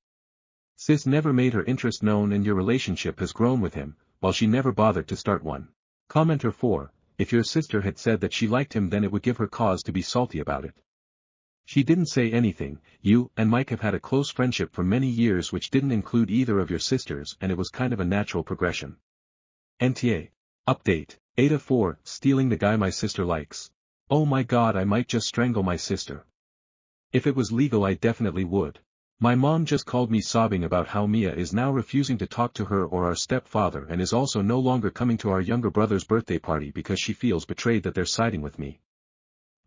[SPEAKER 1] Sis never made her interest known and your relationship has grown with him, while she never bothered to start one. Commenter 4, if your sister had said that she liked him then it would give her cause to be salty about it. She didn't say anything. You and Mike have had a close friendship for many years which didn't include either of your sisters, and it was kind of a natural progression. NTA. Update. Aita 4, stealing the guy my sister likes. Oh my god, I might just strangle my sister. If it was legal I definitely would. My mom just called me sobbing about how Mia is now refusing to talk to her or our stepfather and is also no longer coming to our younger brother's birthday party because she feels betrayed that they're siding with me.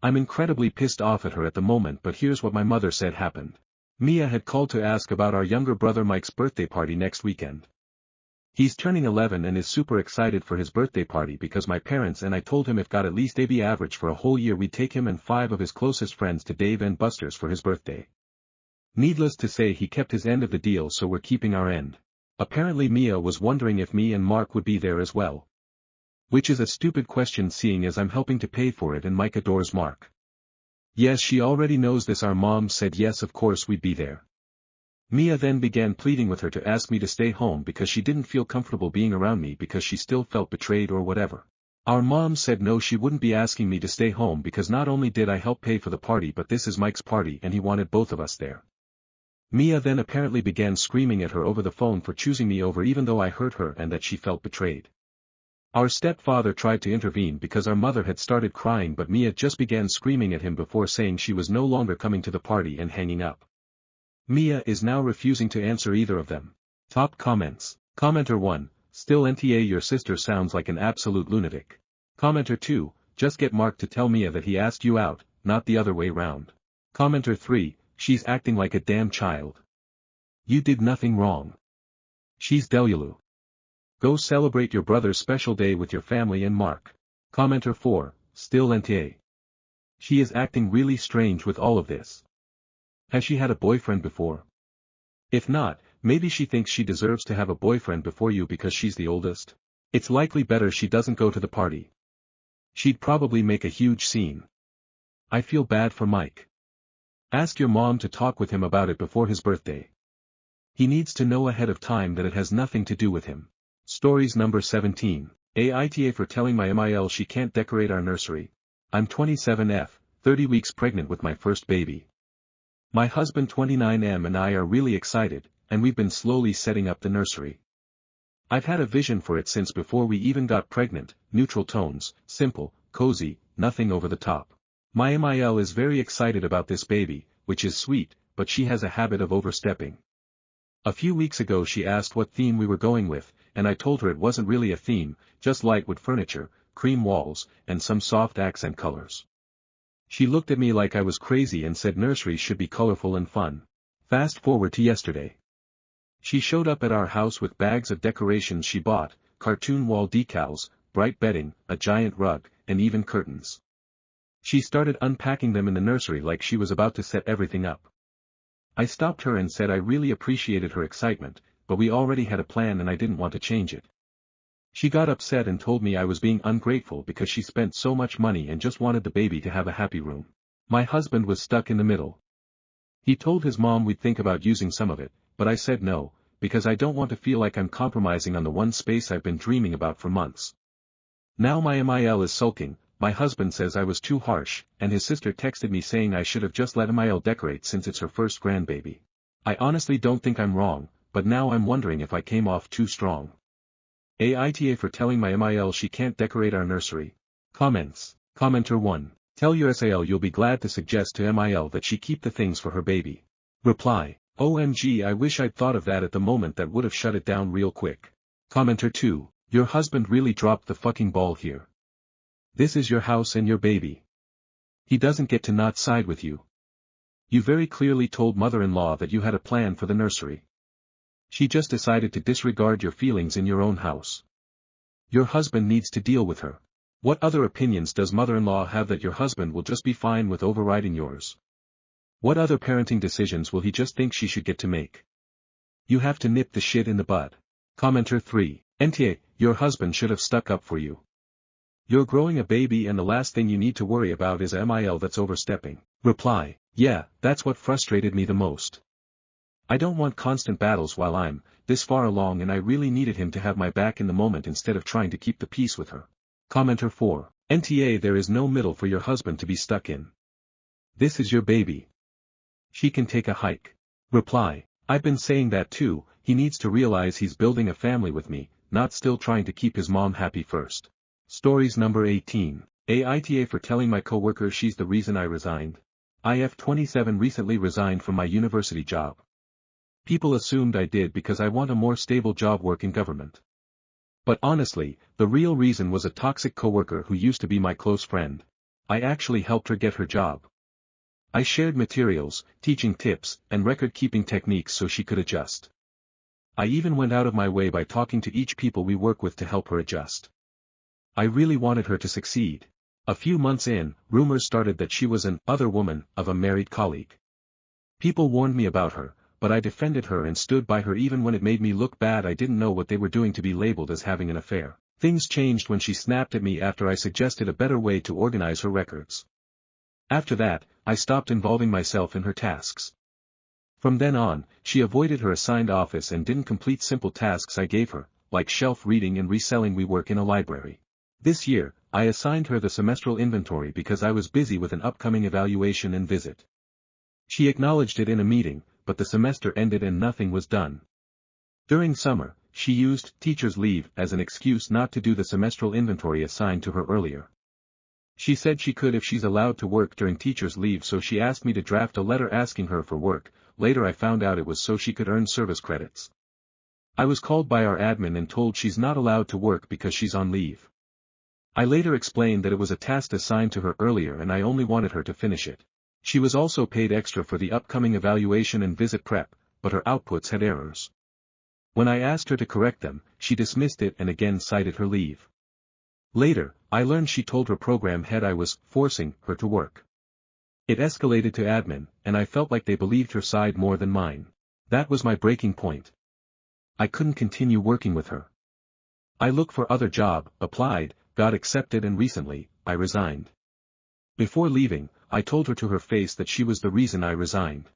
[SPEAKER 1] I'm incredibly pissed off at her at the moment, but here's what my mother said happened. Mia had called to ask about our younger brother Mike's birthday party next weekend. He's turning 11 and is super excited for his birthday party because my parents and I told him if got at least AB average for a whole year we'd take him and 5 of his closest friends to Dave and Buster's for his birthday. Needless to say he kept his end of the deal, so we're keeping our end. Apparently Mia was wondering if me and Mark would be there as well. Which is a stupid question seeing as I'm helping to pay for it and Mike adores Mark. Yes, she already knows this. Our mom said yes, of course we'd be there. Mia then began pleading with her to ask me to stay home because she didn't feel comfortable being around me because she still felt betrayed or whatever. Our mom said no, she wouldn't be asking me to stay home because not only did I help pay for the party but this is Mike's party and he wanted both of us there. Mia then apparently began screaming at her over the phone for choosing me over even though I hurt her and that she felt betrayed. Our stepfather tried to intervene because our mother had started crying, but Mia just began screaming at him before saying she was no longer coming to the party and hanging up. Mia is now refusing to answer either of them. Top comments. Commenter 1, still NTA, your sister sounds like an absolute lunatic. Commenter 2, just get Mark to tell Mia that he asked you out, not the other way round. Commenter 3, she's acting like a damn child. You did nothing wrong. She's delulu. Go celebrate your brother's special day with your family and Mark. Commenter 4, still NTA. She is acting really strange with all of this. Has she had a boyfriend before? If not, maybe she thinks she deserves to have a boyfriend before you because she's the oldest. It's likely better she doesn't go to the party. She'd probably make a huge scene. I feel bad for Mike. Ask your mom to talk with him about it before his birthday. He needs to know ahead of time that it has nothing to do with him. Stories number 17. Aita for telling my MIL she can't decorate our nursery. I'm 27F, 30 weeks pregnant with my first baby. My husband 29M and I are really excited, and we've been slowly setting up the nursery. I've had a vision for it since before we even got pregnant, neutral tones, simple, cozy, nothing over the top. My MIL is very excited about this baby, which is sweet, but she has a habit of overstepping. A few weeks ago she asked what theme we were going with, and I told her it wasn't really a theme, just light wood furniture, cream walls, and some soft accent colors. She looked at me like I was crazy and said nurseries should be colorful and fun. Fast forward to yesterday. She showed up at our house with bags of decorations she bought, cartoon wall decals, bright bedding, a giant rug, and even curtains. She started unpacking them in the nursery like she was about to set everything up. I stopped her and said I really appreciated her excitement, but we already had a plan and I didn't want to change it. She got upset and told me I was being ungrateful because she spent so much money and just wanted the baby to have a happy room. My husband was stuck in the middle. He told his mom we'd think about using some of it, but I said no, because I don't want to feel like I'm compromising on the one space I've been dreaming about for months. Now my MIL is sulking. My husband says I was too harsh, and his sister texted me saying I should have just let MIL decorate since it's her first grandbaby. I honestly don't think I'm wrong, but now I'm wondering if I came off too strong. Aita for telling my MIL she can't decorate our nursery. Comments. Commenter 1. Tell your SAL you'll be glad to suggest to MIL that she keep the things for her baby. Reply. OMG, I wish I'd thought of that at the moment, that would have shut it down real quick. Commenter 2. Your husband really dropped the fucking ball here. This is your house and your baby. He doesn't get to not side with you. You very clearly told mother-in-law that you had a plan for the nursery. She just decided to disregard your feelings in your own house. Your husband needs to deal with her. What other opinions does mother-in-law have that your husband will just be fine with overriding yours? What other parenting decisions will he just think she should get to make? You have to nip the shit in the bud. Commenter 3. NTA, your husband should have stuck up for you. You're growing a baby and the last thing you need to worry about is a MIL that's overstepping. Reply. Yeah, that's what frustrated me the most. I don't want constant battles while I'm this far along, and I really needed him to have my back in the moment instead of trying to keep the peace with her. Commenter 4. NTA, there is no middle for your husband to be stuck in. This is your baby. She can take a hike. Reply. I've been saying that too. He needs to realize he's building a family with me, not still trying to keep his mom happy first. Stories number 18. Aita for telling my coworker she's the reason I resigned. IF 27 recently resigned from my university job. People assumed I did because I want a more stable job work in government. But honestly, the real reason was a toxic coworker who used to be my close friend. I actually helped her get her job. I shared materials, teaching tips, and record-keeping techniques so she could adjust. I even went out of my way by talking to each people we work with to help her adjust. I really wanted her to succeed. A few months in, rumors started that she was an other woman of a married colleague. People warned me about her, but I defended her and stood by her even when it made me look bad. I didn't know what they were doing to be labeled as having an affair. Things changed when she snapped at me after I suggested a better way to organize her records. After that, I stopped involving myself in her tasks. From then on, she avoided her assigned office and didn't complete simple tasks I gave her, like shelf reading and reselling. We work in a library. This year, I assigned her the semestral inventory because I was busy with an upcoming evaluation and visit. She acknowledged it in a meeting, but the semester ended and nothing was done. During summer, she used teacher's leave as an excuse not to do the semestral inventory assigned to her earlier. She said she could if she's allowed to work during teacher's leave, so she asked me to draft a letter asking her for work. Later I found out it was so she could earn service credits. I was called by our admin and told she's not allowed to work because she's on leave. I later explained that it was a task assigned to her earlier and I only wanted her to finish it. She was also paid extra for the upcoming evaluation and visit prep, but her outputs had errors. When I asked her to correct them, she dismissed it and again cited her leave. Later, I learned she told her program head I was forcing her to work. It escalated to admin, and I felt like they believed her side more than mine. That was my breaking point. I couldn't continue working with her. I looked for other job, applied, got accepted, and recently, I resigned. Before leaving, I told her to her face that she was the reason I resigned.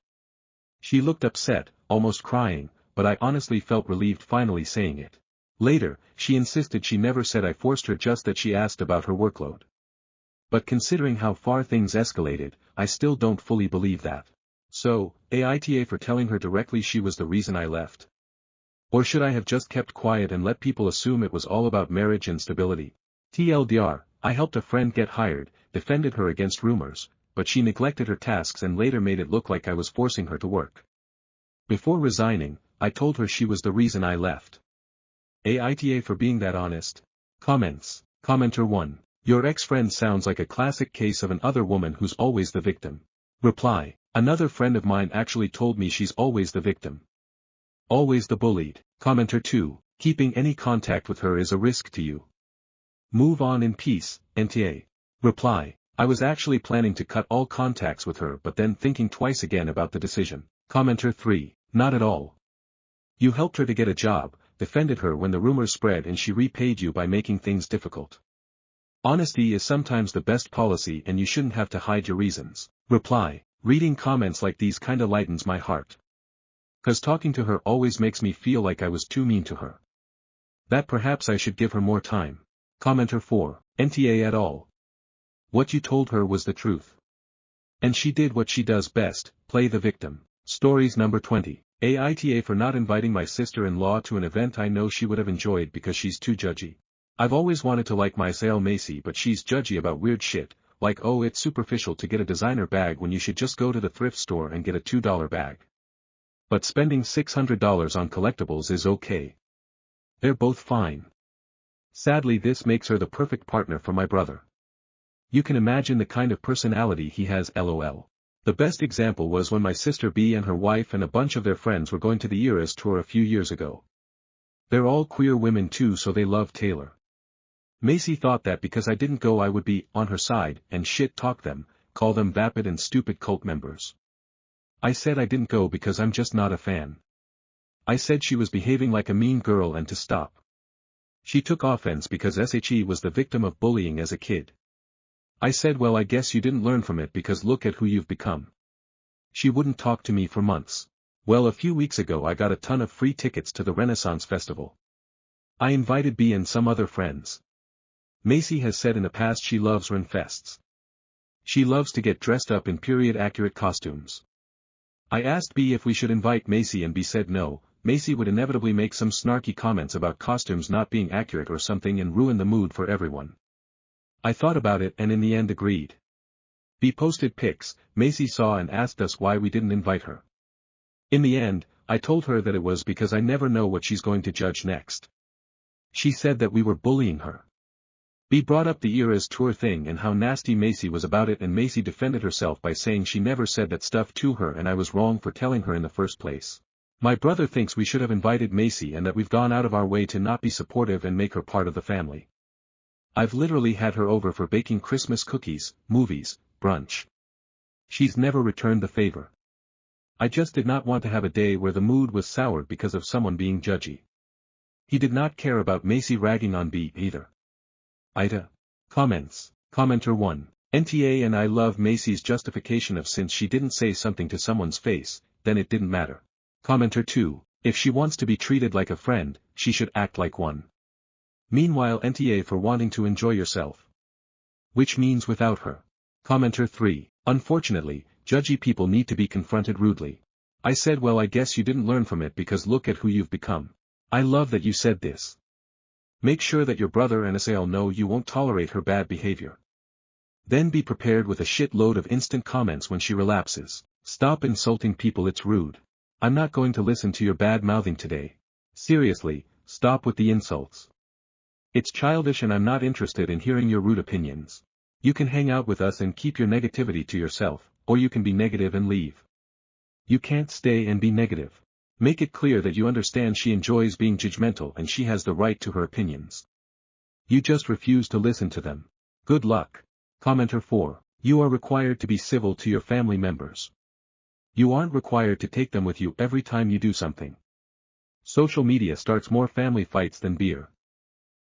[SPEAKER 1] She looked upset, almost crying, but I honestly felt relieved finally saying it. Later, she insisted she never said I forced her, just that she asked about her workload. But considering how far things escalated, I still don't fully believe that. So, Aita for telling her directly she was the reason I left. Or should I have just kept quiet and let people assume it was all about marriage and stability? TLDR, I helped a friend get hired, defended her against rumors, but she neglected her tasks and later made it look like I was forcing her to work. Before resigning, I told her she was the reason I left. Aita for being that honest. Comments. Commenter 1. Your ex-friend sounds like a classic case of an other woman who's always the victim. Reply. Another friend of mine actually told me she's always the victim. Always the bullied. Commenter 2. Keeping any contact with her is a risk to you. Move on in peace, NTA. Reply. I was actually planning to cut all contacts with her but then thinking twice again about the decision. Commenter 3. Not at all. You helped her to get a job, defended her when the rumors spread, and she repaid you by making things difficult. Honesty is sometimes the best policy and you shouldn't have to hide your reasons. Reply. Reading comments like these kinda lightens my heart. 'Cause talking to her always makes me feel like I was too mean to her. That perhaps I should give her more time. Commenter 4. NTA at all. What you told her was the truth. And she did what she does best, play the victim. Stories number 20. Aita for not inviting my sister-in-law to an event I know she would have enjoyed because she's too judgy. I've always wanted to like my sale Macy, but she's judgy about weird shit, like oh it's superficial to get a designer bag when you should just go to the thrift store and get a $2 bag. But spending $600 on collectibles is okay. They're both fine. Sadly, this makes her the perfect partner for my brother. You can imagine the kind of personality he has, lol. The best example was when my sister B and her wife and a bunch of their friends were going to the Eras tour a few years ago. They're all queer women too, so they love Taylor. Macy thought that because I didn't go I would be on her side and shit-talk them, call them vapid and stupid cult members. I said I didn't go because I'm just not a fan. I said she was behaving like a mean girl and to stop. She took offense because SHE was the victim of bullying as a kid. I said well I guess you didn't learn from it because look at who you've become. She wouldn't talk to me for months. Well, a few weeks ago I got a ton of free tickets to the Renaissance Festival. I invited B and some other friends. Macy has said in the past she loves Renfests. She loves to get dressed up in period-accurate costumes. I asked B if we should invite Macy and B said no, Macy would inevitably make some snarky comments about costumes not being accurate or something and ruin the mood for everyone. I thought about it and in the end agreed. B posted pics, Macy saw and asked us why we didn't invite her. In the end, I told her that it was because I never know what she's going to judge next. She said that we were bullying her. B brought up the Eras tour thing and how nasty Macy was about it, and Macy defended herself by saying she never said that stuff to her and I was wrong for telling her in the first place. My brother thinks we should have invited Macy and that we've gone out of our way to not be supportive and make her part of the family. I've literally had her over for baking Christmas cookies, movies, brunch. She's never returned the favor. I just did not want to have a day where the mood was soured because of someone being judgy. He did not care about Macy ragging on B either. Aita. Comments. Commenter 1. NTA and I love Macy's justification of since she didn't say something to someone's face, then it didn't matter. Commenter 2. If she wants to be treated like a friend, she should act like one. Meanwhile NTA for wanting to enjoy yourself. Which means without her. Commenter 3. Unfortunately, judgy people need to be confronted rudely. I said well I guess you didn't learn from it because look at who you've become. I love that you said this. Make sure that your brother and SAL know you won't tolerate her bad behavior. Then be prepared with a shitload of instant comments when she relapses. Stop insulting people, it's rude. I'm not going to listen to your bad mouthing today. Seriously, stop with the insults. It's childish and I'm not interested in hearing your rude opinions. You can hang out with us and keep your negativity to yourself. or you can be negative and leave. You can't stay and be negative. Make it clear that you understand she enjoys being judgmental and she has the right to her opinions. You just refuse to listen to them. Good luck. Commenter 4. You are required to be civil to your family members. You aren't required to take them with you every time you do something. Social media starts more family fights than beer.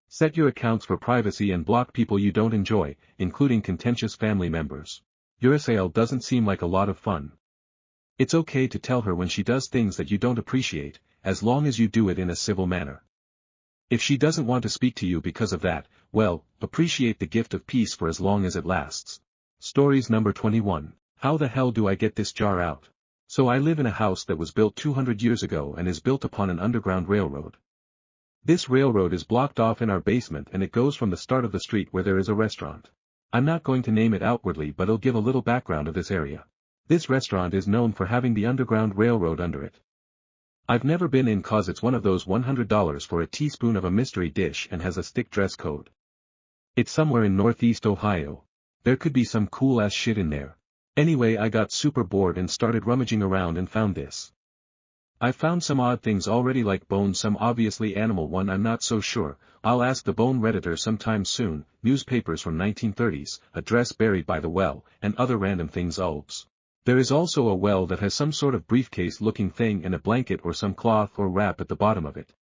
[SPEAKER 1] Set your accounts for privacy and block people you don't enjoy, including contentious family members. Your sale doesn't seem like a lot of fun. It's okay to tell her when she does things that you don't appreciate, as long as you do it in a civil manner. If she doesn't want to speak to you because of that, well, appreciate the gift of peace for as long as it lasts. Stories number 21. How the hell do I get this jar out? So I live in a house that was built 200 years ago and is built upon an underground railroad. This railroad is blocked off in our basement and it goes from the start of the street where there is a restaurant. I'm not going to name it outwardly, but I'll give a little background of this area. This restaurant is known for having the Underground Railroad under it. I've never been in cause it's one of those $100 for a teaspoon of a mystery dish and has a stick dress code. It's somewhere in Northeast Ohio. There could be some cool ass shit in there. Anyway, I got super bored and started rummaging around and found this. I found some odd things already, like bones, some obviously animal one I'm not so sure. I'll ask the bone redditor sometime soon. Newspapers from 1930s, a dress buried by the well, and other random things alps. There is also a well that has some sort of briefcase-looking thing and a blanket or some cloth or wrap at the bottom of it.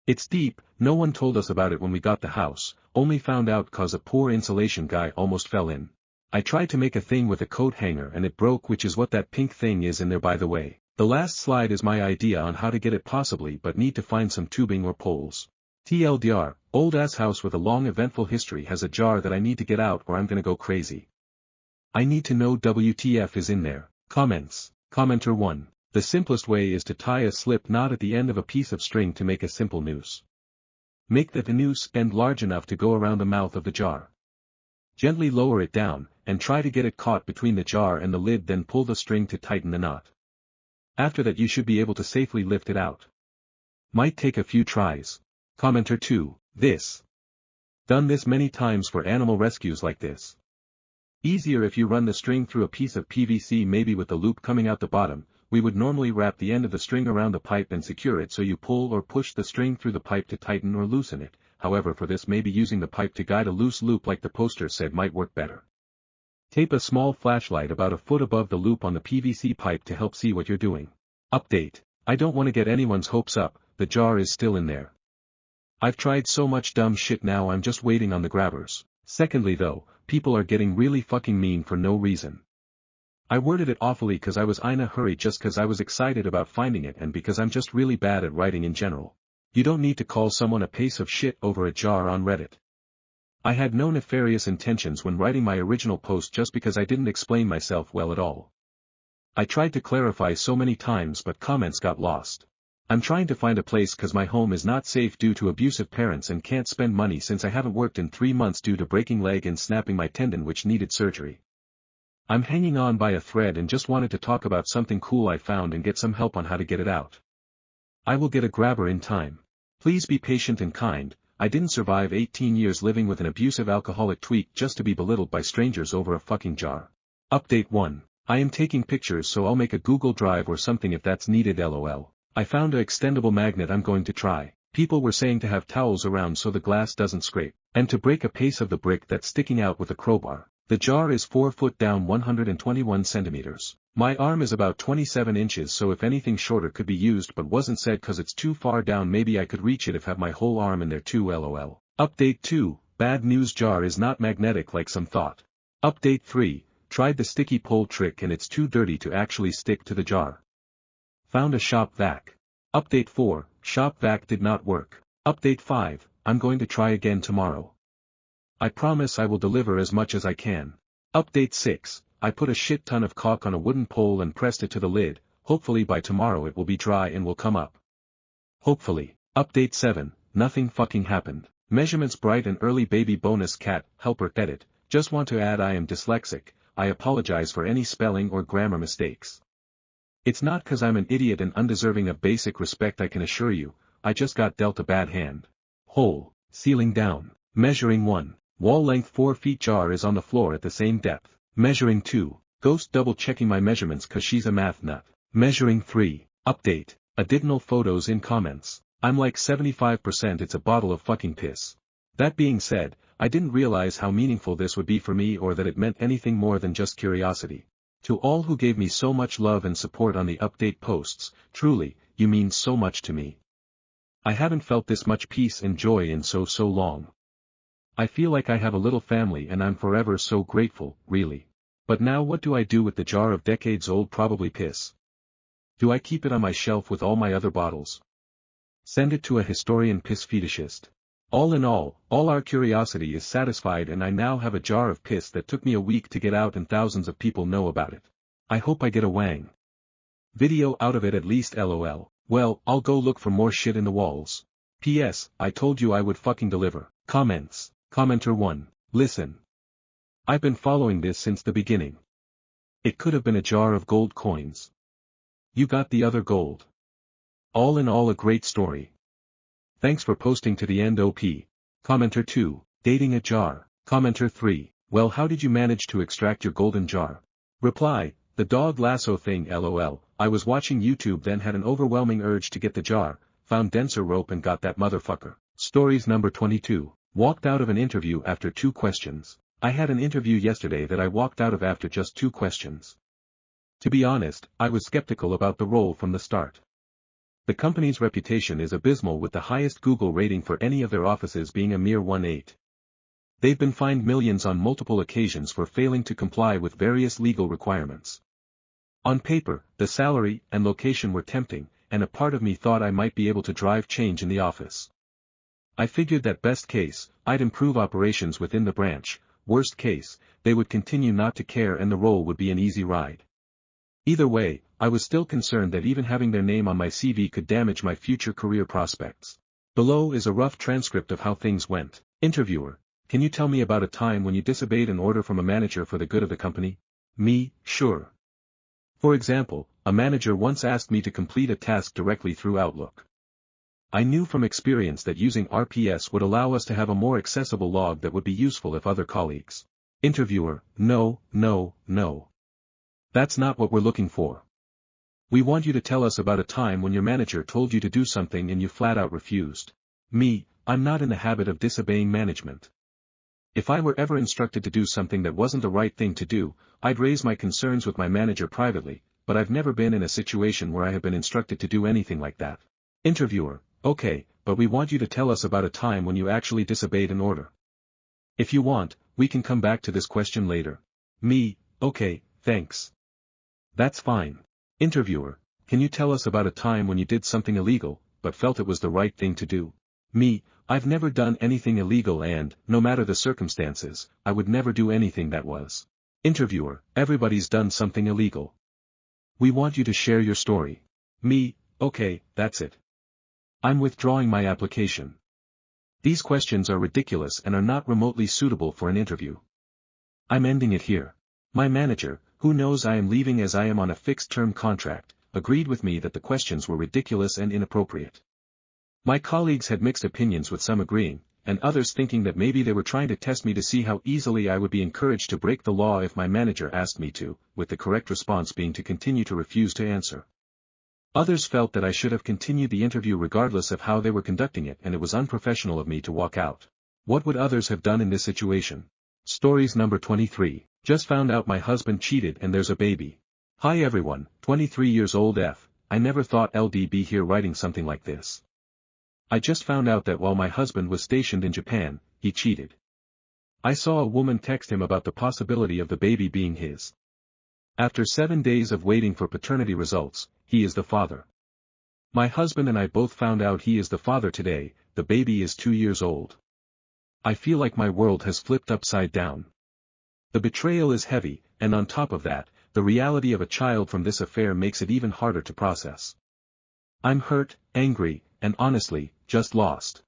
[SPEAKER 1] It's deep. No one told us about it when we got the house, only found out cause a poor insulation guy almost fell in. I tried to make a thing with a coat hanger and it broke, which is what that pink thing is in there, by the way. The last slide is my idea on how to get it possibly, but need to find some tubing or poles. TLDR, old ass house with a long eventful history has a jar that I need to get out or I'm gonna go crazy. I need to know WTF is in there. Comments. Commenter 1. The simplest way is to tie a slip knot at the end of a piece of string to make a simple noose. Make the noose end large enough to go around the mouth of the jar. Gently lower it down, and try to get it caught between the jar and the lid, then pull the string to tighten the knot. After that you should be able to safely lift it out. Might take a few tries. Commenter 2. This. Done this many times for animal rescues like this. Easier if you run the string through a piece of PVC, maybe with the loop coming out the bottom. We would normally wrap the end of the string around the pipe and secure it so you pull or push the string through the pipe to tighten or loosen it. However, for this maybe using the pipe to guide a loose loop like the poster said might work better. Tape a small flashlight about a foot above the loop on the PVC pipe to help see what you're doing. Update. I don't want to get anyone's hopes up, the jar is still in there. I've tried so much dumb shit, now I'm just waiting on the grabbers. Secondly though, people are getting really fucking mean for no reason. I worded it awfully cause I was in a hurry, just cause I was excited about finding it and because I'm just really bad at writing in general. You don't need to call someone a piece of shit over a jar on Reddit. I had no nefarious intentions when writing my original post, just because I didn't explain myself well at all. I tried to clarify so many times but comments got lost. I'm trying to find a place cause my home is not safe due to abusive parents and can't spend money since I haven't worked in 3 months due to breaking leg and snapping my tendon which needed surgery. I'm hanging on by a thread and just wanted to talk about something cool I found and get some help on how to get it out. I will get a grabber in time. Please be patient and kind. I didn't survive 18 years living with an abusive alcoholic tweak just to be belittled by strangers over a fucking jar. Update 1. I am taking pictures, so I'll make a Google Drive or something if that's needed. LOL. I found a extendable magnet I'm going to try. People were saying to have towels around so the glass doesn't scrape, and to break a piece of the brick that's sticking out with a crowbar. The jar is 4 foot down 121 centimeters. My arm is about 27 inches, so if anything shorter could be used but wasn't said cause it's too far down. Maybe I could reach it if have my whole arm in there too. LOL. Update 2. Bad news, jar is not magnetic like some thought. Update 3. Tried the sticky pole trick and it's too dirty to actually stick to the jar. Found a shop vac. Update 4. Shop vac did not work. Update 5. I'm going to try again tomorrow. I promise I will deliver as much as I can. Update 6. I put a shit ton of caulk on a wooden pole and pressed it to the lid. Hopefully by tomorrow it will be dry and will come up. Hopefully. Update 7. Nothing fucking happened. Measurements bright and early baby bonus cat, helper edit. Just want to add I am dyslexic. I apologize for any spelling or grammar mistakes. It's not cause I'm an idiot and undeserving of basic respect, I can assure you. I just got dealt a bad hand. Hole. Ceiling down. Measuring 1. Wall length 4 feet, jar is on the floor at the same depth. Measuring 2. Ghost double checking my measurements cause she's a math nut. Measuring 3. Update. Additional photos in comments. I'm like 75% it's a bottle of fucking piss. That being said, I didn't realize how meaningful this would be for me or that it meant anything more than just curiosity. To all who gave me so much love and support on the update posts, truly, you mean so much to me. I haven't felt this much peace and joy in so long. I feel like I have a little family and I'm forever so grateful, really. But now what do I do with the jar of decades-old probably piss? Do I keep it on my shelf with all my other bottles? Send it to a historian piss fetishist. All in all our curiosity is satisfied and I now have a jar of piss that took me a week to get out and thousands of people know about it. I hope I get a wang video out of it at least lol. Well, I'll go look for more shit in the walls. P.S. I told you I would fucking deliver. Comments. Commenter 1. Listen. I've been following this since the beginning. It could have been a jar of gold coins. You got the other gold. All in all a great story. Thanks for posting to the end OP. Commenter 2. Dating a jar. Commenter 3. Well, how did you manage to extract your golden jar? Reply. The dog lasso thing lol. I was watching YouTube then had an overwhelming urge to get the jar, found denser rope and got that motherfucker. Stories number 22. Walked out of an interview after 2 questions. I had an interview yesterday that I walked out of after just 2 questions. To be honest, I was skeptical about the role from the start. The company's reputation is abysmal with the highest Google rating for any of their offices being a mere 1.8. They've been fined millions on multiple occasions for failing to comply with various legal requirements. On paper, the salary and location were tempting, and a part of me thought I might be able to drive change in the office. I figured that best case, I'd improve operations within the branch, worst case, they would continue not to care and the role would be an easy ride. Either way, I was still concerned that even having their name on my CV could damage my future career prospects. Below is a rough transcript of how things went. Interviewer. Can you tell me about a time when you disobeyed an order from a manager for the good of the company? Me, sure. For example, a manager once asked me to complete a task directly through Outlook. I knew from experience that using RPS would allow us to have a more accessible log that would be useful if other colleagues. Interviewer. No. That's not what we're looking for. We want you to tell us about a time when your manager told you to do something and you flat out refused. Me, I'm not in the habit of disobeying management. If I were ever instructed to do something that wasn't the right thing to do, I'd raise my concerns with my manager privately, but I've never been in a situation where I have been instructed to do anything like that. Interviewer. Okay, but we want you to tell us about a time when you actually disobeyed an order. If you want, we can come back to this question later. Me. Okay, thanks. That's fine. Interviewer. Can you tell us about a time when you did something illegal, but felt it was the right thing to do? Me. I've never done anything illegal and, no matter the circumstances, I would never do anything that was. Interviewer. Everybody's done something illegal. We want you to share your story. Me. Okay, that's it. I'm withdrawing my application. These questions are ridiculous and are not remotely suitable for an interview. I'm ending it here. My manager, who knows I am leaving as I am on a fixed-term contract, agreed with me that the questions were ridiculous and inappropriate. My colleagues had mixed opinions with some agreeing, and others thinking that maybe they were trying to test me to see how easily I would be encouraged to break the law if my manager asked me to, with the correct response being to continue to refuse to answer. Others felt that I should have continued the interview regardless of how they were conducting it and it was unprofessional of me to walk out. What would others have done in this situation? Stories number 23. Just found out my husband cheated and there's a baby. Hi everyone, 23 years old F. I never thought LD be here writing something like this. I just found out that while my husband was stationed in Japan, he cheated. I saw a woman text him about the possibility of the baby being his. After 7 days of waiting for paternity results, he is the father. My husband and I both found out he is the father today, the baby is 2 years old. I feel like my world has flipped upside down. The betrayal is heavy, and on top of that, the reality of a child from this affair makes it even harder to process. I'm hurt, angry, and honestly, just lost.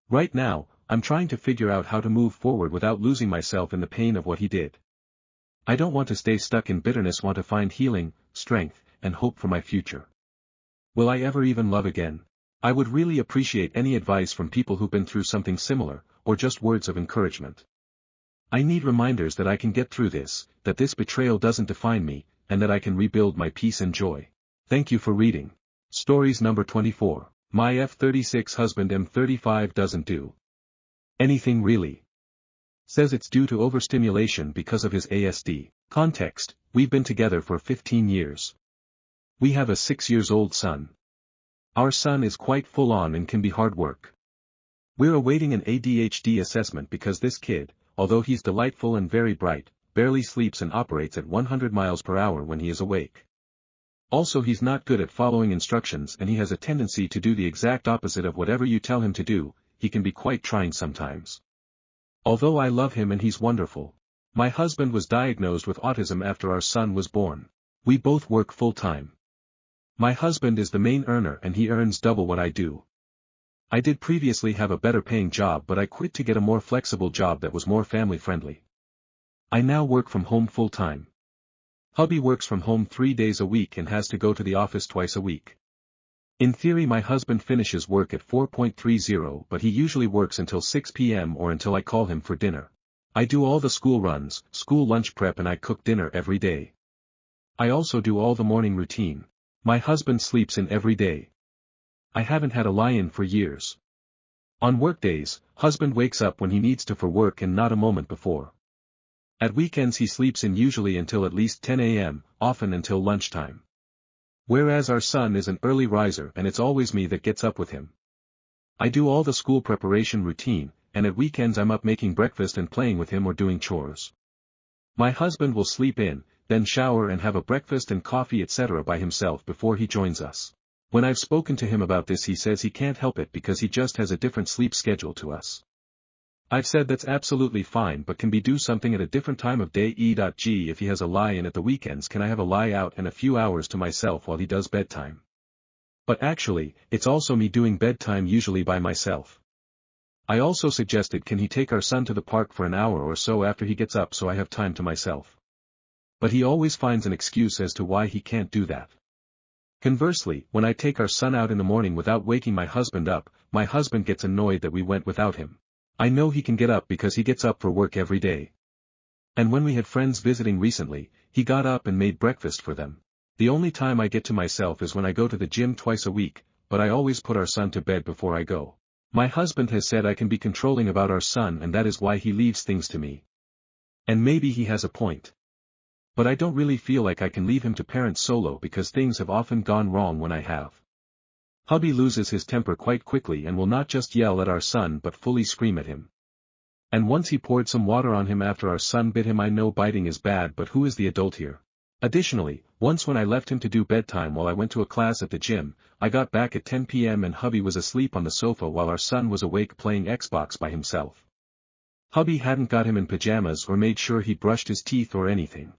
[SPEAKER 1] Right now, I'm trying to figure out how to move forward without losing myself in the pain of what he did. I don't want to stay stuck in bitterness, want to find healing, strength, and hope for my future. Will I ever even love again? I would really appreciate any advice from people who've been through something similar, or just words of encouragement. I need reminders that I can get through this, that this betrayal doesn't define me, and that I can rebuild my peace and joy. Thank you for reading. Stories number 24. My F36 husband M35 doesn't do anything really. Says it's due to overstimulation because of his ASD. Context: we've been together for 15 years. We have a 6-year-old son. Our son is quite full-on and can be hard work. We're awaiting an ADHD assessment because this kid, although he's delightful and very bright, barely sleeps and operates at 100 miles per hour when he is awake. Also, he's not good at following instructions and he has a tendency to do the exact opposite of whatever you tell him to do. He can be quite trying sometimes. Although I love him and he's wonderful. My husband was diagnosed with autism after our son was born. We both work full-time. My husband is the main earner and he earns double what I do. I did previously have a better paying job, but I quit to get a more flexible job that was more family-friendly. I now work from home full-time. Hubby works from home 3 days a week and has to go to the office twice a week. In theory, my husband finishes work at 4:30, but he usually works until 6 p.m. or until I call him for dinner. I do all the school runs, school lunch prep, and I cook dinner every day. I also do all the morning routine. My husband sleeps in every day. I haven't had a lie-in for years. On workdays, husband wakes up when he needs to for work and not a moment before. At weekends he sleeps in usually until at least 10 a.m., often until lunchtime. Whereas our son is an early riser and it's always me that gets up with him. I do all the school preparation routine, and at weekends I'm up making breakfast and playing with him or doing chores. My husband will sleep in, then shower and have a breakfast and coffee etc. by himself before he joins us. When I've spoken to him about this, he says he can't help it because he just has a different sleep schedule to us. I've said that's absolutely fine, but can we do something at a different time of day? E.g. if he has a lie-in at the weekends, can I have a lie-out and a few hours to myself while he does bedtime? But actually, it's also me doing bedtime usually by myself. I also suggested, can he take our son to the park for an hour or so after he gets up so I have time to myself? But he always finds an excuse as to why he can't do that. Conversely, when I take our son out in the morning without waking my husband up, my husband gets annoyed that we went without him. I know he can get up because he gets up for work every day. And when we had friends visiting recently, he got up and made breakfast for them. The only time I get to myself is when I go to the gym twice a week, but I always put our son to bed before I go. My husband has said I can be controlling about our son and that is why he leaves things to me. And maybe he has a point. But I don't really feel like I can leave him to parent solo because things have often gone wrong when I have. Hubby loses his temper quite quickly and will not just yell at our son but fully scream at him. And once he poured some water on him after our son bit him. I know biting is bad, but who is the adult here? Additionally, once when I left him to do bedtime while I went to a class at the gym, I got back at 10 p.m. and hubby was asleep on the sofa while our son was awake playing Xbox by himself. Hubby hadn't got him in pajamas or made sure he brushed his teeth or anything.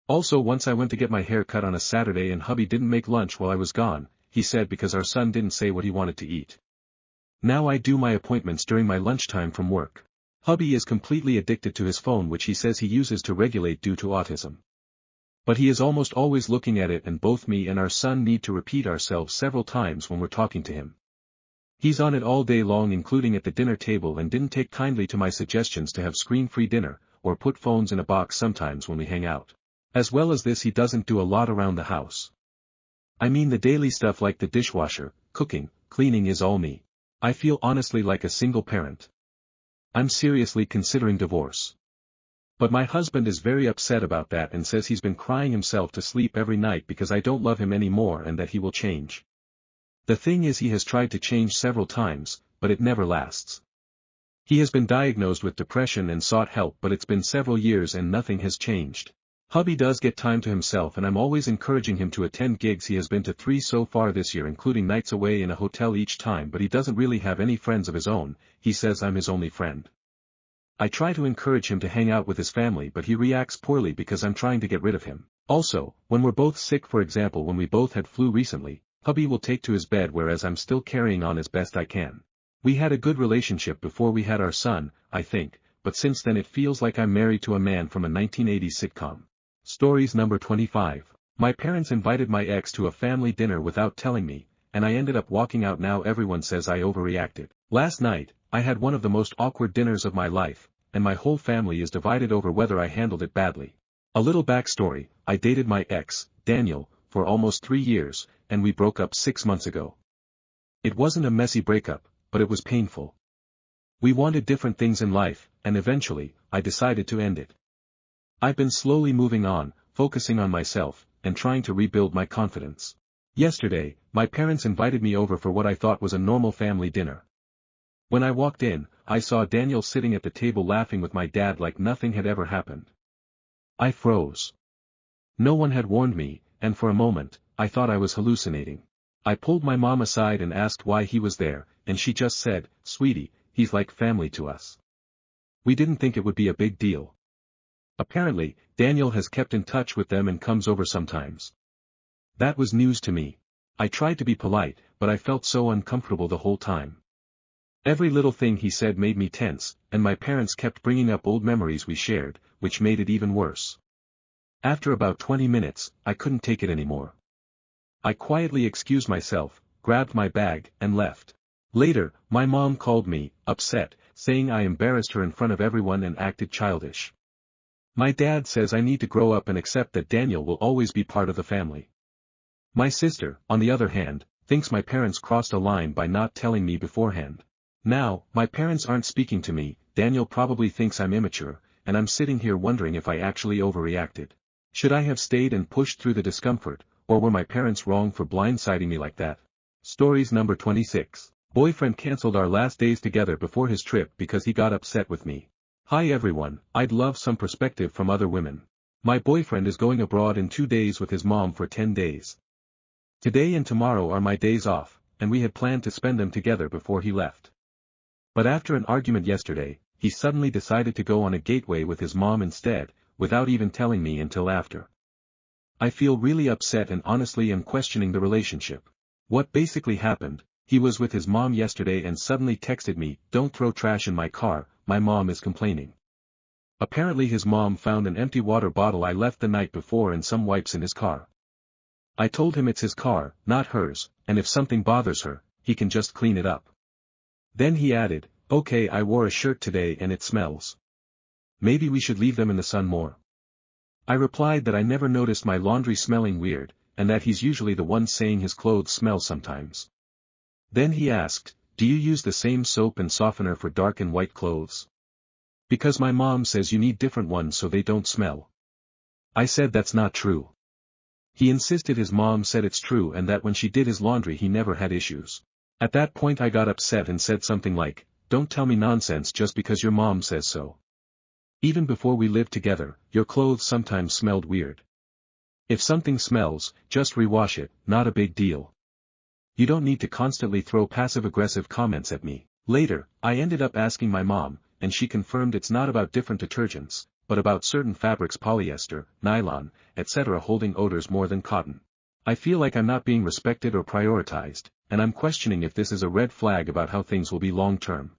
[SPEAKER 1] Also, once I went to get my hair cut on a Saturday and hubby didn't make lunch while I was gone, he said because our son didn't say what he wanted to eat. Now I do my appointments during my lunchtime from work. Hubby is completely addicted to his phone, which he says he uses to regulate due to autism. But he is almost always looking at it, and both me and our son need to repeat ourselves several times when we're talking to him. He's on it all day long, including at the dinner table, and didn't take kindly to my suggestions to have screen-free dinner, or put phones in a box sometimes when we hang out. As well as this, he doesn't do a lot around the house. I mean the daily stuff like the dishwasher, cooking, cleaning is all me. I feel honestly like a single parent. I'm seriously considering divorce. But my husband is very upset about that and says he's been crying himself to sleep every night because I don't love him anymore and that he will change. The thing is, he has tried to change several times, but it never lasts. He has been diagnosed with depression and sought help, but it's been several years and nothing has changed. Hubby does get time to himself and I'm always encouraging him to attend gigs. He has been to 3 so far this year, including nights away in a hotel each time, but he doesn't really have any friends of his own. He says I'm his only friend. I try to encourage him to hang out with his family, but he reacts poorly because I'm trying to get rid of him. Also, when we're both sick, for example when we both had flu recently, hubby will take to his bed whereas I'm still carrying on as best I can. We had a good relationship before we had our son, I think, but since then it feels like I'm married to a man from a 1980s sitcom. Stories number 25. My parents invited my ex to a family dinner without telling me, and I ended up walking out. Now everyone says I overreacted. Last night, I had one of the most awkward dinners of my life. and my whole family is divided over whether I handled it badly. A little backstory, I dated my ex, Daniel, for almost 3 years, and we broke up 6 months ago. It wasn't a messy breakup, but it was painful. We wanted different things in life, and eventually, I decided to end it. I've been slowly moving on, focusing on myself, and trying to rebuild my confidence. Yesterday, my parents invited me over for what I thought was a normal family dinner. When I walked in, I saw Daniel sitting at the table laughing with my dad like nothing had ever happened. I froze. No one had warned me, and for a moment, I thought I was hallucinating. I pulled my mom aside and asked why he was there, and she just said, "Sweetie, he's like family to us. We didn't think it would be a big deal." Apparently, Daniel has kept in touch with them and comes over sometimes. That was news to me. I tried to be polite, but I felt so uncomfortable the whole time. Every little thing he said made me tense, and my parents kept bringing up old memories we shared, which made it even worse. After about 20 minutes, I couldn't take it anymore. I quietly excused myself, grabbed my bag, and left. Later, my mom called me, upset, saying I embarrassed her in front of everyone and acted childish. My dad says I need to grow up and accept that Daniel will always be part of the family. My sister, on the other hand, thinks my parents crossed a line by not telling me beforehand. Now, my parents aren't speaking to me, Daniel probably thinks I'm immature, and I'm sitting here wondering if I actually overreacted. Should I have stayed and pushed through the discomfort, or were my parents wrong for blindsiding me like that? Stories number 26. Boyfriend cancelled our last days together before his trip because he got upset with me. Hi everyone, I'd love some perspective from other women. My boyfriend is going abroad in 2 days with his mom for 10 days. Today and tomorrow are my days off, and we had planned to spend them together before he left. But after an argument yesterday, he suddenly decided to go on a gateway with his mom instead, without even telling me until after. I feel really upset and honestly am questioning the relationship. What basically happened, he was with his mom yesterday and suddenly texted me, "Don't throw trash in my car, my mom is complaining." Apparently his mom found an empty water bottle I left the night before and some wipes in his car. I told him it's his car, not hers, and if something bothers her, he can just clean it up. Then he added, "Okay, I wore a shirt today and it smells. Maybe we should leave them in the sun more." I replied that I never noticed my laundry smelling weird, and that he's usually the one saying his clothes smell sometimes. Then he asked, "Do you use the same soap and softener for dark and white clothes? Because my mom says you need different ones so they don't smell." I said that's not true. He insisted his mom said it's true and that when she did his laundry he never had issues. At that point I got upset and said something like, "Don't tell me nonsense just because your mom says so. Even before we lived together, your clothes sometimes smelled weird. If something smells, just rewash it, not a big deal. You don't need to constantly throw passive-aggressive comments at me." Later, I ended up asking my mom, and she confirmed it's not about different detergents, but about certain fabrics, polyester, nylon, etc. holding odors more than cotton. I feel like I'm not being respected or prioritized, and I'm questioning if this is a red flag about how things will be long-term.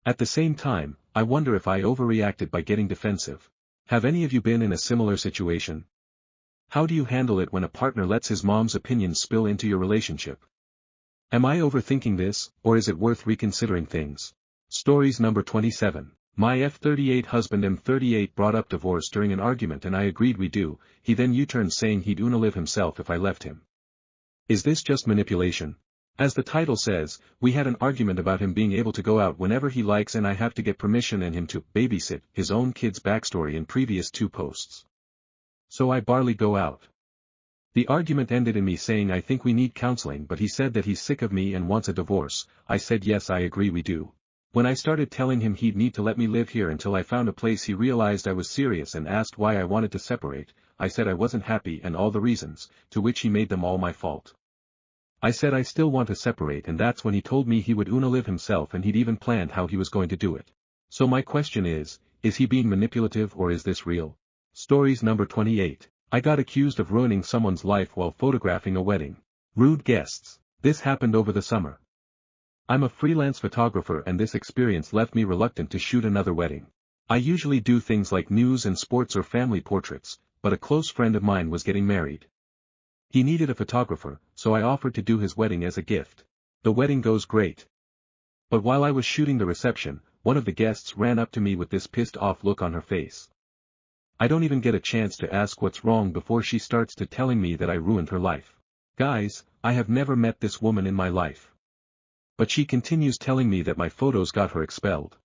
[SPEAKER 1] At the same time, I wonder if I overreacted by getting defensive. Have any of you been in a similar situation? How do you handle it when a partner lets his mom's opinions spill into your relationship? Am I overthinking this, or is it worth reconsidering things? Stories number 27. My F38 husband M38 brought up divorce during an argument and I agreed we do. He then U-turned saying he'd live himself if I left him. Is this just manipulation? As the title says, we had an argument about him being able to go out whenever he likes and I have to get permission and him to babysit his own kids' backstory in previous 2 posts. So I barely go out. The argument ended in me saying I think we need counseling, but he said that he's sick of me and wants a divorce. I said yes, I agree we do. When I started telling him he'd need to let me live here until I found a place, he realized I was serious and asked why I wanted to separate. I said I wasn't happy and all the reasons, to which he made them all my fault. I said I still want to separate, and that's when he told me he would live himself and he'd even planned how he was going to do it. So my question is he being manipulative or is this real? Stories number 28. I got accused of ruining someone's life while photographing a wedding. Rude guests. This happened over the summer. I'm a freelance photographer and this experience left me reluctant to shoot another wedding. I usually do things like news and sports or family portraits, but a close friend of mine was getting married. He needed a photographer, so I offered to do his wedding as a gift. The wedding goes great. But while I was shooting the reception, one of the guests ran up to me with this pissed off look on her face. I don't even get a chance to ask what's wrong before she starts to telling me that I ruined her life. Guys, I have never met this woman in my life. But she continues telling me that my photos got her expelled.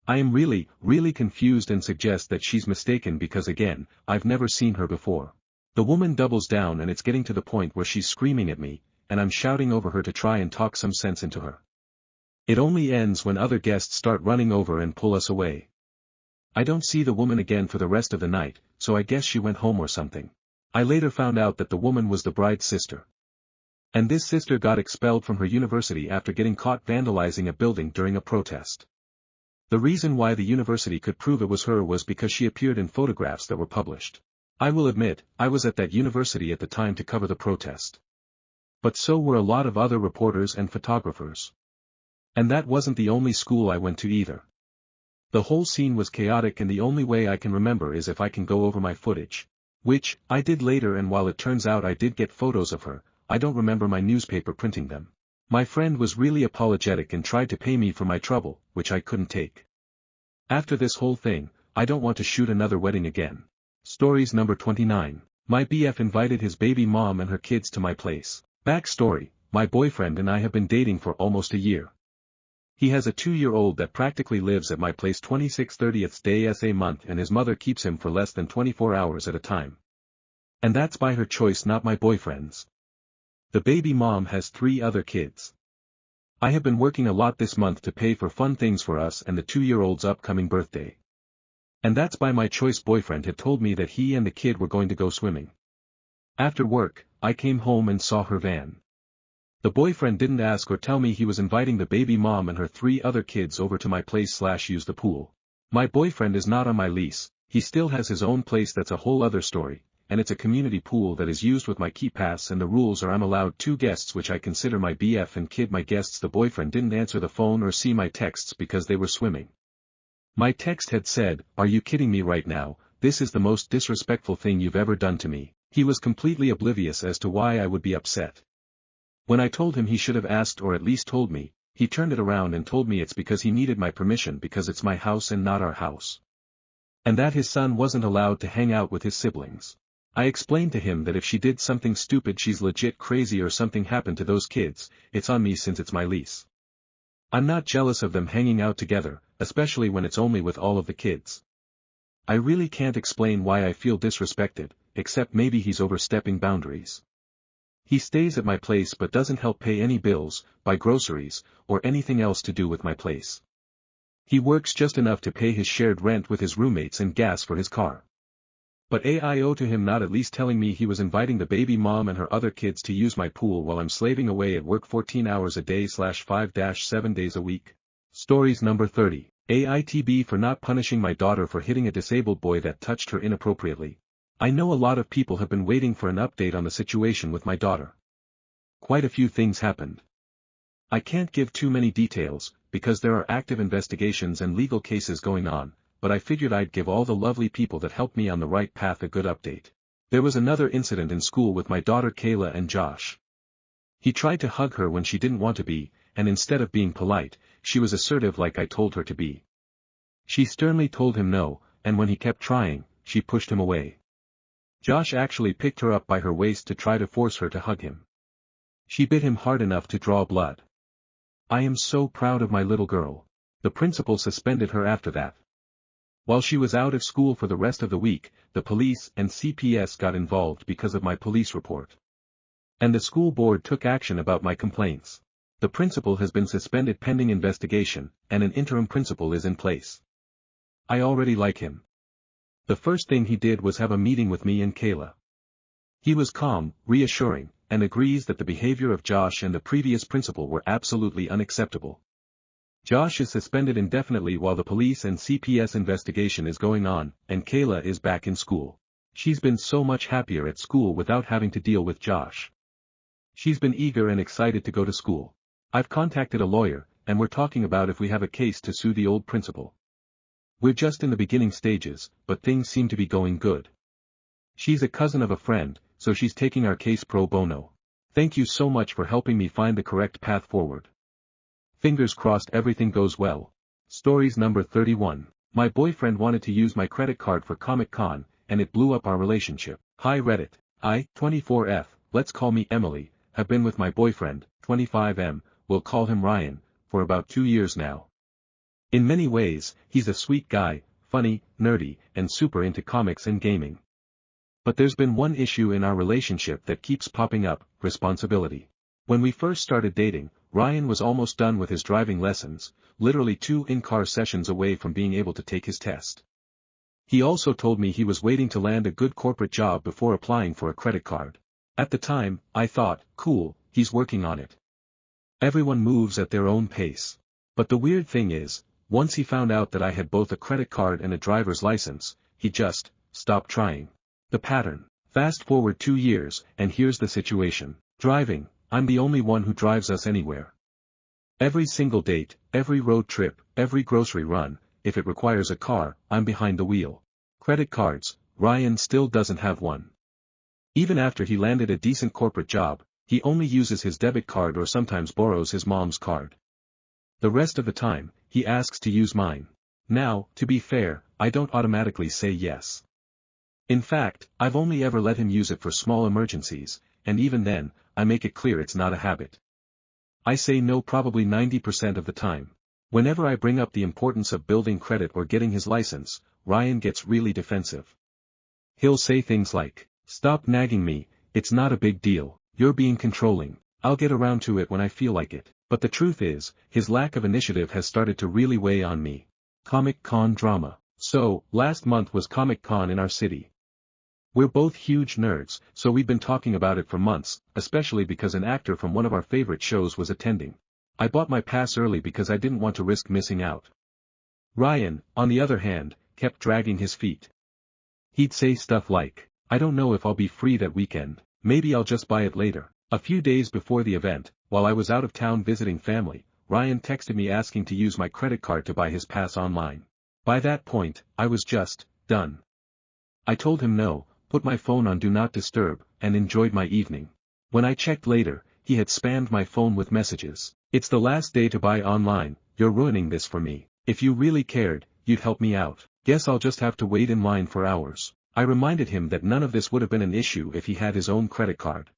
[SPEAKER 1] I am really, really confused and suggest that she's mistaken because again, I've never seen her before. The woman doubles down and it's getting to the point where she's screaming at me, and I'm shouting over her to try and talk some sense into her. It only ends when other guests start running over and pull us away. I don't see the woman again for the rest of the night, so I guess she went home or something. I later found out that the woman was the bride's sister. And this sister got expelled from her university after getting caught vandalizing a building during a protest. The reason why the university could prove it was her was because she appeared in photographs that were published. I will admit, I was at that university at the time to cover the protest. But so were a lot of other reporters and photographers. And that wasn't the only school I went to either. The whole scene was chaotic and the only way I can remember is if I can go over my footage. Which, I did later, and while it turns out I did get photos of her, I don't remember my newspaper printing them. My friend was really apologetic and tried to pay me for my trouble, which I couldn't take. After this whole thing, I don't want to shoot another wedding again. Stories number 29. My BF invited his baby mom and her kids to my place. Backstory, my boyfriend and I have been dating for almost a year. He has a 2-year-old that practically lives at my place 26/30 days a month and his mother keeps him for less than 24 hours at a time. And that's by her choice, not my boyfriend's. The baby mom has 3 other kids. I have been working a lot this month to pay for fun things for us and the 2-year-old's upcoming birthday. And that's by my choice. Boyfriend had told me that he and the kid were going to go swimming. After work, I came home and saw her van. The boyfriend didn't ask or tell me he was inviting the baby mom and her 3 other kids over to my place / use the pool. My boyfriend is not on my lease, he still has his own place. That's a whole other story, and it's a community pool that is used with my key pass, and the rules are I'm allowed 2 guests which I consider my BF and kid my guests. The boyfriend didn't answer the phone or see my texts because they were swimming. My text had said, "Are you kidding me right now? This is the most disrespectful thing you've ever done to me." He was completely oblivious as to why I would be upset. When I told him he should have asked or at least told me, he turned it around and told me it's because he needed my permission because it's my house and not our house. And that his son wasn't allowed to hang out with his siblings. I explained to him that if she did something stupid, she's legit crazy, or something happened to those kids, it's on me since it's my lease. I'm not jealous of them hanging out together, especially when it's only with all of the kids. I really can't explain why I feel disrespected, except maybe he's overstepping boundaries. He stays at my place but doesn't help pay any bills, buy groceries, or anything else to do with my place. He works just enough to pay his shared rent with his roommates and gas for his car. But I owe to him not at least telling me he was inviting the baby mom and her other kids to use my pool while I'm slaving away at work 14 hours a day / 5-7 days a week. Stories number 30. AITB for not punishing my daughter for hitting a disabled boy that touched her inappropriately. I know a lot of people have been waiting for an update on the situation with my daughter. Quite a few things happened. I can't give too many details, because there are active investigations and legal cases going on, but I figured I'd give all the lovely people that helped me on the right path a good update. There was another incident in school with my daughter Kayla and Josh. He tried to hug her when she didn't want to be, and instead of being polite, she was assertive like I told her to be. She sternly told him no, and when he kept trying, she pushed him away. Josh actually picked her up by her waist to try to force her to hug him. She bit him hard enough to draw blood. I am so proud of my little girl. The principal suspended her after that. While she was out of school for the rest of the week, the police and CPS got involved because of my police report. And the school board took action about my complaints. The principal has been suspended pending investigation, and an interim principal is in place. I already like him. The first thing he did was have a meeting with me and Kayla. He was calm, reassuring, and agrees that the behavior of Josh and the previous principal were absolutely unacceptable. Josh is suspended indefinitely while the police and CPS investigation is going on, and Kayla is back in school. She's been so much happier at school without having to deal with Josh. She's been eager and excited to go to school. I've contacted a lawyer, and we're talking about if we have a case to sue the old principal. We're just in the beginning stages, but things seem to be going good. She's a cousin of a friend, so she's taking our case pro bono. Thank you so much for helping me find the correct path forward. Fingers crossed everything goes well. Stories number 31. My boyfriend wanted to use my credit card for Comic-Con, and it blew up our relationship. Hi Reddit. I, 24F, let's call me Emily, have been with my boyfriend, 25M, we'll call him Ryan, for about 2 years now. In many ways, he's a sweet guy, funny, nerdy, and super into comics and gaming. But there's been one issue in our relationship that keeps popping up: responsibility. When we first started dating, Ryan was almost done with his driving lessons, literally 2 in-car sessions away from being able to take his test. He also told me he was waiting to land a good corporate job before applying for a credit card. At the time, I thought, cool, he's working on it. Everyone moves at their own pace. But the weird thing is, once he found out that I had both a credit card and a driver's license, he just stopped trying. The pattern. Fast forward 2 years, and here's the situation. Driving, I'm the only one who drives us anywhere. Every single date, every road trip, every grocery run, if it requires a car, I'm behind the wheel. Credit cards, Ryan still doesn't have one. Even after he landed a decent corporate job, he only uses his debit card or sometimes borrows his mom's card. The rest of the time, he asks to use mine. Now, to be fair, I don't automatically say yes. In fact, I've only ever let him use it for small emergencies, and even then, I make it clear it's not a habit. I say no probably 90% of the time. Whenever I bring up the importance of building credit or getting his license, Ryan gets really defensive. He'll say things like, "Stop nagging me, it's not a big deal, you're being controlling, I'll get around to it when I feel like it." But the truth is, his lack of initiative has started to really weigh on me. Comic-Con drama. So, last month was Comic-Con in our city. We're both huge nerds, so we've been talking about it for months, especially because an actor from one of our favorite shows was attending. I bought my pass early because I didn't want to risk missing out. Ryan, on the other hand, kept dragging his feet. He'd say stuff like, "I don't know if I'll be free that weekend, maybe I'll just buy it later." A few days before the event, while I was out of town visiting family, Ryan texted me asking to use my credit card to buy his pass online. By that point, I was just done. I told him no, put my phone on Do Not Disturb, and enjoyed my evening. When I checked later, he had spammed my phone with messages. "It's the last day to buy online, you're ruining this for me. If you really cared, you'd help me out. Guess I'll just have to wait in line for hours." I reminded him that none of this would have been an issue if he had his own credit card.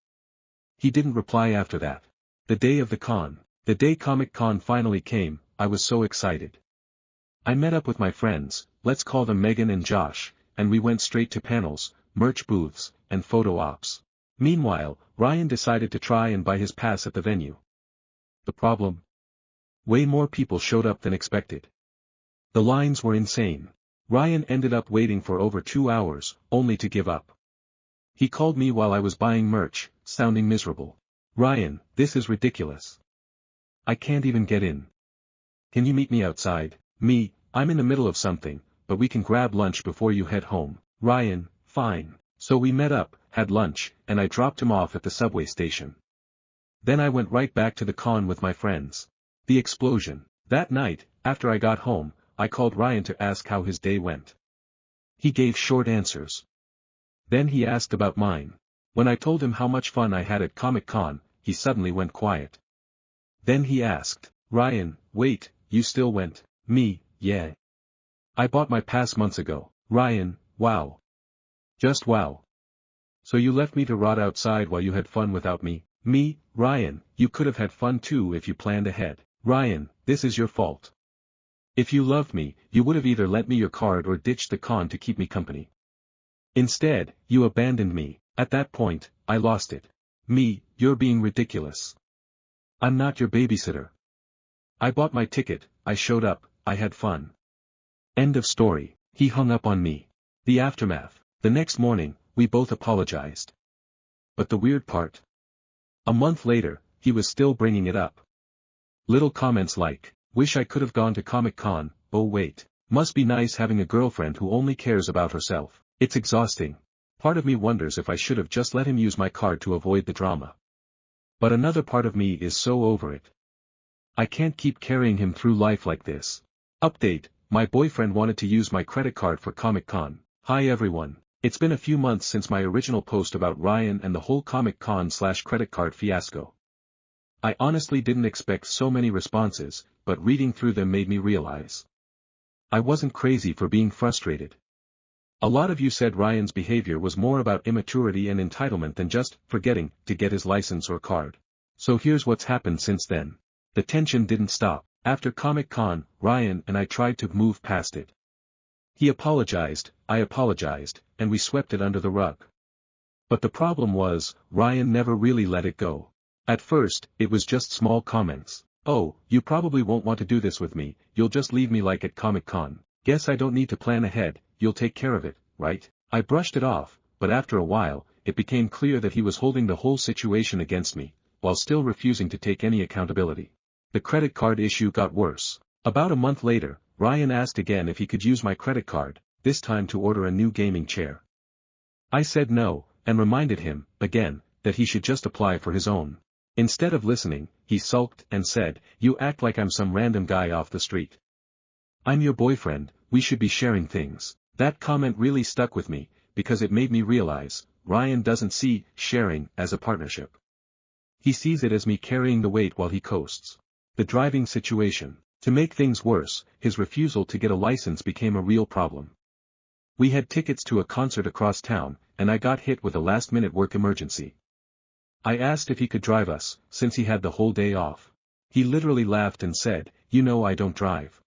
[SPEAKER 1] He didn't reply after that. The day of the con. The day Comic-Con finally came, I was so excited. I met up with my friends, let's call them Megan and Josh, and we went straight to panels, merch booths, and photo ops. Meanwhile, Ryan decided to try and buy his pass at the venue. The problem? Way more people showed up than expected. The lines were insane. Ryan ended up waiting for over 2 hours, only to give up. He called me while I was buying merch, sounding miserable. "Ryan, this is ridiculous. I can't even get in. Can you meet me outside?" Me, "I'm in the middle of something, but we can grab lunch before you head home." Ryan, "Fine." So we met up, had lunch, and I dropped him off at the subway station. Then I went right back to the con with my friends. The explosion. That night, after I got home, I called Ryan to ask how his day went. He gave short answers. Then he asked about mine. When I told him how much fun I had at Comic-Con, he suddenly went quiet. Then he asked, "Ryan, wait, you still went?" Me, "Yeah. I bought my pass months ago." Ryan, "Wow. Just wow. So you left me to rot outside while you had fun without me?" Me, "Ryan, you could have had fun too if you planned ahead." Ryan, "This is your fault. If you loved me, you would have either lent me your card or ditched the con to keep me company. Instead, you abandoned me. At that point, I lost it." Me, "You're being ridiculous. I'm not your babysitter. I bought my ticket, I showed up, I had fun. End of story." He hung up on me. The aftermath. The next morning, we both apologized. But the weird part? A month later, he was still bringing it up. Little comments like, "Wish I could have gone to Comic-Con, oh wait. Must be nice having a girlfriend who only cares about herself. It's exhausting. Part of me wonders if I should have just let him use my card to avoid the drama. But another part of me is so over it. I can't keep carrying him through life like this. Update, my boyfriend wanted to use my credit card for Comic-Con. Hi everyone. It's been a few months since my original post about Ryan and the whole Comic-Con/credit card fiasco. I honestly didn't expect so many responses, but reading through them made me realize I wasn't crazy for being frustrated. A lot of you said Ryan's behavior was more about immaturity and entitlement than just forgetting to get his license or card. So here's what's happened since then. The tension didn't stop. After Comic-Con, Ryan and I tried to move past it. He apologized, I apologized, and we swept it under the rug. But the problem was, Ryan never really let it go. At first, it was just small comments. "Oh, you probably won't want to do this with me, you'll just leave me like at Comic-Con. Guess I don't need to plan ahead, you'll take care of it, right?" I brushed it off, but after a while, it became clear that he was holding the whole situation against me, while still refusing to take any accountability. The credit card issue got worse. About a month later, Ryan asked again if he could use my credit card, this time to order a new gaming chair. I said no, and reminded him, again, that he should just apply for his own. Instead of listening, he sulked and said, "You act like I'm some random guy off the street. I'm your boyfriend, we should be sharing things." That comment really stuck with me, because it made me realize, Ryan doesn't see sharing as a partnership. He sees it as me carrying the weight while he coasts. The driving situation. To make things worse, his refusal to get a license became a real problem. We had tickets to a concert across town, and I got hit with a last-minute work emergency. I asked if he could drive us, since he had the whole day off. He literally laughed and said, "You know I don't drive.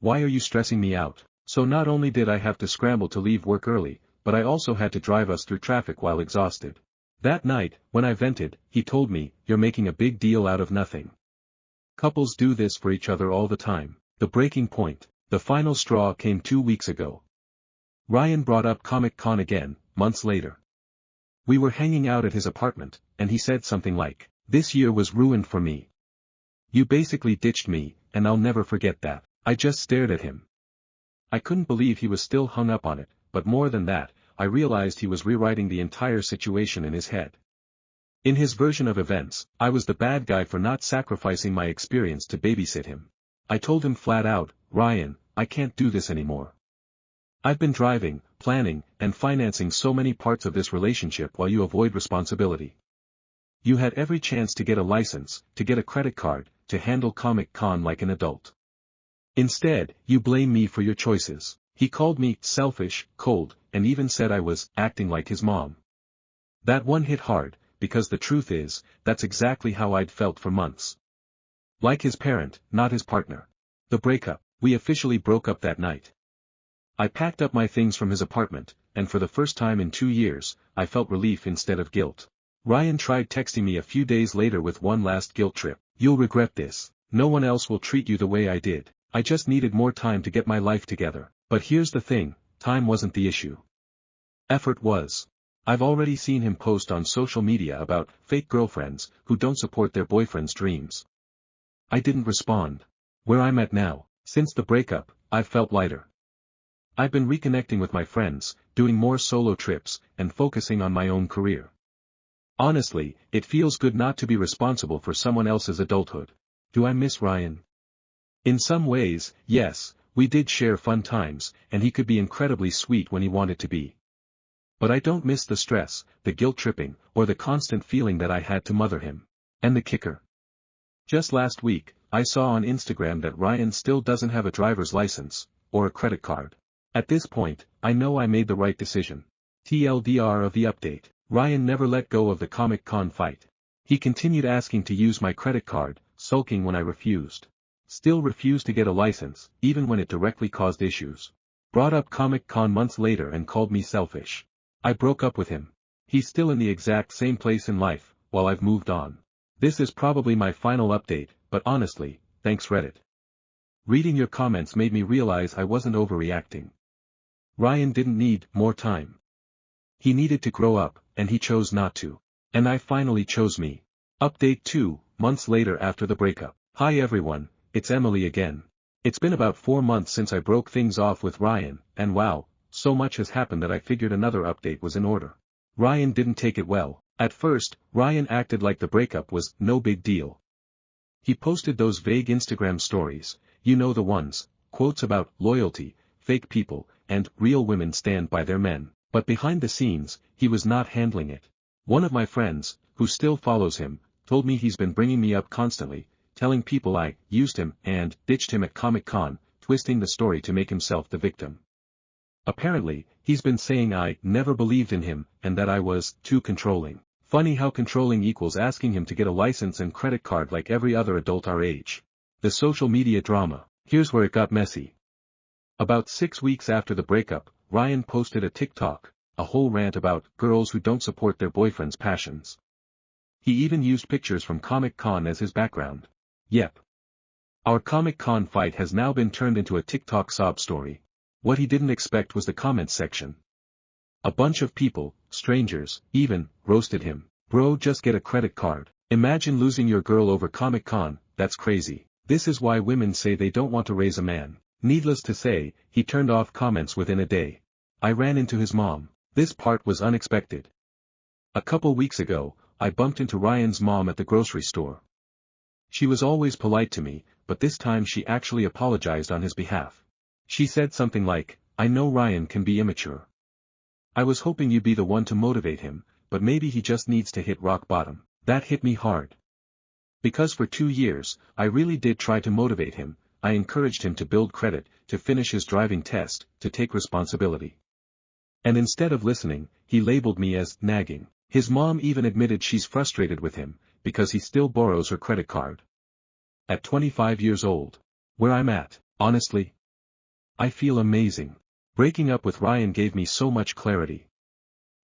[SPEAKER 1] Why are you stressing me out?" So not only did I have to scramble to leave work early, but I also had to drive us through traffic while exhausted. That night, when I vented, he told me, "You're making a big deal out of nothing. Couples do this for each other all the time." The breaking point, the final straw came 2 weeks ago. Ryan brought up Comic-Con again, months later. We were hanging out at his apartment, and he said something like, "This year was ruined for me. You basically ditched me, and I'll never forget that." I just stared at him. I couldn't believe he was still hung up on it, but more than that, I realized he was rewriting the entire situation in his head. In his version of events, I was the bad guy for not sacrificing my experience to babysit him. I told him flat out, "Ryan, I can't do this anymore. I've been driving, planning, and financing so many parts of this relationship while you avoid responsibility. You had every chance to get a license, to get a credit card, to handle Comic-Con like an adult. Instead, you blame me for your choices." He called me selfish, cold, and even said I was acting like his mom. That one hit hard, because the truth is, that's exactly how I'd felt for months. Like his parent, not his partner. The breakup. We officially broke up that night. I packed up my things from his apartment, and for the first time in 2 years, I felt relief instead of guilt. Ryan tried texting me a few days later with one last guilt trip. "You'll regret this. No one else will treat you the way I did. I just needed more time to get my life together." But here's the thing, time wasn't the issue. Effort was. I've already seen him post on social media about fake girlfriends who don't support their boyfriend's dreams. I didn't respond. Where I'm at now, since the breakup, I've felt lighter. I've been reconnecting with my friends, doing more solo trips, and focusing on my own career. Honestly, it feels good not to be responsible for someone else's adulthood. Do I miss Ryan? In some ways, yes, we did share fun times, and he could be incredibly sweet when he wanted to be. But I don't miss the stress, the guilt tripping, or the constant feeling that I had to mother him. And the kicker. Just last week, I saw on Instagram that Ryan still doesn't have a driver's license, or a credit card. At this point, I know I made the right decision. TLDR of the update. Ryan never let go of the Comic-Con fight. He continued asking to use my credit card, sulking when I refused. Still refused to get a license, even when it directly caused issues. Brought up Comic-Con months later and called me selfish. I broke up with him. He's still in the exact same place in life, while I've moved on. This is probably my final update, but honestly, thanks Reddit. Reading your comments made me realize I wasn't overreacting. Ryan didn't need more time. He needed to grow up, and he chose not to. And I finally chose me. Update 2, months later after the breakup. Hi everyone, it's Emily again. It's been about 4 months since I broke things off with Ryan, and wow, so much has happened that I figured another update was in order. Ryan didn't take it well. At first, Ryan acted like the breakup was no big deal. He posted those vague Instagram stories, you know the ones, quotes about loyalty, fake people, and real women stand by their men. But behind the scenes, he was not handling it. One of my friends, who still follows him, told me he's been bringing me up constantly, telling people I used him and ditched him at Comic-Con, twisting the story to make himself the victim. Apparently, he's been saying I never believed in him and that I was too controlling. Funny how controlling equals asking him to get a license and credit card like every other adult our age. The social media drama. Here's where it got messy. About 6 weeks after the breakup, Ryan posted a TikTok, a whole rant about girls who don't support their boyfriend's passions. He even used pictures from Comic-Con as his background. Yep. Our Comic-Con fight has now been turned into a TikTok sob story. What he didn't expect was the comments section. A bunch of people, strangers, even, roasted him. Bro, just get a credit card. Imagine losing your girl over Comic-Con, that's crazy. This is why women say they don't want to raise a man. Needless to say, he turned off comments within a day. I ran into his mom. This part was unexpected. A couple weeks ago, I bumped into Ryan's mom at the grocery store. She was always polite to me, but this time she actually apologized on his behalf. She said something like, "I know Ryan can be immature. I was hoping you'd be the one to motivate him, but maybe he just needs to hit rock bottom." That hit me hard. Because for 2 years, I really did try to motivate him. I encouraged him to build credit, to finish his driving test, to take responsibility. And instead of listening, he labeled me as nagging. His mom even admitted she's frustrated with him, because he still borrows her credit card. At 25 years old. Where I'm at, honestly, I feel amazing. Breaking up with Ryan gave me so much clarity.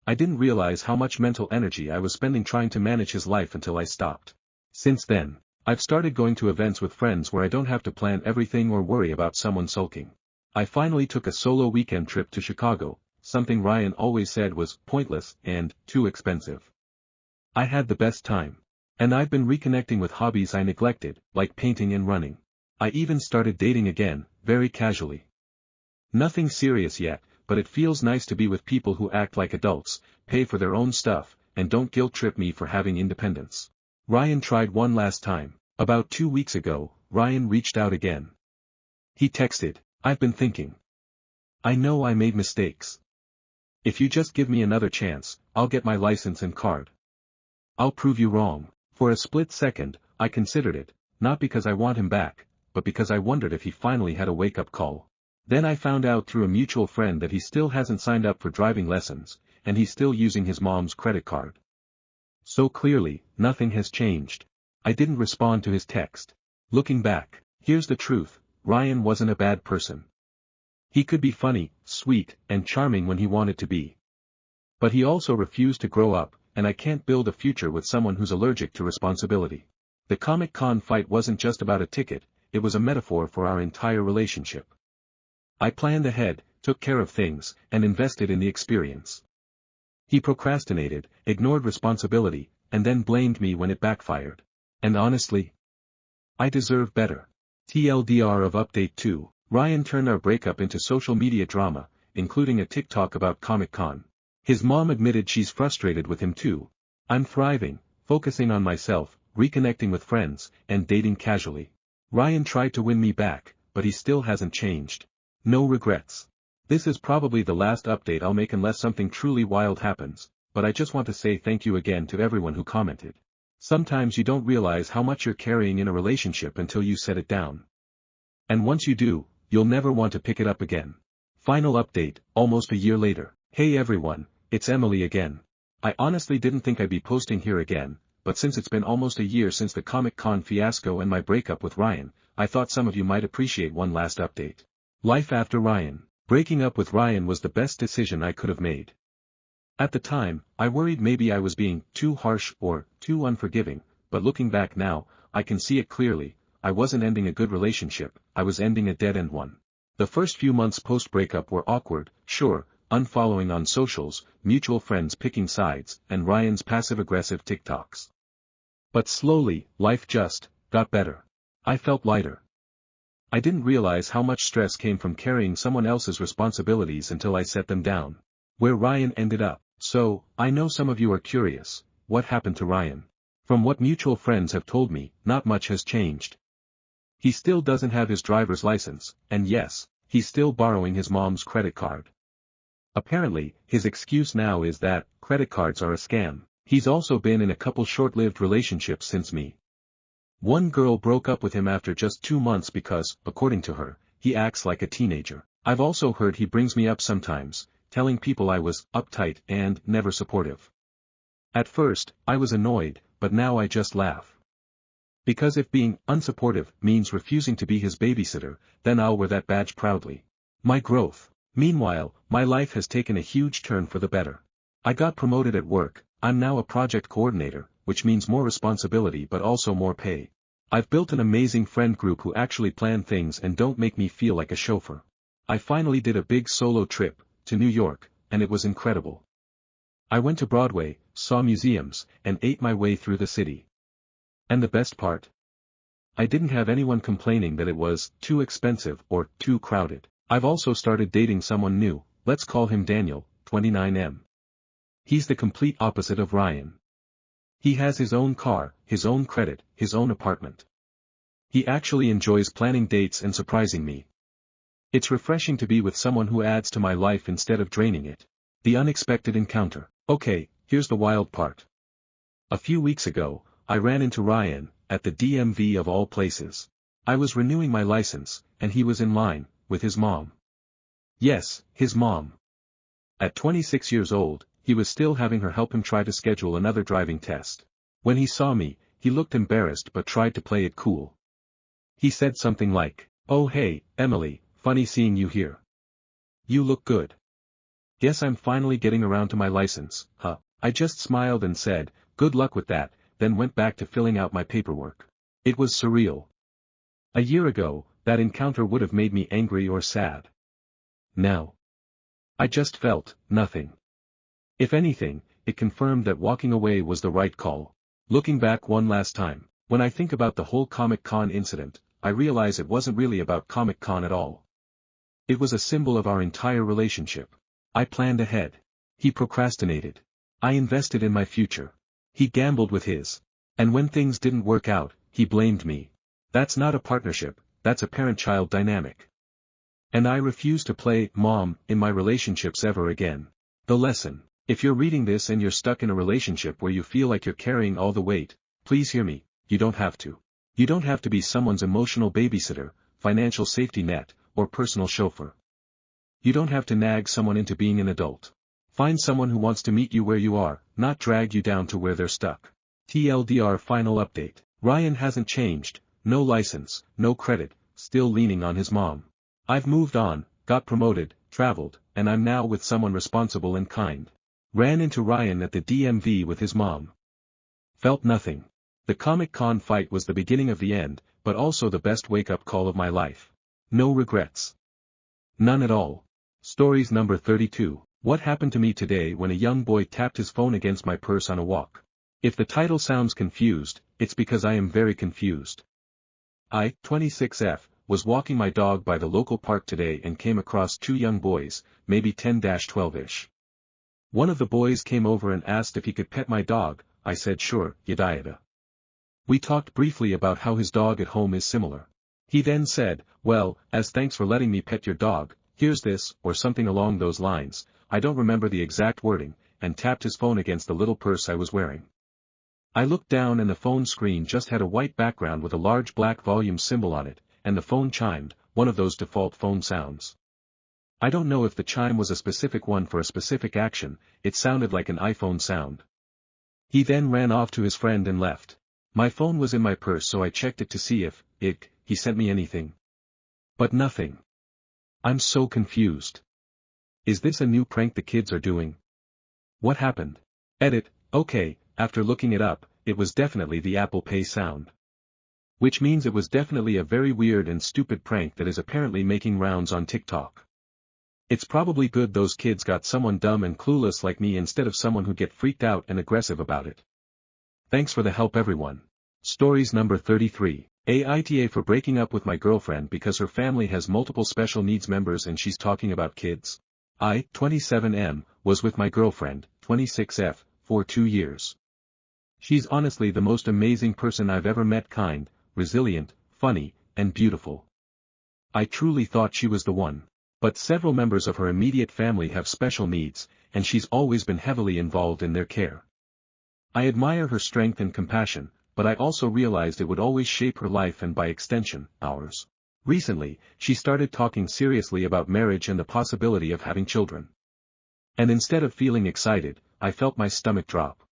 [SPEAKER 1] I didn't realize how much mental energy I was spending trying to manage his life until I stopped. Since then, I've started going to events with friends where I don't have to plan everything or worry about someone sulking. I finally took a solo weekend trip to Chicago, something Ryan always said was pointless and too expensive. I had the best time. And I've been reconnecting with hobbies I neglected, like painting and running. I even started dating again, very casually. Nothing serious yet, but it feels nice to be with people who act like adults, pay for their own stuff, and don't guilt-trip me for having independence. Ryan tried one last time. About 2 weeks ago, Ryan reached out again. He texted, "I've been thinking. I know I made mistakes. If you just give me another chance, I'll get my license and card. I'll prove you wrong." For a split second, I considered it, not because I want him back, but because I wondered if he finally had a wake-up call. Then I found out through a mutual friend that he still hasn't signed up for driving lessons, and he's still using his mom's credit card. So clearly, nothing has changed. I didn't respond to his text. Looking back, here's the truth, Ryan wasn't a bad person. He could be funny, sweet, and charming when he wanted to be. But he also refused to grow up, and I can't build a future with someone who's allergic to responsibility. The Comic-Con fight wasn't just about a ticket, it was a metaphor for our entire relationship. I planned ahead, took care of things, and invested in the experience. He procrastinated, ignored responsibility, and then blamed me when it backfired. And honestly, I deserve better. TLDR of Update 2, Ryan turned our breakup into social media drama, including a TikTok about Comic-Con. His mom admitted she's frustrated with him too. I'm thriving, focusing on myself, reconnecting with friends, and dating casually. Ryan tried to win me back, but he still hasn't changed. No regrets. This is probably the last update I'll make unless something truly wild happens, but I just want to say thank you again to everyone who commented. Sometimes you don't realize how much you're carrying in a relationship until you set it down. And once you do, you'll never want to pick it up again. Final update, almost a year later. Hey everyone, it's Emily again. I honestly didn't think I'd be posting here again, but since it's been almost a year since the Comic-Con fiasco and my breakup with Ryan, I thought some of you might appreciate one last update. Life after Ryan. Breaking up with Ryan was the best decision I could have made. At the time, I worried maybe I was being too harsh or too unforgiving, but looking back now, I can see it clearly. I wasn't ending a good relationship, I was ending a dead-end one. The first few months post-breakup were awkward, sure, unfollowing on socials, mutual friends picking sides, and Ryan's passive-aggressive TikToks. But slowly, life just got better. I felt lighter. I didn't realize how much stress came from carrying someone else's responsibilities until I set them down. Where Ryan ended up. So, I know some of you are curious, what happened to Ryan? From what mutual friends have told me, not much has changed. He still doesn't have his driver's license, and yes, he's still borrowing his mom's credit card. Apparently, his excuse now is that credit cards are a scam. He's also been in a couple short-lived relationships since me. One girl broke up with him after just 2 months because, according to her, he acts like a teenager. I've also heard he brings me up sometimes, telling people I was uptight and never supportive. At first, I was annoyed, but now I just laugh. Because if being unsupportive means refusing to be his babysitter, then I'll wear that badge proudly. My growth. Meanwhile, my life has taken a huge turn for the better. I got promoted at work. I'm now a project coordinator, which means more responsibility but also more pay. I've built an amazing friend group who actually plan things and don't make me feel like a chauffeur. I finally did a big solo trip, to New York, and it was incredible. I went to Broadway, saw museums, and ate my way through the city. And the best part? I didn't have anyone complaining that it was too expensive or too crowded. I've also started dating someone new, let's call him Daniel, 29M. He's the complete opposite of Ryan. He has his own car, his own credit, his own apartment. He actually enjoys planning dates and surprising me. It's refreshing to be with someone who adds to my life instead of draining it. The unexpected encounter. Okay, here's the wild part. A few weeks ago, I ran into Ryan, at the DMV of all places. I was renewing my license, and he was in line, with his mom. Yes, his mom. At 26 years old, he was still having her help him try to schedule another driving test. When he saw me, he looked embarrassed but tried to play it cool. He said something like, "Oh hey, Emily, funny seeing you here. You look good. Guess I'm finally getting around to my license, huh?" I just smiled and said, "Good luck with that," then went back to filling out my paperwork. It was surreal. A year ago, that encounter would have made me angry or sad. Now, I just felt nothing. If anything, it confirmed that walking away was the right call. Looking back one last time, when I think about the whole Comic-Con incident, I realize it wasn't really about Comic-Con at all. It was a symbol of our entire relationship. I planned ahead. He procrastinated. I invested in my future. He gambled with his. And when things didn't work out, he blamed me. That's not a partnership, that's a parent-child dynamic. And I refuse to play mom in my relationships ever again. The lesson. If you're reading this and you're stuck in a relationship where you feel like you're carrying all the weight, please hear me, you don't have to. You don't have to be someone's emotional babysitter, financial safety net, or personal chauffeur. You don't have to nag someone into being an adult. Find someone who wants to meet you where you are, not drag you down to where they're stuck. TLDR final update. Ryan hasn't changed, no license, no credit, still leaning on his mom. I've moved on, got promoted, traveled, and I'm now with someone responsible and kind. Ran into Ryan at the DMV with his mom. Felt nothing. The Comic-Con fight was the beginning of the end, but also the best wake-up call of my life. No regrets. None at all. Stories number 32. What happened to me today when a young boy tapped his phone against my purse on a walk? If the title sounds confused, it's because I am very confused. I, 26F, was walking my dog by the local park today and came across 2 young boys, maybe 10-12-ish. One of the boys came over and asked if he could pet my dog. I said sure, yadayada. We talked briefly about how his dog at home is similar. He then said, "Well, as thanks for letting me pet your dog, here's this," or something along those lines, I don't remember the exact wording, and tapped his phone against the little purse I was wearing. I looked down and the phone screen just had a white background with a large black volume symbol on it, and the phone chimed, one of those default phone sounds. I don't know if the chime was a specific one for a specific action, it sounded like an iPhone sound. He then ran off to his friend and left. My phone was in my purse so I checked it to see if, he sent me anything. But nothing. I'm so confused. Is this a new prank the kids are doing? What happened? Edit, okay, after looking it up, it was definitely the Apple Pay sound. Which means it was definitely a very weird and stupid prank that is apparently making rounds on TikTok. It's probably good those kids got someone dumb and clueless like me instead of someone who get freaked out and aggressive about it. Thanks for the help everyone. Stories number 33. Aita for breaking up with my girlfriend because her family has multiple special needs members and she's talking about kids. I, 27M, was with my girlfriend, 26F, for 2 years. She's honestly the most amazing person I've ever met, kind, resilient, funny, and beautiful. I truly thought she was the one. But several members of her immediate family have special needs, and she's always been heavily involved in their care. I admire her strength and compassion, but I also realized it would always shape her life and by extension, ours. Recently, she started talking seriously about marriage and the possibility of having children. And instead of feeling excited, I felt my stomach drop.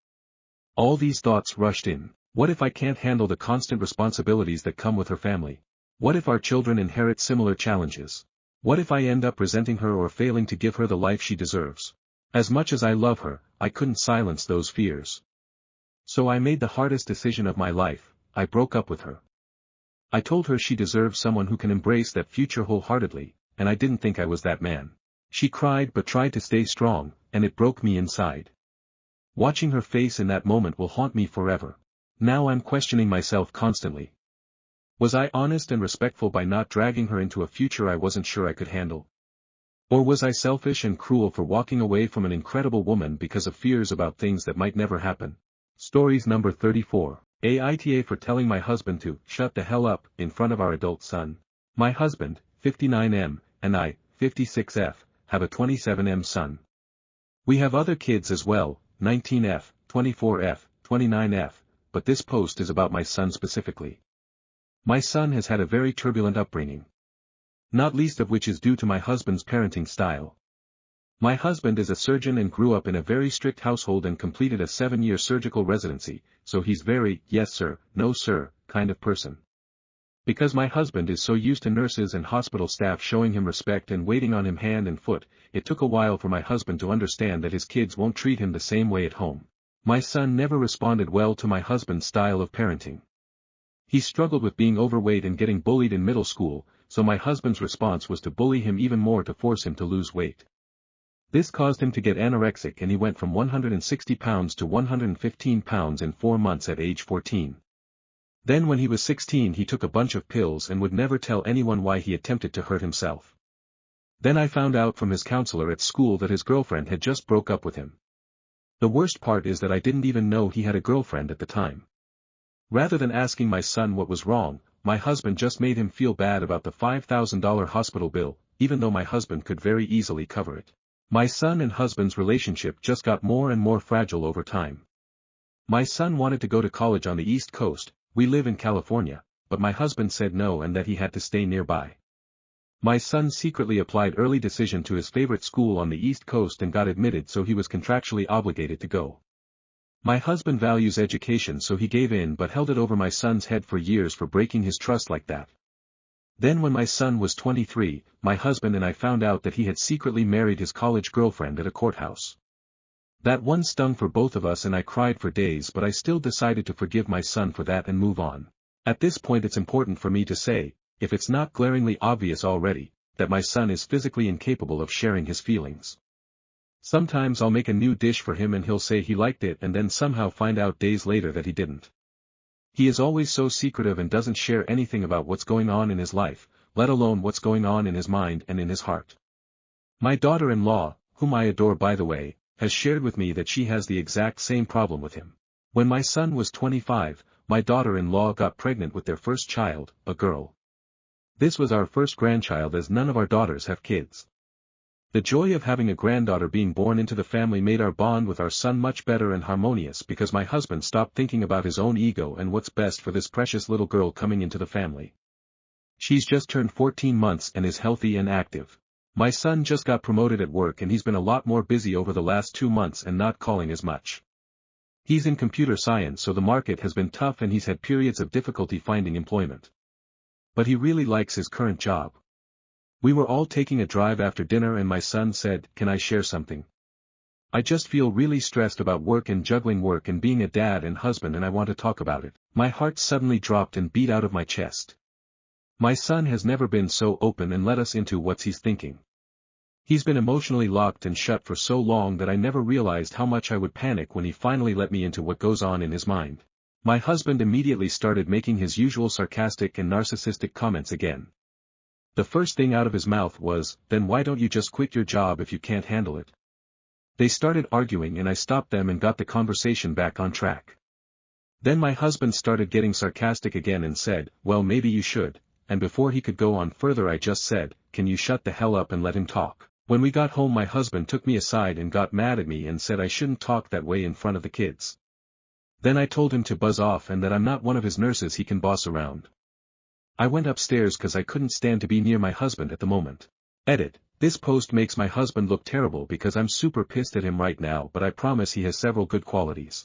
[SPEAKER 1] All these thoughts rushed in. What if I can't handle the constant responsibilities that come with her family? What if our children inherit similar challenges? What if I end up resenting her or failing to give her the life she deserves? As much as I love her, I couldn't silence those fears. So I made the hardest decision of my life. I broke up with her. I told her she deserves someone who can embrace that future wholeheartedly, and I didn't think I was that man. She cried but tried to stay strong, and it broke me inside. Watching her face in that moment will haunt me forever. Now I'm questioning myself constantly. Was I honest and respectful by not dragging her into a future I wasn't sure I could handle? Or was I selfish and cruel for walking away from an incredible woman because of fears about things that might never happen? Stories number 34. Aita for telling my husband to shut the hell up in front of our adult son. My husband, 59M, and I, 56F, have a 27M son. We have other kids as well, 19F, 24F, 29F, but this post is about my son specifically. My son has had a very turbulent upbringing. Not least of which is due to my husband's parenting style. My husband is a surgeon and grew up in a very strict household and completed a 7-year surgical residency, so he's very, yes sir, no sir, kind of person. Because my husband is so used to nurses and hospital staff showing him respect and waiting on him hand and foot, it took a while for my husband to understand that his kids won't treat him the same way at home. My son never responded well to my husband's style of parenting. He struggled with being overweight and getting bullied in middle school, so my husband's response was to bully him even more to force him to lose weight. This caused him to get anorexic and he went from 160 pounds to 115 pounds in 4 months at age 14. Then when he was 16 he took a bunch of pills and would never tell anyone why he attempted to hurt himself. Then I found out from his counselor at school that his girlfriend had just broke up with him. The worst part is that I didn't even know he had a girlfriend at the time. Rather than asking my son what was wrong, my husband just made him feel bad about the $5,000 hospital bill, even though my husband could very easily cover it. My son and husband's relationship just got more and more fragile over time. My son wanted to go to college on the East Coast, we live in California, but my husband said no and that he had to stay nearby. My son secretly applied early decision to his favorite school on the East Coast and got admitted so he was contractually obligated to go. My husband values education so he gave in but held it over my son's head for years for breaking his trust like that. Then when my son was 23, my husband and I found out that he had secretly married his college girlfriend at a courthouse. That one stung for both of us and I cried for days, but I still decided to forgive my son for that and move on. At this point it's important for me to say, if it's not glaringly obvious already, that my son is physically incapable of sharing his feelings. Sometimes I'll make a new dish for him and he'll say he liked it and then somehow find out days later that he didn't. He is always so secretive and doesn't share anything about what's going on in his life, let alone what's going on in his mind and in his heart. My daughter-in-law, whom I adore by the way, has shared with me that she has the exact same problem with him. When my son was 25, my daughter-in-law got pregnant with their first child, a girl. This was our first grandchild as none of our daughters have kids. The joy of having a granddaughter being born into the family made our bond with our son much better and harmonious because my husband stopped thinking about his own ego and what's best for this precious little girl coming into the family. She's just turned 14 months and is healthy and active. My son just got promoted at work and he's been a lot more busy over the last 2 months and not calling as much. He's in computer science so the market has been tough and he's had periods of difficulty finding employment. But he really likes his current job. We were all taking a drive after dinner and my son said, "Can I share something? I just feel really stressed about work and juggling work and being a dad and husband and I want to talk about it." My heart suddenly dropped and beat out of my chest. My son has never been so open and let us into what he's thinking. He's been emotionally locked and shut for so long that I never realized how much I would panic when he finally let me into what goes on in his mind. My husband immediately started making his usual sarcastic and narcissistic comments again. The first thing out of his mouth was, "Then why don't you just quit your job if you can't handle it?" They started arguing and I stopped them and got the conversation back on track. Then my husband started getting sarcastic again and said, "Well, maybe you should," and before he could go on further I just said, "Can you shut the hell up and let him talk?" When we got home my husband took me aside and got mad at me and said I shouldn't talk that way in front of the kids. Then I told him to buzz off and that I'm not one of his nurses he can boss around. I went upstairs cause I couldn't stand to be near my husband at the moment. Edit. This post makes my husband look terrible because I'm super pissed at him right now, but I promise he has several good qualities.